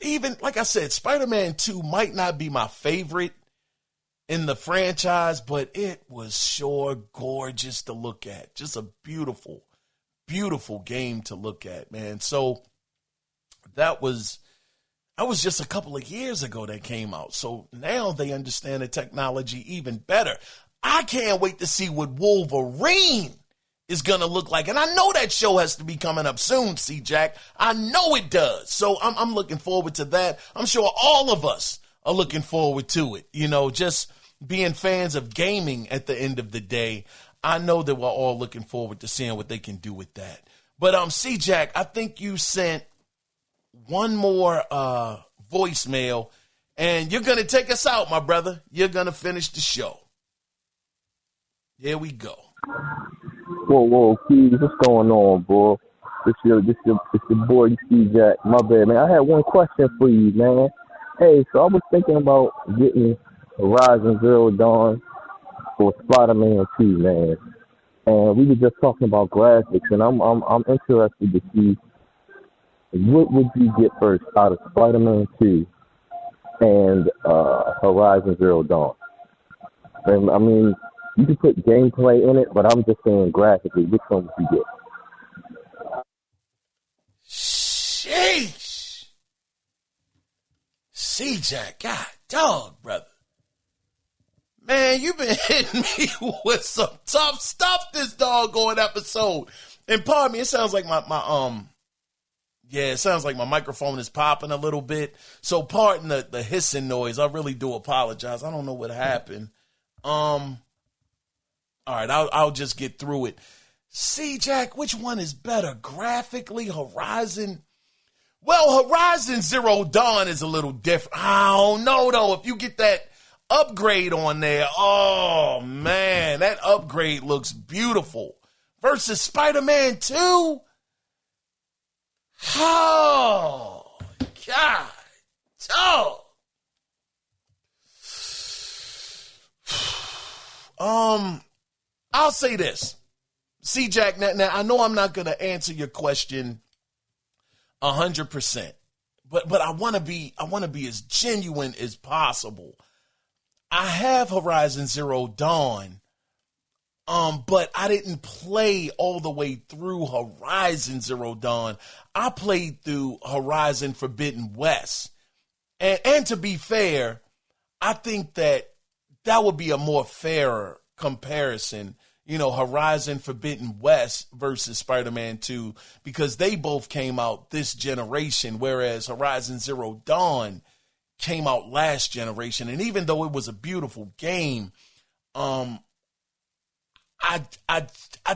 Even, like I said, Spider-Man 2 might not be my favorite in the franchise, but it was sure gorgeous to look at. Just a beautiful, beautiful game to look at, man. So that was just a couple of years ago that came out. So now they understand the technology even better. I can't wait to see what Wolverine is going to look like. And I know that show has to be coming up soon, C-Jack. I know it does. So I'm looking forward to that. I'm sure all of us are looking forward to it. Just being fans of gaming at the end of the day, I know that we're all looking forward to seeing what they can do with that. But C-Jack, I think you sent one more voicemail, and you're going to take us out, my brother. You're going to finish the show. Here we go. Whoa, Keys, what's going on, boy? It's your boy, C-Jack. My bad, man. I had one question for you, man. Hey, so I was thinking about getting Horizon Zero Dawn for Spider-Man 2, man. And we were just talking about graphics, and I'm interested to see what would you get first out of Spider-Man 2 and Horizon Zero Dawn? And I mean, you can put gameplay in it, but I'm just saying graphically, which one would you get? Sheesh. C-Jack, God dog, brother. Man, you've been hitting me with some tough stuff this doggone episode. And pardon me, it sounds like it sounds like my microphone is popping a little bit. So pardon the hissing noise. I really do apologize. I don't know what happened. All right, I'll just get through it. C-Jack, which one is better? Graphically, Horizon? Well, Horizon Zero Dawn is a little different. I don't know, though. If you get that upgrade on there, oh, man, that upgrade looks beautiful. Versus Spider-Man 2? Oh, God. Oh. I'll say this. C-Jack, now I know I'm not going to answer your question 100%, but I want to be as genuine as possible. I have Horizon Zero Dawn, but I didn't play all the way through Horizon Zero Dawn. I played through Horizon Forbidden West. And to be fair, I think that would be a more fairer comparison, Horizon Forbidden West versus Spider-Man 2, because they both came out this generation, whereas Horizon Zero Dawn came out last generation. And even though it was a beautiful game, I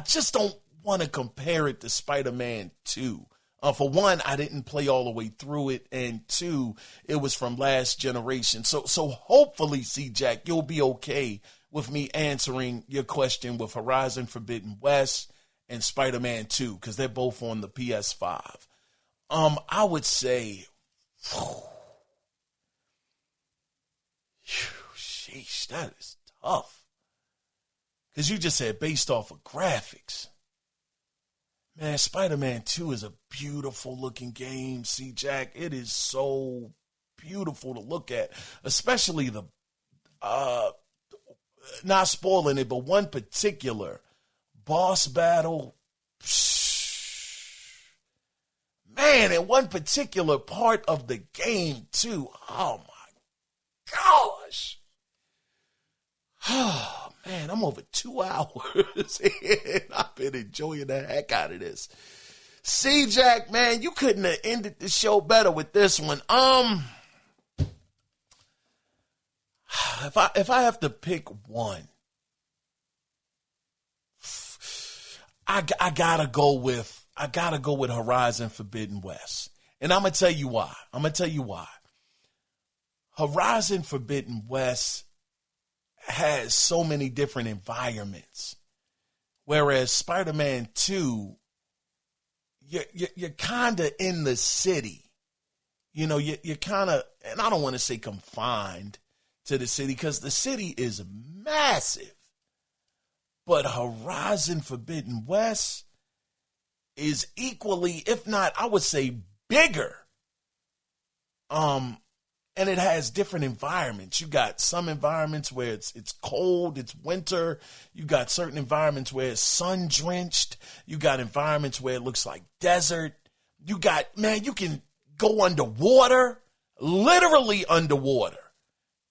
just don't want to compare it to Spider-Man 2. For one, I didn't play all the way through it, and two, it was from last generation. So hopefully, C-Jack, you'll be okay with me answering your question with Horizon Forbidden West and Spider-Man 2, because they're both on the PS5. I would say, sheesh, that is tough. Because you just said based off of graphics. Man, Spider-Man 2 is a beautiful looking game, C-Jack. It is so beautiful to look at, especially the, not spoiling it, but one particular boss battle. Man, in one particular part of the game, too. Oh, my gosh. Oh, man, I'm over 2 hours and I've been enjoying the heck out of this. C-Jack, man, you couldn't have ended the show better with this one. If I have to pick one, I gotta go with Horizon Forbidden West. And I'm gonna tell you why. Horizon Forbidden West has so many different environments, whereas Spider-Man 2, you're kind of in the city. You know, you're kind of, and I don't want to say confined to the city because the city is massive. But Horizon Forbidden West is equally, if not, I would say bigger. And it has different environments. You got some environments where it's cold, it's winter. You got certain environments where it's sun-drenched. You got environments where it looks like desert. You got, man, you can go underwater, literally underwater,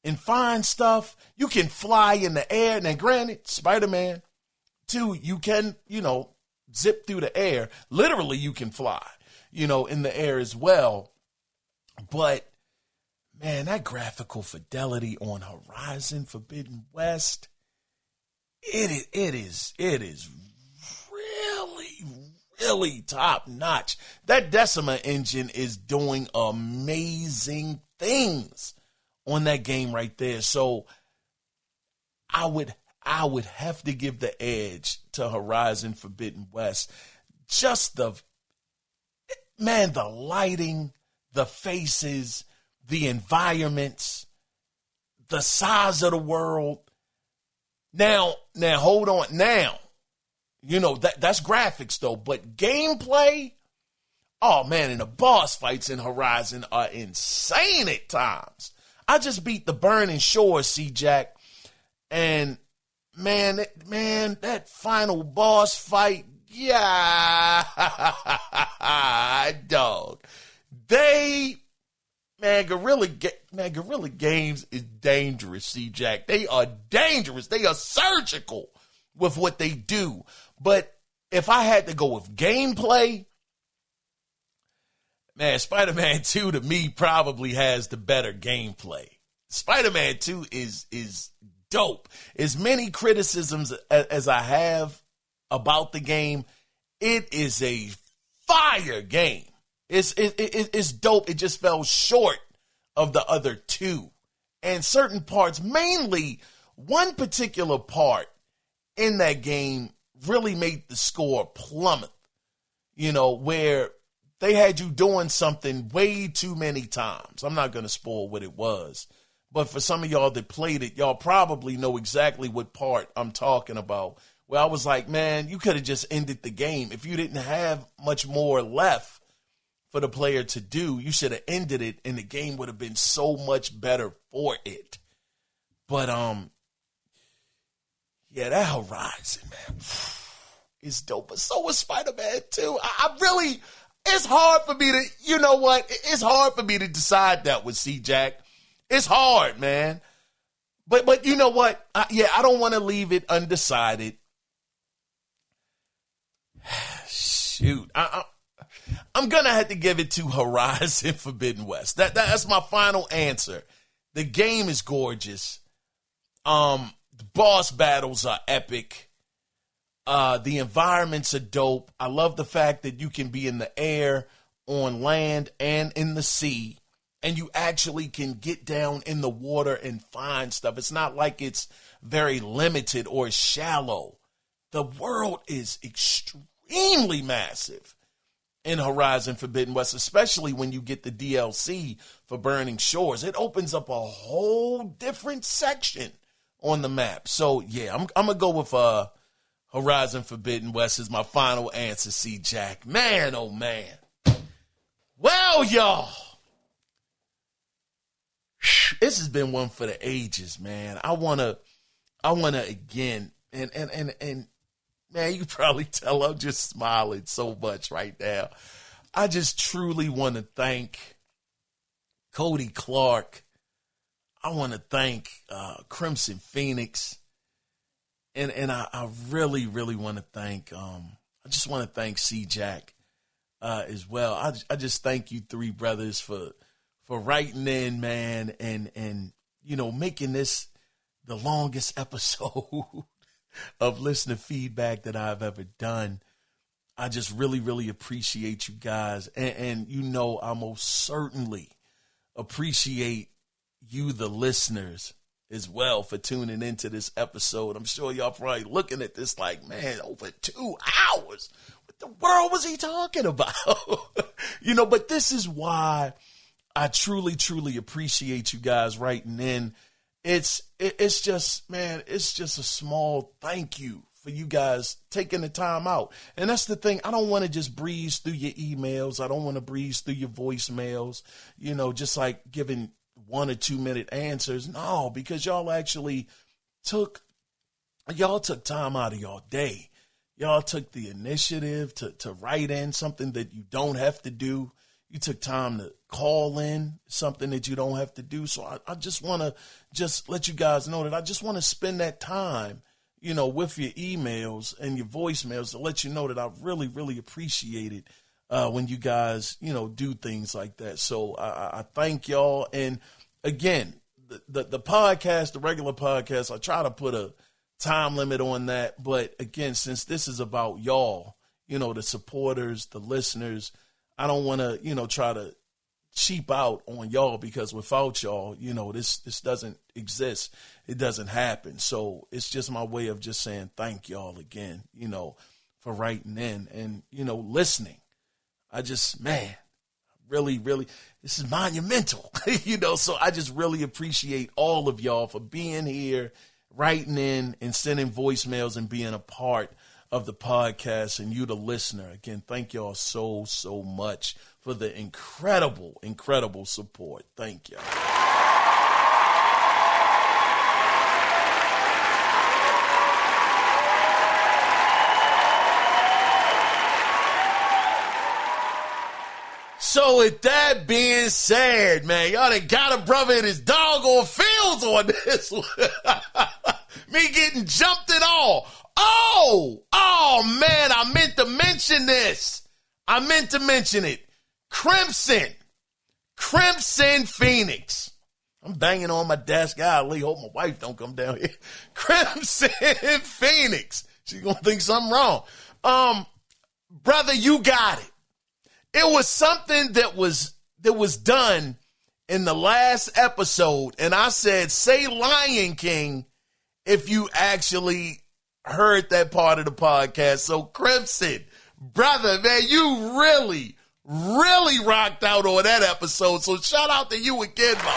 and find stuff. You can fly in the air. Now, granted, Spider-Man 2, you can, zip through the air. Literally, you can fly, in the air as well. But man, that graphical fidelity on Horizon Forbidden West, it is really, really top notch. That Decima engine is doing amazing things on that game right there. So I would have to give the edge to Horizon Forbidden West. Just the lighting, the faces, the environments, the size of the world. Now, hold on. Now, that's graphics though, but gameplay, oh man, and the boss fights in Horizon are insane at times. I just beat the Burning Shores, C-Jack, and man, that final boss fight, yeah, dog. Guerrilla Games is dangerous, C-Jack. They are dangerous. They are surgical with what they do. But if I had to go with gameplay, man, Spider-Man 2 to me probably has the better gameplay. Spider-Man 2 is dope. As many criticisms as I have about the game, it is a fire game. It's dope. It just fell short of the other two. And certain parts, mainly one particular part in that game really made the score plummet. Where they had you doing something way too many times. I'm not going to spoil what it was. But for some of y'all that played it, y'all probably know exactly what part I'm talking about. Where I was like, man, you could have just ended the game. If you didn't have much more left for the player to do, you should have ended it and the game would have been so much better for it. But, yeah, that Horizon, man, is dope. But so was Spider-Man 2. It's hard for me to, it's hard for me to decide that with C-Jack. It's hard, man. But you know what? I don't want to leave it undecided. Shoot, I'm going to have to give it to Horizon Forbidden West. That's my final answer. The game is gorgeous. The boss battles are epic. The environments are dope. I love the fact that you can be in the air on land and in the sea, and you actually can get down in the water and find stuff. It's not like it's very limited or shallow. The world is extremely massive in Horizon Forbidden West, especially when you get the DLC for Burning Shores. It opens up a whole different section on the map. So, yeah, I'm going to go with Horizon Forbidden West as my final answer, C-Jack. Man, oh, man. Well, y'all, this has been one for the ages, man. I wanna again, and man, you probably tell I'm just smiling so much right now. I just truly want to thank Cody Clark. I want to thank Crimson Phoenix, and I really, really want to thank. I just want to thank C-Jack as well. I just thank you three brothers for writing in, man, and you know, making this the longest episode of listener feedback that I've ever done. I just really, really appreciate you guys. And you know, I most certainly appreciate you, the listeners, as well, for tuning into this episode. I'm sure y'all probably looking at this like, man, over 2 hours. What the world was he talking about? You know, but this is why I truly, truly appreciate you guys writing in. It's just, man, it's just a small thank you for you guys taking the time out. And that's the thing. I don't want to just breeze through your emails. I don't want to breeze through your voicemails, you know, just like giving 1 or 2 minute answers. No, because y'all actually took time out of y'all day. Y'all took the initiative to write in something that you don't have to do. You took time to call in something that you don't have to do. So I just want to just let you guys know that I just want to spend that time, you know, with your emails and your voicemails to let you know that I really, really appreciate it when you guys, you know, do things like that. So I thank y'all. And again, the podcast, the regular podcast, I try to put a time limit on that. But again, since this is about y'all, you know, the supporters, the listeners, I don't want to, you know, try to cheap out on y'all, because without y'all, you know, this doesn't exist. It doesn't happen. So it's just my way of just saying thank y'all again, you know, for writing in and, you know, listening. I just, man, really, really, this is monumental, you know, so I just really appreciate all of y'all for being here, writing in and sending voicemails and being a part of the podcast, and you, the listener. Again, thank y'all so, so much for the incredible, incredible support. Thank y'all. So with that being said, man, y'all done got a brother in his doggone fields on this one. Me getting jumped at all. Oh, man, I meant to mention this. I meant to mention it. Crimson Phoenix. I'm banging on my desk. Golly, hope my wife don't come down here. Crimson Phoenix. She's going to think something wrong. Brother, you got it. It was something that was done in the last episode, and I said, say Lion King if you actually heard that part of the podcast. So Crimson, brother, man, you really, really rocked out on that episode. So shout out to you again, my brother.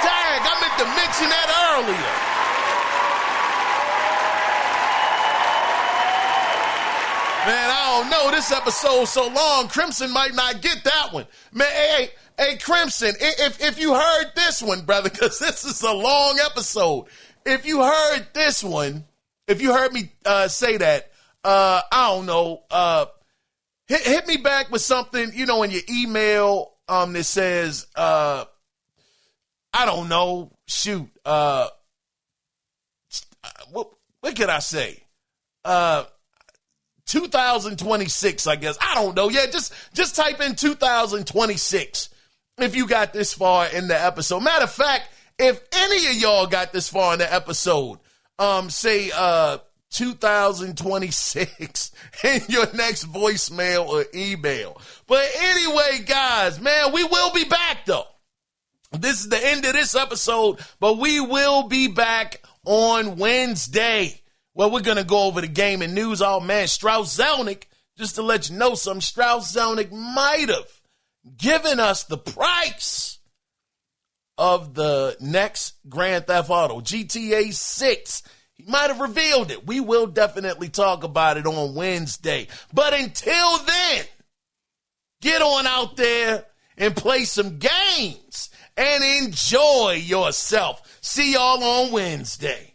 Dang, I meant to mention that earlier. Man, I don't know. This episode's so long, Crimson might not get that one. Man, hey, Crimson, if you heard this one, brother, because this is a long episode. If you heard this one, if you heard me say that, I don't know, hit me back with something, you know, in your email that says, I don't know, shoot, what could I say? 2026, I guess. I don't know. Yeah, just type in 2026 if you got this far in the episode. Matter of fact, if any of y'all got this far in the episode, say 2026 in your next voicemail or email. But anyway, guys, man, we will be back, though. This is the end of this episode, but we will be back on Wednesday. Well, we're going to go over the gaming news. Oh, man, Strauss Zelnick, just to let you know something, Strauss Zelnick might have given us the price of the next Grand Theft Auto, GTA 6. He might have revealed it. We will definitely talk about it on Wednesday. But until then, get on out there and play some games and enjoy yourself. See y'all on Wednesday.